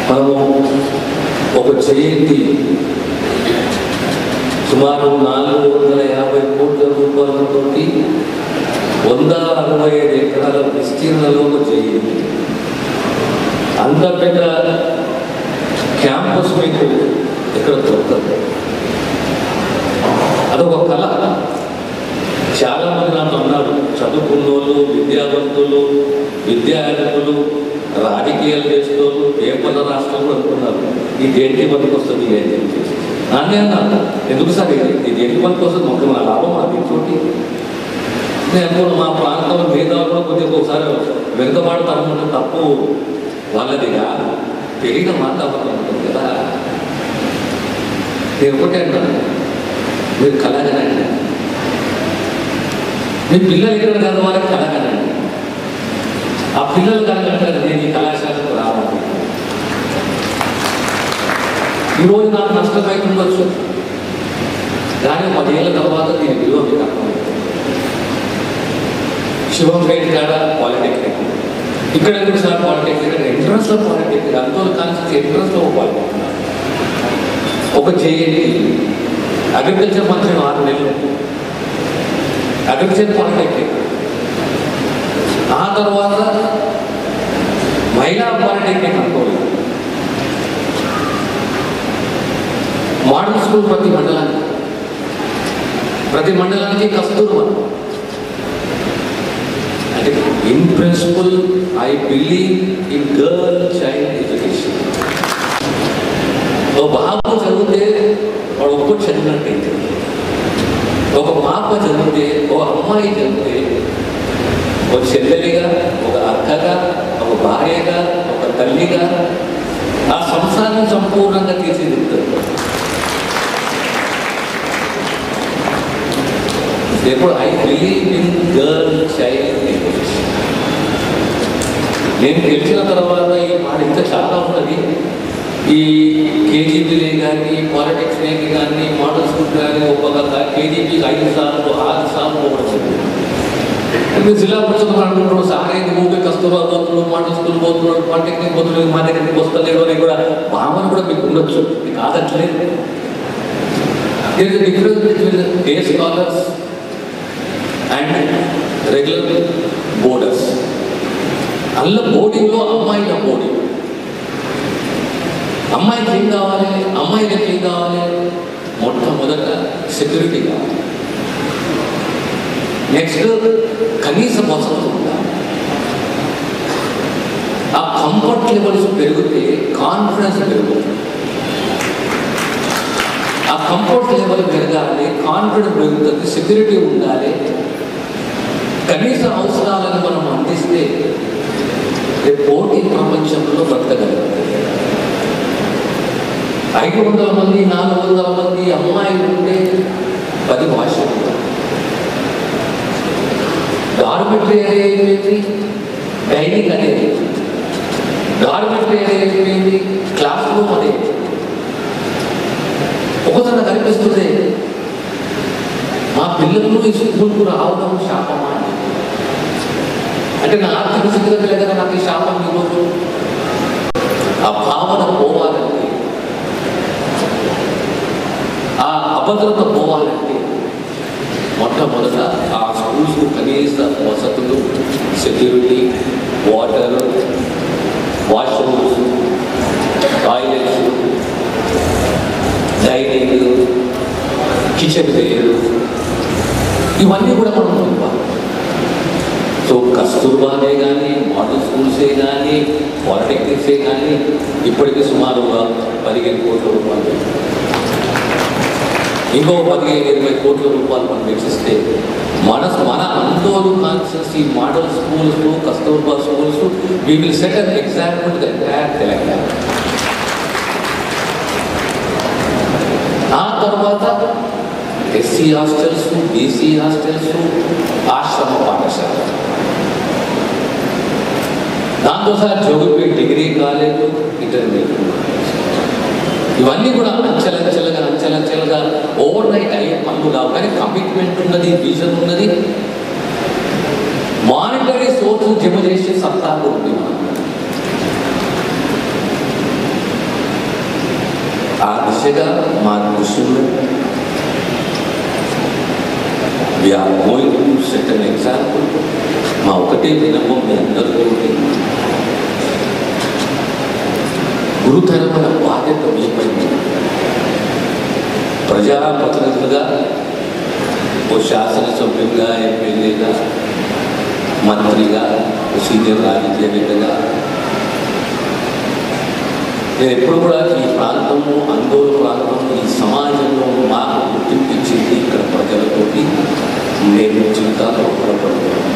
మనము ఒక జయంతి సుమారు 450 కోట్ల రూపాయలతో 165 ఎకరాల విస్తీర్ణంలో ఒక జయంతి. అంత పెద్ద క్యాంపస్ మీకు ఇక్కడ దొరుకుతుంది. అదొక కళ. చాలా మంది నాకు అన్నారు, చదువుకున్న వాళ్ళు, విద్యావంతులు, విద్యార్థులు, రాజకీయాలు చేస్తూ పేపర్ల రాష్ట్రం అనుకున్నారు ఈ దేనికి పనికి వస్తుంది అని చెప్పేసి. నాన్నే అన్నారు, ఎందుకు సార్ ఇది దేనికి పనికి వస్తుంది, మొక్క మన లాభం అది చోటి. నేను మా ప్రాంతంలో మేధావులు కూడా కొద్దిగా ఒకసారి వెనుకబాడుతాను, తప్పు వాళ్ళదిగా పెరిగిన వాతావరణం ఉంటుంది కదా. నేను ఒకటే అన్నాను, మీరు కలగనండి, మీ పిల్లలు ఇక్కడ చదవాలి, కలగనండి. ఆ పిల్లలు కలగంటారు నేను ఈ కళాశాలకు రావాలి. ఈరోజు నాకు నష్టపోయి ఉండొచ్చు, కానీ 10 ఏళ్ళ తర్వాత దీని విలువ మీకు అర్థమవుతుంది. శివంపేట కాడ పాలిటెక్నిక్, ఇక్కడ ఎందుకు సార్ పాలిటెక్నిక్, ఎంట్రన్స్లో పాలిటెక్నిక్, అంతోలు కాన్సెప్ట్ ఎంట్రన్స్లో పాలిటెక్నిక్. ఒక జేఏడి అగ్రికల్చర్ మంత్రి 6 నెలలు అగ్రికల్చర్ పాలిటెక్నిక్, ఆ తర్వాత మహిళా పాలిటెక్నిక్ అనుకోవాలి. మోడల్ స్కూల్ ప్రతి మండలానికి కస్తూర్బా. అంటే in principle I believe in girl child education. ఒక బాబు చదివితే వాడు ఒక్కటి చదివినట్టయితే, ఒక పాప చదివితే, ఒక అమ్మాయి చదివితే, ఒక చెల్లెలిగా, ఒక అక్కగా, ఒక భార్యగా, ఒక తల్లిగా ఆ సంసారం సంపూర్ణంగా తీర్చిదిద్దుతారు. ఇప్పుడు I believe in girl child education. నేను తెలిసిన తర్వాత ఈ మాట ఇంకా చాలా ఉన్నది. ఈ కేజీపీలే కానీ, పాలిటెక్స్నే కానీ, మోడల్ స్కూల్ కానీ ఒక్కొక్క కేజీపీకి 5 సార్లు 6 సార్లు పోవడం. జిల్లా పరిషత్ అనుకుంటున్నాడు, సార్ ఏంటి ఊపి కస్తూర్బా పోతున్నాడు, మోడల్ స్కూల్ పోతున్నాడు, పాలిటెక్నిక్ పోతున్నాడు, మా దగ్గరికి వస్తలేడు అని కూడా భావన కూడా మీకు ఉండొచ్చు. కాదట్లేదు. Difference between day scholars and regular boarders. అందులో బోర్డింగ్లో అమ్మాయిల బోర్డింగ్, అమ్మాయికి ఏం కావాలి, అమ్మాయిలకి ఏం కావాలి, మొట్టమొదట సెక్యూరిటీ కావాలి, నెక్స్ట్ కనీస వసతులు ఉండాలి. ఆ కంఫర్ట్ లెవెల్స్ పెరిగితే కాన్ఫిడెన్స్ పెరుగుతుంది. ఆ కంఫర్ట్ లెవెల్ పెరగాలి, కాన్ఫిడెన్స్ పెరుగుతుంది, సెక్యూరిటీ ఉండాలి, కనీస అవసరాలను మనం అందిస్తే పోటీ ప్రపంచంలో బ్రతకగలుగుతుంది. 500 మంది 400 మంది అమ్మాయిలు ఉంటే 10 భాషలు. డార్మెటరీ అనేది డైనింగ్ అనేది, డార్మెటరీ అనేది క్లాస్ రూమ్ అనేది. ఒకసారి కనిపిస్తుంది మా పిల్లలు ఈ స్కూల్కు రావడం శాపమా అంటే నా ఆర్థిక స్థితిగతి లేదా నాకు ఈ శాపం ఈరోజు. ఆ భావన పోవాలంటే, ఆ అభద్రత పోవాలంటే మొట్టమొదట ఆ స్కూల్స్కు కనీస వసతులు, security, water, washrooms, toilets, dining, kitchen ware, ఇవన్నీ కూడా మనం ఇవ్వాలి. సో కస్తూర్బానే కానీ, మోడల్ స్కూల్సే కానీ, పాలిటెక్నిక్సే కానీ ఇప్పటికీ సుమారుగా 15 కోట్ల రూపాయలు, ఇంకో 15-20 కోట్ల రూపాయలు మనం వెచ్చిస్తే మన అందరూ consciously model schools, Kasturba schools we will set an example to the entire Telangana. ఆ తర్వాత ఎస్సీ హాస్టల్స్, బీసీ హాస్టల్స్, ఆశ్రమ పాఠశాల, దాంతో సహా జోగిపేట డిగ్రీ కాలేజ్, ఇంటర్మీడియట్, ఇవన్నీ కూడా అంచెలంచెలుగా ఓవర్ నైట్ అయ్యే పనులు కావు. కానీ కమిట్మెంట్ ఉన్నది, విజన్ ఉన్నది, మానిటరీ సోర్స్ జమ చేసే సత్తా ఉంది. ఆ దిశగా మా దృష్టిలో we are going to set an example. మా ఒకటే వినపం మీ అందరితో గురుతరమైన బాధ్యత మీపై. ప్రజాప్రతినిధులుగా, ఓ శాసనసభ్యులుగా, ఎమ్మెల్యేగా, మంత్రిగా, సీనియర్ రాజకీయవేత్తగా నేను ఎప్పుడు కూడా ఈ ప్రాంతము, ఆందోళన ప్రాంతం, ఈ సమాజంలో మాకు గుర్తింపించింది ఇక్కడ ప్రజలతోటి నేను జీవితాల్లో పొరపడుతున్నాను.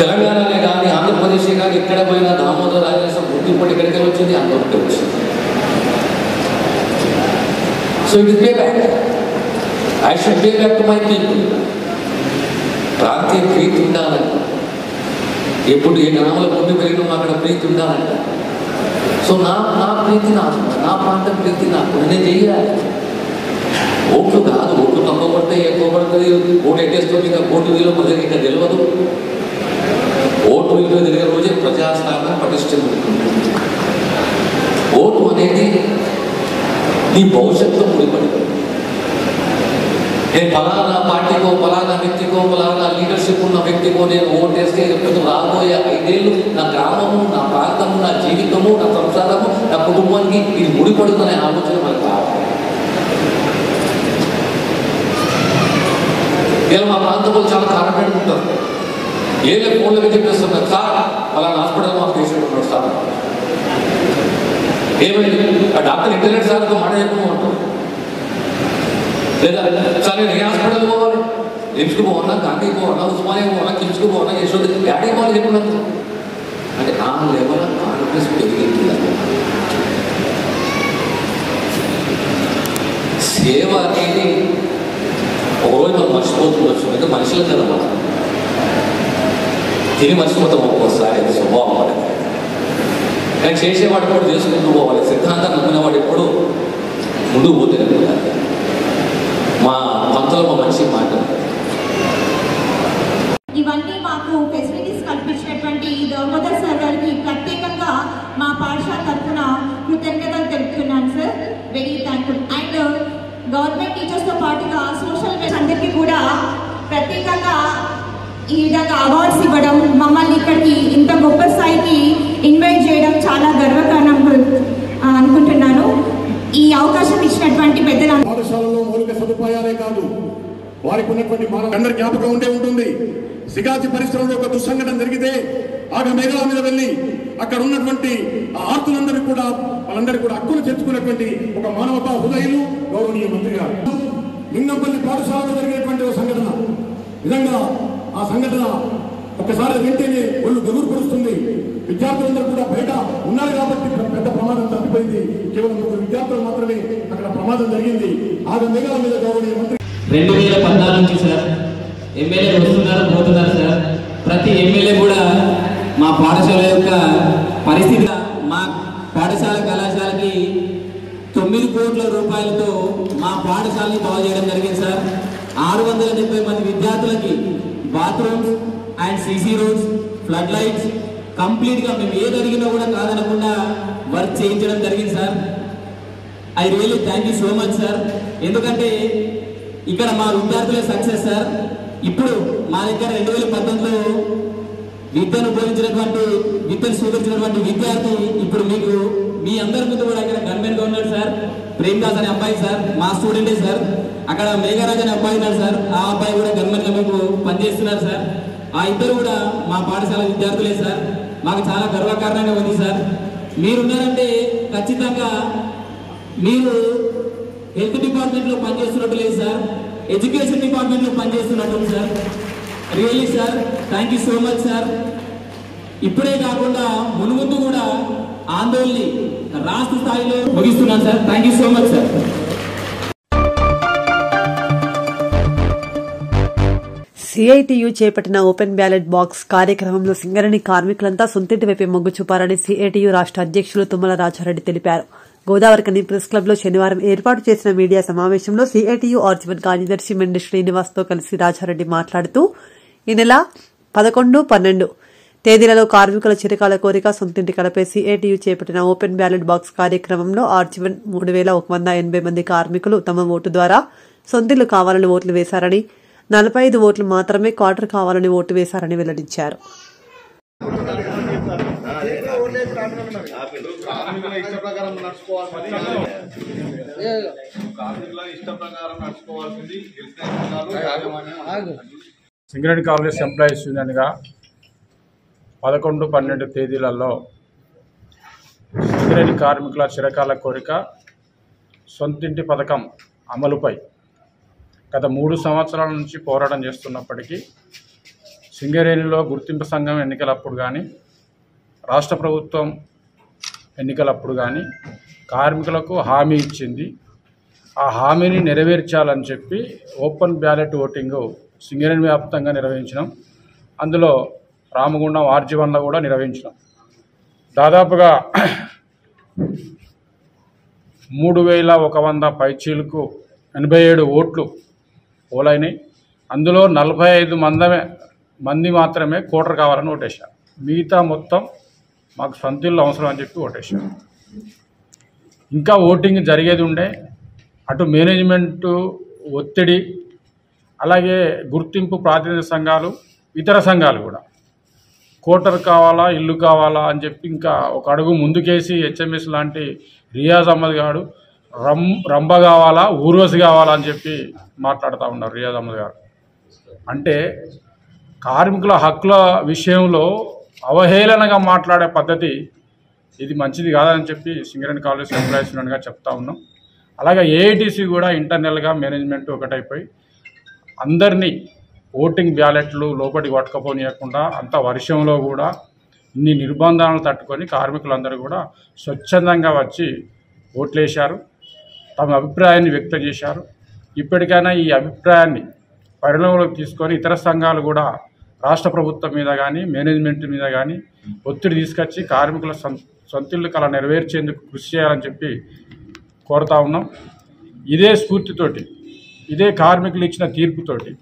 తెలంగాణనే కానీ, ఆంధ్రప్రదేశే కానీ ఎక్కడ పోయినా దామోదర్ రాజేశ్వరం గుర్తింపు ఎక్కడికి వచ్చింది, ఆంధ్రప్రదేశ్ వచ్చింది. So it is pay back. I should pay back to my people. ప్రాంతీయ ప్రీతి ఉండాలంట. ఎప్పుడు ఏ గ్రామంలో పుట్టి పెరిగినా అక్కడ ప్రీతి ఉండాలంట. సో నా ప్రీతి నాకు, నా ప్రాంతం ప్రీతి నాకు, నేను చెయ్యాలి. ఓట్లు కాదు, ఓట్లు తక్కువ పడితే ఎక్కువ పడుతుంది, ఓటు ఎట్టేస్తుంది, ఇంకా ఓటు విలువ ప్రజలకు ఇంకా తెలియదు. ఓటు విలువ తెలియని రోజే ప్రజాస్వామ్యం పటిష్టం. ఓటు అనేది నీ భవిష్యత్తులో ముడిపడి. నేను ఫలానా పార్టీకో, ఫలానా వ్యక్తికో, ఫలానా లీడర్షిప్ ఉన్న వ్యక్తికో నేను ఓటేస్తే ఎప్పుడు రాబోయే 5 ఏళ్ళు నా గ్రామము, నా ప్రాంతము, నా జీవితము, నా సంసారము, నా కుటుంబానికి ఇది ముడిపడుతుందనే ఆలోచన మనకు రావాలి. ఇలా మా ప్రాంతంలో చాలా కారణపడి ఉంటారు. ఏళ్ళ ఫోన్లకి చెప్పేస్తున్నారు, సార్ ఫలానా హాస్పిటల్ మా పేషెంట్ ఉన్నాడు సార్, ఏమైంది ఆ డాక్టర్ ఇంటర్నెట్ సార్తో మాట చెప్పడం అంటారు. లేదా సార్ నేను ఏ హాస్పిటల్ పోవాలి, లిమ్స్కి పోవాలా, గాంధీకి పోవాలా, ఉస్మానియా పోవాలా, కిమ్స్కి పోవాలా, యశోద డాడీ పోవాలి చెప్పినంత అంటే ఆ లెవెల్ కాన్ఫిడెన్స్ పెరిగింది. సేవ అనేది ఒకరోజు మనం మర్చిపోతుండొచ్చు, అంటే మనుషులు కదా మనం తిని మర్చిపోతాం ఒక్కోసారి, అది స్వభావం మనకి. కానీ చేసేవాడు కూడా చేసుకుంటూ పోవాలి. సిద్ధాంతం నమ్మినవాడు ఎప్పుడు ముందుకు పోతే మా పంతులమ్మ మంచి మాట. ఇవన్నీ మాకు ఫెసిలిటీస్ కల్పించినటువంటి దామోదర్ సార్ గారికి ప్రత్యేకంగా మా పాఠశాల తరఫున కృతజ్ఞతలు తెలుపుతున్నాను sir. Very thankful. And government టీచర్స్తో పాటుగా సోషల్ వెల్ఫేర్ అందరికీ కూడా ప్రత్యేకంగా ఈ విధంగా అవార్డ్స్ ఇవ్వడం, మమ్మల్ని ఇక్కడికి ఇంత గొప్ప స్థాయికి ఇన్వైట్ చేయడం చాలా గర్వకారణం అనుకుంటున్నాను. ఈ అవకాశం ఇచ్చినటువంటి పెద్దల పాఠశాలలో మౌలిక సదుపాయాలే కాదు, వారికి ఉన్నటువంటి అందరి జ్ఞాపకం ఉండే ఉంటుంది. సిగాచి పరిశ్రమలో ఒక దుస్సంఘటన జరిగితే ఆగ మేఘాల మీద వెళ్ళి అక్కడ ఉన్నటువంటి ఆర్తులందరికీ కూడా వాళ్ళందరికీ కూడా హక్కులు తెచ్చుకున్నటువంటి ఒక మానవతా హృదయులు గౌరవనీయ మంత్రి గారు. లింగంపల్లి పాఠశాలలో జరిగినటువంటి ఒక సంఘటన, నిజంగా ఆ సంఘటన ఒక్కసారి వింటేనే ఒళ్ళు గగురు పరుస్తుంది. విద్యార్థులందరూ కూడా బయట ఉన్నారు కాబట్టి పెద్ద ప్రమాదం తప్పిపోయింది. కేవలం ఒక విద్యార్థులు మాత్రమే అక్కడ ప్రమాదం జరిగింది. ఆ మేఘాల మీద గౌరవనీయ మంత్రి 2014 నుంచి సార్ ఎమ్మెల్యేలు వస్తున్నారు పోతున్నారు సార్. ప్రతి ఎమ్మెల్యే కూడా మా పాఠశాల యొక్క పరిస్థితి, మా పాఠశాల కళాశాలకి 9 కోట్ల రూపాయలతో మా పాఠశాలని బాగు చేయడం జరిగింది సార్. 670 మంది విద్యార్థులకి bathrooms and CC roads, flood lights కంప్లీట్గా మేము ఏది అడిగినా కూడా కాదనకుండా వర్క్ చేయించడం జరిగింది sir. I really thank you so much sir. ఎందుకంటే ఇక్కడ మా విద్యార్థుల సక్సెస్ సార్. ఇప్పుడు మా దగ్గర 2019లో విద్యను స్వీకరించినటువంటి విద్యార్థి ఇప్పుడు మీకు మీ అందరి ముందు కూడా ఇక్కడ గవర్నమెంట్ గా ఉన్నాడు సార్. ప్రేమ్దాస్ అనే అబ్బాయి సార్ మా స్టూడెంటే సార్. అక్కడ మేఘరాజ్ అనే అబ్బాయి ఉన్నాడు సార్. ఆ అబ్బాయి కూడా గవర్నమెంట్ గా మీకు పనిచేస్తున్నారు సార్. ఆ ఇద్దరు కూడా మా పాఠశాల విద్యార్థులే సార్. మాకు చాలా గర్వకారణంగా ఉంది సార్. మీరున్నారంటే ఖచ్చితంగా మీరు హెల్త్ డిపార్ట్మెంట్లో పనిచేస్తున్నట్టు లేదు సార్, ఎడ్యుకేషన్ డిపార్ట్మెంట్లో పనిచేస్తున్నట్టు sir. Really sir thank you so much sir. ఇప్పుడే కాకుండా మునుముందు కూడా ఆందోళన రాష్ట్ర స్థాయిలో ముగిస్తున్నాను sir. Thank you so much sir. CITU చేపట్టిన ఓపెన్ బ్యాలెట్ బాక్స్ కార్యక్రమంలో సింగరేణి కార్మికులంతా సొంతింటి వైపే మొగ్గు చూపారని సిఐటియు రాష్ట్ర అధ్యక్షులు తుమ్మల రాజారెడ్డి తెలిపారు. గోదావరికని ప్రెస్ క్లబ్ లో శనివారం ఏర్పాటు చేసిన మీడియా సమావేశంలో సిఐటియు ఆర్జీవన్ కార్యదర్శి మెండి శ్రీనివాస్ తో కలిసి రాజారెడ్డి మాట్లాడుతూ ఈ నెల 11, 12 తేదీలలో కార్మికుల చిరకాల కోరిక సొంతింటి కలపై సిఐటియు చేపట్టిన ఓపెన్ బ్యాలెట్ బాక్స్ కార్యక్రమంలో ఆర్జీవన్ 3180 మంది కార్మికులు తమ ఓటు ద్వారా సొంతిల్లు కావాలని ఓట్లు వేశారని, 45 ఓట్లు మాత్రమే క్వార్టర్ కావాలని ఓటు వేశారని వెల్లడించారు. సింగరేణి కాలేజ్ ఎంప్లాయీస్ యూనియన్గా 11, 12 తేదీలలో సింగరేణి కార్మికుల చిరకాల కోరిక సొంతింటి పథకం అమలుపై గత 3 సంవత్సరాల నుంచి పోరాటం చేస్తున్నప్పటికీ సింగరేణిలో గుర్తింపు సంఘం ఎన్నికలప్పుడు కానీ, రాష్ట్ర ప్రభుత్వం ఎన్నికలప్పుడు కానీ కార్మికులకు హామీ ఇచ్చింది. ఆ హామీని నెరవేర్చాలని చెప్పి ఓపెన్ బ్యాలెట్ ఓటింగు సింగరేణి వ్యాప్తంగా నిర్వహించినాం. అందులో రామగుండం ఆర్జీవన్లో కూడా నిర్వహించినాం. దాదాపుగా 3100 పైచీలకు 87 ఓట్లు పోలైనాయి. అందులో 45 మంది మాత్రమే కోటర్ కావాలని ఓటేశారు. మిగతా మొత్తం మాకు సొంతిల్లు అవసరం అని చెప్పి ఓటేశారు. ఇంకా ఓటింగ్ జరిగేది ఉండే, అటు మేనేజ్మెంటు ఒత్తిడి, అలాగే గుర్తింపు ప్రాతినిధ్య సంఘాలు, ఇతర సంఘాలు కూడా కోటర్ కావాలా, ఇల్లు కావాలా అని చెప్పి ఇంకా ఒక అడుగు ముందుకేసి హెచ్ఎంఎస్ లాంటి రియాజ్ అహ్మద్ గారు రంభ కావాలా, ఊర్వశి కావాలా అని చెప్పి మాట్లాడుతూ ఉన్నారు రియాజ్ అహ్మద్ గారు. అంటే కార్మికుల హక్కుల విషయంలో అవహేళనగా మాట్లాడే పద్ధతి ఇది మంచిది కాదని చెప్పి సింగరేణి కాలేజ్ ఎంప్లాయీస్ యూనియన్గా చెప్తా ఉన్నాం. అలాగే ఏఐటీసీ కూడా ఇంటర్నల్గా మేనేజ్మెంట్ ఒకటైపోయి అందరినీ ఓటింగ్ బ్యాలెట్లు లోపలికి పట్టుకపోనీయకుండా అంత వర్షంలో కూడా ఇన్ని నిర్బంధాలను తట్టుకొని కార్మికులందరూ కూడా స్వచ్ఛందంగా వచ్చి ఓట్లేశారు, తమ అభిప్రాయాన్ని వ్యక్తం చేశారు. ఇప్పటికైనా ఈ అభిప్రాయాన్ని పరిగణలోకి తీసుకొని ఇతర సంఘాలు కూడా రాష్ట్ర ప్రభుత్వం మీద కానీ మేనేజ్మెంట్ మీద కానీ ఒత్తిడి తీసుకొచ్చి కార్మికుల సొంతిల్లు కళ నెరవేర్చేందుకు కృషి చేయాలని చెప్పి కోరుతా ఉన్నాం. ఇదే స్ఫూర్తితోటి, ఇదే కార్మికులు ఇచ్చిన తీర్పుతోటి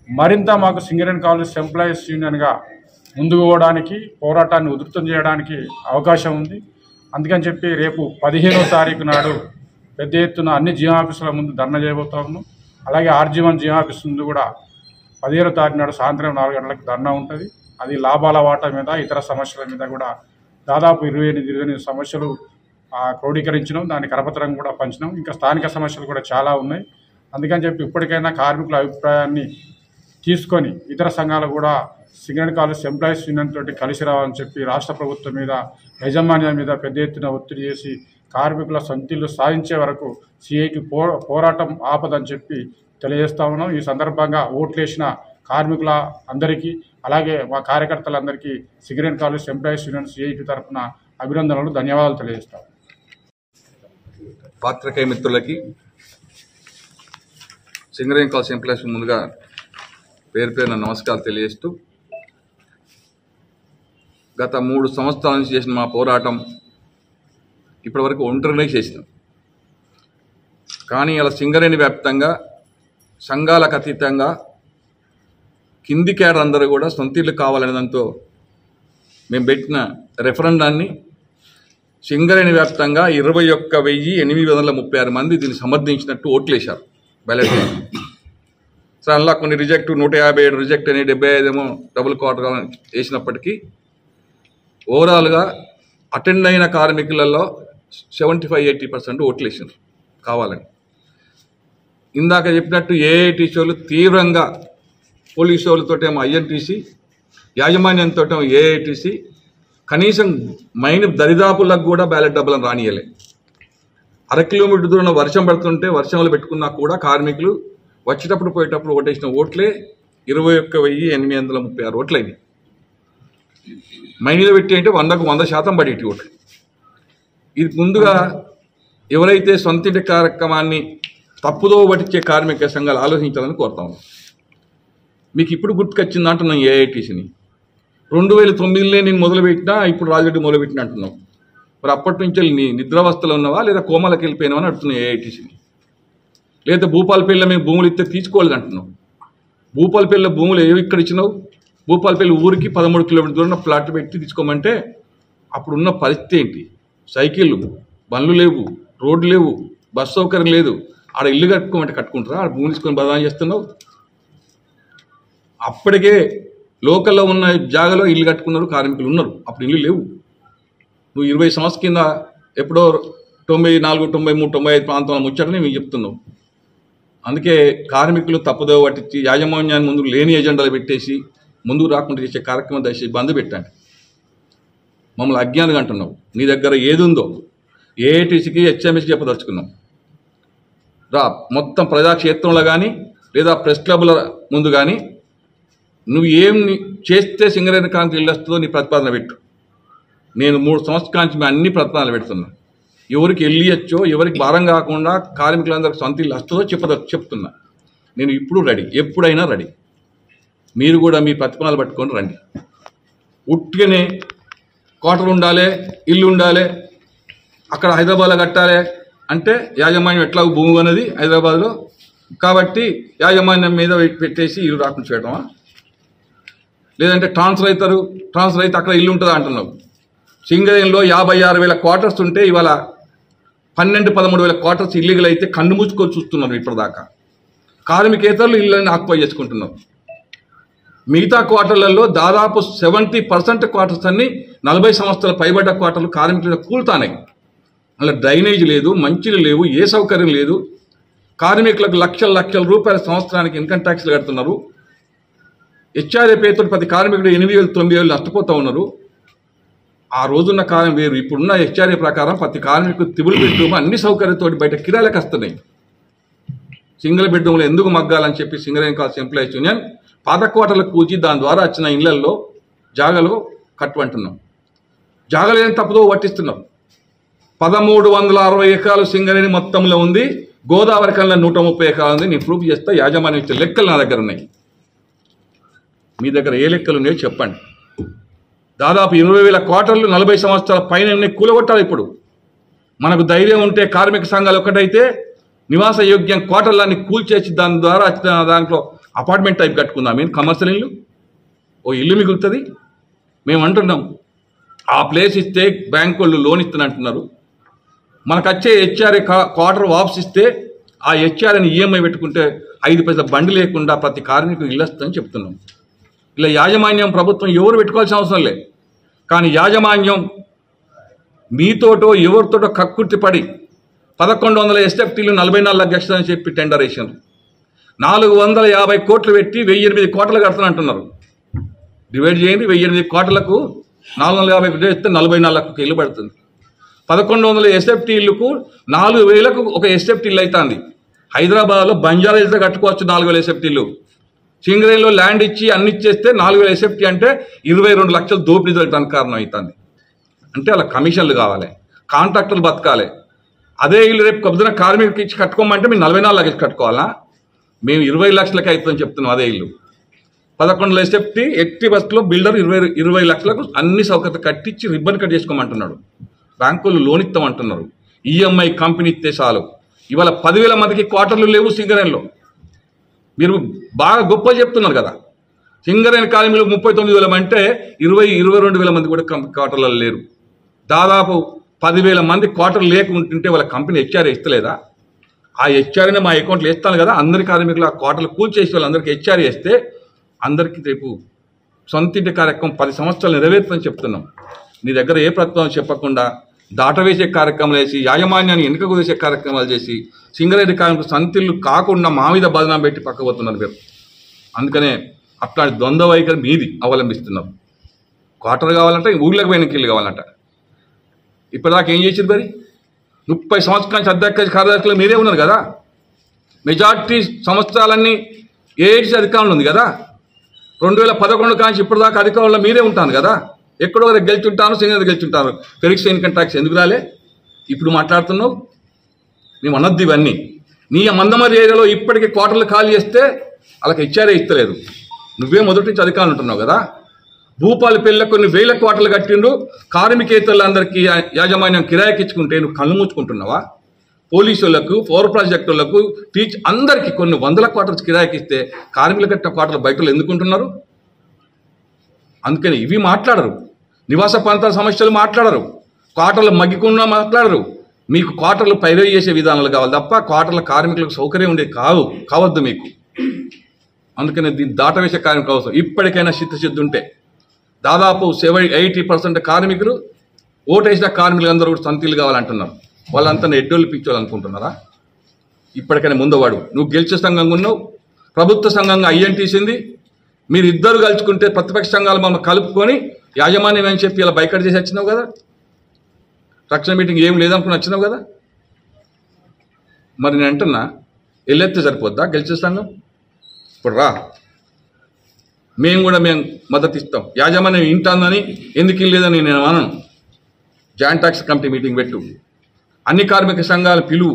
మరింత మాకు సింగరేణి కాలేజ్ ఎంప్లాయీస్ యూనియన్గా ముందుకు పోవడానికి, పోరాటాన్ని ఉధృతం చేయడానికి అవకాశం ఉంది. అందుకని చెప్పి రేపు 15వ తారీఖు నాడు పెద్ద ఎత్తున అన్ని జియో ఆఫీసుల ముందు ధర్నా చేయబోతా ఉన్నాం. అలాగే ఆర్జీవన్ జియో ఆఫీస్ ముందు కూడా 15వ తారీఖు నాడు సాయంత్రం 4 గంటలకు ధర్నా ఉంటుంది. అది లాభాల వాటా మీద, ఇతర సమస్యల మీద కూడా దాదాపు 28 సమస్యలు క్రోడీకరించినాం. దాని కరపత్రం కూడా పంచినాం. ఇంకా స్థానిక సమస్యలు కూడా చాలా ఉన్నాయి. అందుకని చెప్పి ఇప్పటికైనా కార్మికుల అభిప్రాయాన్ని తీసుకొని ఇతర సంఘాలు కూడా సింగరేణి కాలేజ్ ఎంప్లాయీస్ యూనియన్ తోటి కలిసి రావాలని చెప్పి రాష్ట్ర ప్రభుత్వం మీద, యాజమాన్యం మీద పెద్ద ఎత్తున ఒత్తిడి చేసి కార్మికుల సొంతిల్లు సాధించే వరకు సిఐటి పోరాటం ఆపదని చెప్పి తెలియజేస్తా ఉన్నాం. ఈ సందర్భంగా ఓట్లేసిన కార్మికుల అందరికీ అలాగే మా కార్యకర్తలందరికీ Singareni college employees union CIT తరఫున అభినందనలు, ధన్యవాదాలు తెలియజేస్తాం. పాత్రికేయ మిత్రులకి సింగరేణి కాలేజ్ ఎంప్లాయీస్ ముందుగా పేరు పేరున నమస్కారాలు తెలియజేస్తూ, గత 3 సంవత్సరాల నుంచి చేసిన మా పోరాటం ఇప్పటివరకు ఒంటరినే చేసినాం. కానీ ఇలా సింగరేణి వ్యాప్తంగా సంఘాలకు అతీతంగా కింది క్యాడర్ అందరూ కూడా సొంతీళ్ళు కావాలనే దాంతో మేము పెట్టిన రెఫరెండాన్ని సింగరేణి వ్యాప్తంగా 21,836 మంది దీన్ని సమర్థించినట్టు ఓట్లేశారు బ్యాలెట్. సో అందులో కొన్ని రిజెక్ట్, 157 రిజెక్ట్ అని, 75 ఏమో డబుల్ క్వార్టర్ వేసినప్పటికీ ఓవరాల్గా అటెండ్ అయిన కార్మికులలో 75-80% ఓట్లేసారు కావాలని. ఇందాక చెప్పినట్టు ఏఐటీసీ వాళ్ళు తీవ్రంగా, పోలీసు వాళ్ళతోటేమో ఐఎన్టీసీ, యాజమాన్యంతో ఏఐటీసీ, కనీసం మైన్ దరిదాపులకు కూడా బ్యాలెట్ డబ్బులను రానియలే. 1/2 కిలోమీటర్ దూరంలో వర్షం పడుతుంటే వర్షంలో పెట్టుకున్నా కూడా కార్మికులు వచ్చేటప్పుడు పోయేటప్పుడు ఓటేసిన ఓట్లే 21,836 ఓట్లయినాయి. మైనీలో పెట్టి అంటే 100కు 100% పడేటి ఓట్లు. ఇది ముందుగా ఎవరైతే సొంతింటి కార్యక్రమాన్ని తప్పుదో పట్టించే కార్మిక సంఘాలు ఆలోచించాలని కోరుతాము. మీకు ఇప్పుడు గుర్తుకొచ్చింది అంటున్నాం ఏఐటీసీని. 2009 నేను మొదలుపెట్టినా, ఇప్పుడు రాజరెడ్డి మొదలుపెట్టిన అంటున్నాం. మరి అప్పటి నుంచి నీ నిద్రావస్థలో ఉన్నవా లేదా కోమాలకు వెళ్ళిపోయినావా అని అడుగుతున్నాం ఏఐటీసీని. లేదా భూపాలపల్లిలో మేము భూములు ఇస్తే తీసుకోలేదు అంటున్నాం. భూపాలపల్లిలో భూములు ఏవి ఇక్కడ ఇచ్చినావు? భూపాలపల్లి ఊరికి 13 కిలోమీటర్ దూరం ప్లాట్ పెట్టి తీసుకోమంటే అప్పుడున్న పరిస్థితి ఏంటి? సైకిళ్ళు, బండ్లు లేవు, రోడ్లు లేవు, బస్ సౌకర్యం లేదు. ఆడ ఇల్లు కట్టుకోమంటే కట్టుకుంటారా? ఆడ భూమి తీసుకొని బదనాలు చేస్తున్నావు. అప్పటికే లోకల్లో ఉన్న జాగాలో ఇల్లు కట్టుకున్నారు, కార్మికులు ఉన్నారు, అప్పుడు ఇల్లు లేవు. నువ్వు 20 సంవత్సరాల కింద ఎప్పుడో 94, 93, 95 ప్రాంతంలో ముచ్చటని మీకు చెప్తున్నావు. అందుకే కార్మికులు తప్పుదో పట్టించి యాజమాన్యాన్ని ముందు లేని ఎజెండాలు పెట్టేసి ముందుకు రాకుండా చేసే కార్యక్రమం దయచేసి బంద్ పెట్టండి. మమ్మల్ని అజ్ఞానంగా అంటున్నావు. నీ దగ్గర ఏది ఉందో ఏఐటీసీకి, హెచ్ఎంఎస్కి చెప్పదలుచుకున్నాం. రా మొత్తం ప్రజాక్షేత్రంలో కానీ లేదా ప్రెస్ క్లబ్ల ముందు కానీ నువ్వు ఏం చేస్తే సింగరేణి కాంతి ఇల్లు వస్తుందో నీ ప్రతిపాదన పెట్టు. నేను 3 సంవత్సరాల నుంచి అన్ని ప్రతిపాదనలు పెడుతున్నా. ఎవరికి వెళ్ళియచ్చో, ఎవరికి భారం కాకుండా కార్మికులందరికీ సొంత ఇల్లు వస్తుందో చెప్తున్నా. నేను ఇప్పుడు రెడీ, ఎప్పుడైనా రెడీ. మీరు కూడా మీ ప్రతిపాదనలు పట్టుకొని రండి. ఉట్టిగానే క్వార్టర్ ఉండాలి, ఇల్లు ఉండాలి, అక్కడ హైదరాబాద్లో కట్టాలి అంటే యాజమాన్యం ఎట్లా భూమి ఉన్నది హైదరాబాద్లో కాబట్టి యాజమాన్యం మీద పెట్టేసి ఇల్లు రాకుండా చేయడమా? లేదంటే ట్రాన్స్ఫర్ అయితే అక్కడ ఇల్లు ఉంటుందా అంటున్నావు. సింగరేణిలో 56,000 క్వార్టర్స్ ఉంటే ఇవాళ 12-13,000 క్వార్టర్స్ ఇల్లీగల్ అయితే కన్ను మూసుకొని చూస్తున్నారు ఇప్పటిదాకా. కార్మికేతరులు ఇళ్ళని ఆక్యుపై చేసుకుంటున్నారు. మిగతా క్వార్టర్లలో దాదాపు 70% క్వార్టర్స్ అన్ని 40 సంవత్సరాల పైబడ్డ క్వార్టర్లు కార్మికులు కూలుతానాయి. అలా డ్రైనేజ్ లేదు, మంచిలు లేవు, ఏ సౌకర్యం లేదు. కార్మికులకు లక్షల రూపాయల సంవత్సరానికి ఇన్కమ్ ట్యాక్స్లు కడుతున్నారు. హెచ్ఆర్ఏ పేరుతో ప్రతి కార్మికుడు 8,000-9,000 నష్టపోతూ ఉన్నారు. ఆ రోజున్న కాలం వేరు. ఇప్పుడున్న హెచ్ఆర్ఏ ప్రకారం ప్రతి కార్మికుడు త్రిబుల్ బెడ్రూమ్ అన్ని సౌకర్యంతో బయట కిరాయిలకు వస్తున్నాయి. సింగిల్ బెడ్రూమ్లో ఎందుకు మగ్గాలని చెప్పి సింగరేణి కాలేజ్ ఎంప్లాయీస్ యూనియన్ పాత క్వార్టర్లకు కూర్చి దాని ద్వారా వచ్చిన ఇళ్లలో జాగాలో కట్టుకుంటున్నాం. జాగాలు ఏం తప్పుదో పట్టిస్తున్నాం. 1,360 ఎకరాలు సింగరేణి మొత్తంలో ఉంది. గోదావరి కన్నా 130 ఎకరాలు ఉంది. నేను ప్రూఫ్ చేస్తా. యాజమాన్యం ఇచ్చే లెక్కలు నా దగ్గర ఉన్నాయి. మీ దగ్గర ఏ లెక్కలు ఉన్నాయో చెప్పండి. దాదాపు 20,000 క్వార్టర్లు 40 సంవత్సరాల పైన ఉన్నాయి, కూలగొట్టాలి. ఇప్పుడు మనకు ధైర్యం ఉంటే కార్మిక సంఘాలు ఒక్కటైతే నివాస యోగ్యం క్వార్టర్లన్నీ కూల్చేసి దాని ద్వారా దాంట్లో అపార్ట్మెంట్ టైప్ కట్టుకుందాం. మేము కమర్షియల్ ఇల్లు, ఓ ఇల్లు మిగులుతుంది. మేము అంటున్నాం ఆ ప్లేస్ ఇస్తే బ్యాంకు వాళ్ళు లోన్ ఇస్తానంటున్నారు. మనకు వచ్చే హెచ్ఆర్ఏ క్వార్టర్ వాపస్ ఇస్తే ఆ హెచ్ఆర్ఏని ఈఎంఐ పెట్టుకుంటే 5 పైసల బండి లేకుండా ప్రతి కార్మికుడు ఇల్లు వస్తుందని చెప్తున్నాం. ఇలా యాజమాన్యం ప్రభుత్వం ఎవరు పెట్టుకోవాల్సిన అవసరం లేదు. కానీ యాజమాన్యం మీతోటో ఎవరితోటో కక్కుర్తి పడి 1,100 ఎస్ఎఫ్టీలు 44 లక్షలు అని చెప్పి టెండర్ వేసారు. 450 కోట్లు పెట్టి 1,008 కోట్లు కడతానంటున్నారు. డివైడ్ చేయండి. 1,008 కోట్లకు 450 కోట్లు ఇస్తే 44 లక్షలకు ఇల్లు పడుతుంది. 1,100 ఎస్ఎఫ్టీలకు 4,000కు ఒక ఎస్ఎఫ్టీ ఇల్లు అవుతుంది. హైదరాబాద్లో బంజారా హిల్స్లో కట్టుకోవచ్చు 4,000 ఎస్ఎఫ్టీలు. సింగరేణిలో ల్యాండ్ ఇచ్చి అన్ని ఇచ్చేస్తే 4,000 ఎస్ఎఫ్టీ అంటే 22 లక్షలు దోపిడీ జరగడానికి కారణం అవుతుంది. అంటే అలా కమిషన్లు కావాలి, కాంట్రాక్టర్లు బతకాలి. అదే ఇల్లు రేపు కొద్దిన కార్మికుడికి ఇచ్చి కట్టుకోమంటే మేము 44 లక్షలు కట్టుకోవాలా? మేము 20 లక్షలకి అవుతుందని చెప్తున్నాం. అదే ఇల్లు 11 ఎస్ఎఫ్టీ ఎట్టి బస్సులో బిల్డర్ 20 లక్షలకు అన్ని సౌకర్యాలు కట్టించి రిబ్బన్ కట్ చేసుకోమంటున్నాడు. బ్యాంకులు లోన్ ఇస్తామంటున్నారు. ఈఎంఐ కంపెనీ ఇస్తే చాలు. ఇవాళ 10,000 మందికి క్వార్టర్లు లేవు సింగరేణిలో. మీరు బాగా గొప్ప చెప్తున్నారు కదా. సింగరేణి కార్మికులు 39,000 అంటే 22,000 మంది కూడా క్వార్టర్లలో లేరు. దాదాపు 10,000 మంది క్వార్టర్లు లేకుంటుంటే వాళ్ళ కంపెనీ హెచ్ఆర్ఏ ఇస్తలేదా? ఆ హెచ్ఆర్ఏనే మా అకౌంట్లో వేస్తాను కదా. అందరి కార్మికులు ఆ క్వార్టర్లు కూల్చేసి వాళ్ళందరికీ హెచ్ఆర్ఏ వేస్తే అందరికీ రేపు సొంతింటి కార్యక్రమం 10 సంవత్సరాలు నెరవేరుతుందని చెప్తున్నాం. నీ దగ్గర ఏ ప్రతిపాదన చెప్పకుండా దాటవేసే కార్యక్రమాలు వేసి యాజమాన్యాన్ని వెనుకకు వేసే కార్యక్రమాలు చేసి సింగరేణి కార్మికులు సంతిళ్ళు కాకుండా మా మీద బదనాం పెట్టి పక్కపోతున్నారు మీరు. అందుకనే అట్లాంటి ద్వంద్వ వైఖరి మీది అవలంబిస్తున్నారు. క్వార్టర్ కావాలంటే ఊళ్ళకి పోయిన కిల్లు కావాలంట. ఇప్పటిదాకా ఏం చేసింది మరి? 30 సంవత్సరాల నుంచి అధ్యక్ష కార్యదర్శులు మీరే ఉన్నారు కదా. మెజార్టీ సంవత్సరాలన్నీ ఏడ్స్ అధికారంలో ఉంది కదా. 2011 కాంచి ఇప్పటిదాకా అధికారంలో మీరే ఉంటాను కదా. ఎక్కడో గెలుచుంటాను, సింగరేణి గెలుచుంటాను. పెరిగిన ఇన్కమ్ ట్యాక్స్ ఎందుకు రాలే? ఇప్పుడు మాట్లాడుతున్నావు. మేము అనొద్దు ఇవన్నీ. నీ మందమరి ఏరియాలో ఇప్పటికీ క్వార్టర్లు ఖాళీ చేస్తే వాళ్ళకి హెచ్ఆర్ఏ ఇస్తలేదు. నువ్వే మొదటి నుంచి అధికారులు ఉంటున్నావు కదా. భూపాలపల్లిలో కొన్ని 1000 క్వార్టర్లు కట్టిండు. కార్మికేతరులందరికీ యాజమాన్యం కిరాయికి ఇచ్చుకుంటే నువ్వు కళ్ళు మూసుకుంటున్నావా? పోలీసులకు, పవర్ ప్రాజెక్టులకు, అందరికీ కొన్ని 100 క్వార్టర్స్ కిరాయికి ఇస్తే కార్మికులు కట్టిన క్వార్టర్లు బయటలు ఎందుకుంటున్నారు? అందుకని ఇవి మాట్లాడరు. నివాస ప్రాంతాల సమస్యలు మాట్లాడరు. క్వార్టర్లు మగ్గికున్నా మాట్లాడరు. మీకు క్వార్టర్లు పైరవి చేసే విధానాలు కావాలి తప్ప క్వార్టర్ల కార్మికులకు సౌకర్యం ఉండేది కావద్దు మీకు. అందుకని దీన్ని దాటవేసే కార్మికులు అవసరం. ఇప్పటికైనా చిత్తశుద్ధి ఉంటే దాదాపు 80% కార్మికులు ఓటేసిన కార్మికులు అందరూ కూడా సంతీలు కావాలంటున్నారు. వాళ్ళంతా ఎడ్డోళ్ళు పిచ్చోళ్ళు అనుకుంటున్నారా? ఇప్పటికైనా ముందువాడు. నువ్వు గెలిచే సంఘంగా ఉన్నావు, ప్రభుత్వ సంఘంగా ఐఎన్టీసింది. మీరు ఇద్దరు కలుచుకుంటే ప్రతిపక్ష సంఘాలు మమ్మల్ని కలుపుకొని యాజమాన్యం అని చెప్పి ఇలా బైకట్ చేసి వచ్చినావు కదా. రక్షణ మీటింగ్ ఏం లేదనుకుని వచ్చినావు కదా. మరి నేను అంటున్నా, వెళ్ళెత్తే సరిపోద్దా గెలిచే సంఘం? ఇప్పుడు రా, మేము మద్దతు ఇస్తాం. యాజమాన్యం ఇంటాందని ఎందుకు ఇల్లేదని నేను అనను. జాయింట్ ట్యాక్స్ కమిటీ మీటింగ్ పెట్టు, అన్ని కార్మిక సంఘాలు పిలువు,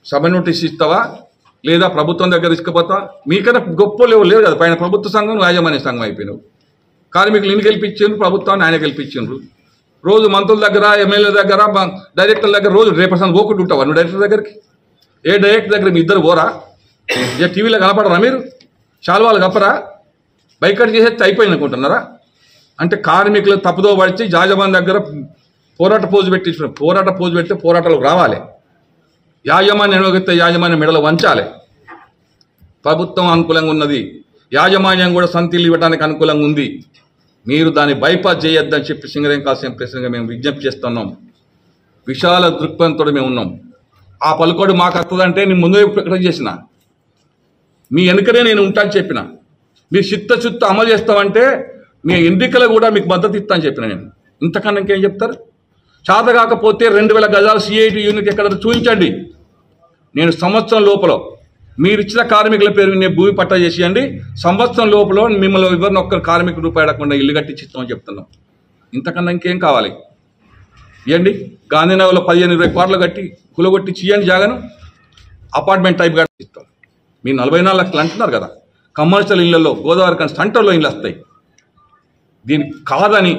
సభ నోటీస్ ఇస్తావా లేదా ప్రభుత్వం దగ్గర తీసుకుపోతా? మీకన్నా గొప్ప లేవు కదా. పైన ప్రభుత్వ సంఘం, యాజమాన్య సంఘం అయిపోయినావు. కార్మికులు ఇన్ని గెలిపించారు, ప్రభుత్వాన్ని ఆయన గెలిపించారు. రోజు మంత్రుల దగ్గర, ఎమ్మెల్యే దగ్గర, డైరెక్టర్ల దగ్గర రోజు రేపటి పోకుండా ఉంటావా నువ్వు డైరెక్టర్ దగ్గరికి? ఏ డైరెక్టర్ దగ్గర మీ ఇద్దరు పోరా? ఏ టీవీలో కనపడరా మీరు? శాల్వాలు కప్పరా? బైకట్ చేసేస్తే అయిపోయింది అనుకుంటున్నారా? అంటే కార్మికులు తప్పుదో పడిచి యాజమాన్యం దగ్గర పోరాట పోజు పెడితే పోరాటాలు రావాలి. యాజమాన్యం ఎనగొస్తే యాజమాన్యం మెడలో వంచాలి. ప్రభుత్వం అనుకూలంగా ఉన్నది, యాజమాన్యం కూడా సంతీలు ఇవ్వడానికి అనుకూలంగా ఉంది. మీరు దాన్ని బైపాస్ చేయొద్దని చెప్పి సింగరేణి కాల్సిన ప్రెసిడెంట్గా మేము విజ్ఞప్తి చేస్తున్నాం. విశాల దృక్పథంతో మేము ఉన్నాం. ఆ పలుకోడు మాకు వస్తుందంటే నేను ముందే ప్రకటన చేసిన, మీ వెనుకనే నేను ఉంటాను చెప్పిన. మీరు చిత్తశుద్ధి అమలు చేస్తామంటే మీ ఎన్నికలు కూడా మీకు మద్దతు ఇస్తాను చెప్పిన. నేను ఇంతకన్నా ఇంకేం చెప్తారు? చేత కాకపోతే 2,000 గజాలు సిఐటి యూనిట్ ఎక్కడ చూపించండి. నేను సంవత్సరం లోపల మీరు ఇచ్చిన కార్మికుల పేరు నేను భూమి పట్టా చేసేయండి. సంవత్సరం లోపల మిమ్మల్ని ఎవరిని ఒక్కరు కార్మికుడు రూపాయి అడగకుండా ఇల్లు కట్టించిస్తామని చెప్తున్నాం. ఇంతకన్నా ఇంకేం కావాలి? ఇవ్వండి. గాంధీనగర్లో 15-20 క్వార్టర్లు కట్టి కులగొట్టి ఇవ్వండి జాగాను. Apartment type కట్టిస్తాం. మీరు 44 లక్షలు అంటున్నారు కదా. కమర్షియల్ ఇళ్లలో గోదావరి కానీ సెంటర్లో ఇళ్ళు వస్తాయి. దీనికి కాదని,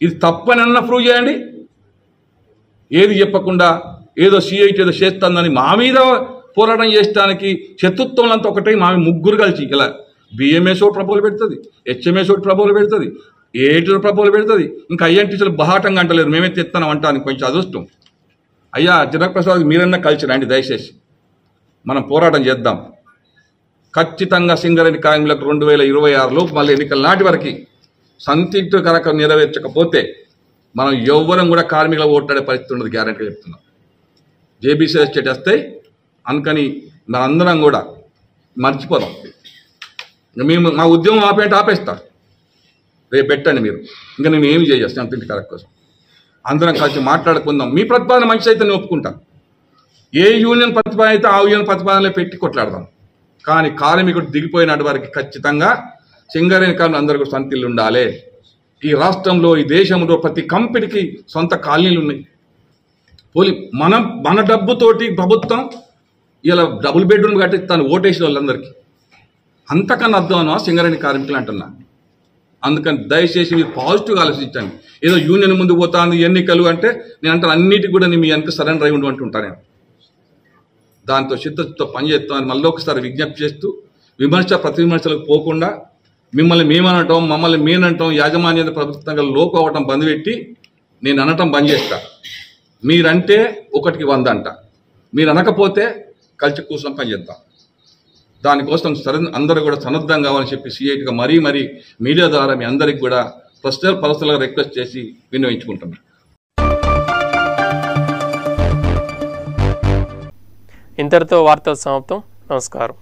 ఇది తప్పనన్నా ప్రూవ్ చేయండి. ఏది చెప్పకుండా ఏదో సిఐటి ఏదో చేస్తుందని మా మీద పోరాటం చేయడానికి శత్రుత్వంలంతా ఒకటే. మా ముగ్గురు కలిసి ఇలా బిఎంఎస్ ఒకటి ప్రపోజల్ పెడుతుంది, హెచ్ఎంఎస్ ఒకటి ప్రపోజల్ పెడుతుంది, ఏఐటీ ప్రపోజల్ పెడుతుంది. ఇంకా ఐఎన్టీసీలు బహాటంగా అంటలేరు, మేమే తెస్తాం అంటానికి కొంచెం అదృష్టం. అయ్యా జనక్ ప్రసాద్ మీరన్నా కలిసి రండి దయచేసి, మనం పోరాటం చేద్దాం. ఖచ్చితంగా సింగరేణి కార్మికులకు 2026లో మళ్ళీ ఎన్నికల నాటి వరకు సంతృప్తి కనుక నెరవేర్చకపోతే మనం ఎవ్వరం కూడా కార్మికుల ఓట్లాడే పరిస్థితి ఉండదు, గ్యారెంటీ చెప్తున్నాం. జేబీసీ ఎస్టేట్ వస్తాయి అందుకని మనందరం కూడా మర్చిపోదాం. మేము మా ఉద్యమం ఆపేస్తా, రేపు పెట్టండి మీరు. ఇంకా నేను ఏమి చేస్తాను సంతృప్తి కరెక్ట్ కోసం. అందరం కలిసి మాట్లాడుకుందాం. మీ ప్రతిపాదన మంచి అయితే నేను ఒప్పుకుంటాను. ఏ యూనియన్ ప్రతిపాదన అయితే ఆ యూనియన్ ప్రతిపాదనలో పెట్టి కొట్లాడదాం. కానీ కార్మికుడు దిగిపోయినటి వారికి ఖచ్చితంగా సింగరేణి కార్మికులు అందరూ కూడా సొంత ఇల్లు ఉండాలి. ఈ రాష్ట్రంలో ఈ దేశంలో ప్రతి కంపెనీకి సొంత కాలనీలు ఉన్నాయి. మన డబ్బుతోటి ప్రభుత్వం ఇలా డబుల్ బెడ్రూమ్ కట్టిస్తాను ఓటేసిన వాళ్ళందరికీ. అంతకన్నా అర్థం సింగరేణి కార్మికులు అంటున్నా. అందుకని దయచేసి మీరు పాజిటివ్గా ఆలోచించండి. ఏదో యూనియన్ ముందు పోతాను ఎన్నికలు అంటే నేను అంటాను అన్నిటికీ కూడా మీ వెనక సరెండర్ అయి ఉండమంటుంటాను నేను. దాంతో చిత్తతో పనిచేస్తామని మళ్ళీ ఒకసారి విజ్ఞప్తి చేస్తూ ప్రతి విమర్శలకు పోకుండా మిమ్మల్ని మేమనటం మమ్మల్ని మేనంటాం యాజమాన్యత ప్రభుత్వంగా లోపు అవ్వటం బంద్ పెట్టి నేను అనటం బంద్ చేస్తా. మీరంటే 1కి 100 అంట. మీరు అనకపోతే కలిసి కూర్చొని పనిచేద్దాం. దానికోసం అందరూ కూడా సన్నద్ధం కావాలని చెప్పి సిఐటిగా మరీ మీడియా ద్వారా మీ అందరికి కూడా పర్సనల్గా రిక్వెస్ట్ చేసి విన్నవించుకుంటున్నాను. ఇంతటితో వార్తలు సమాప్తం. నమస్కారం.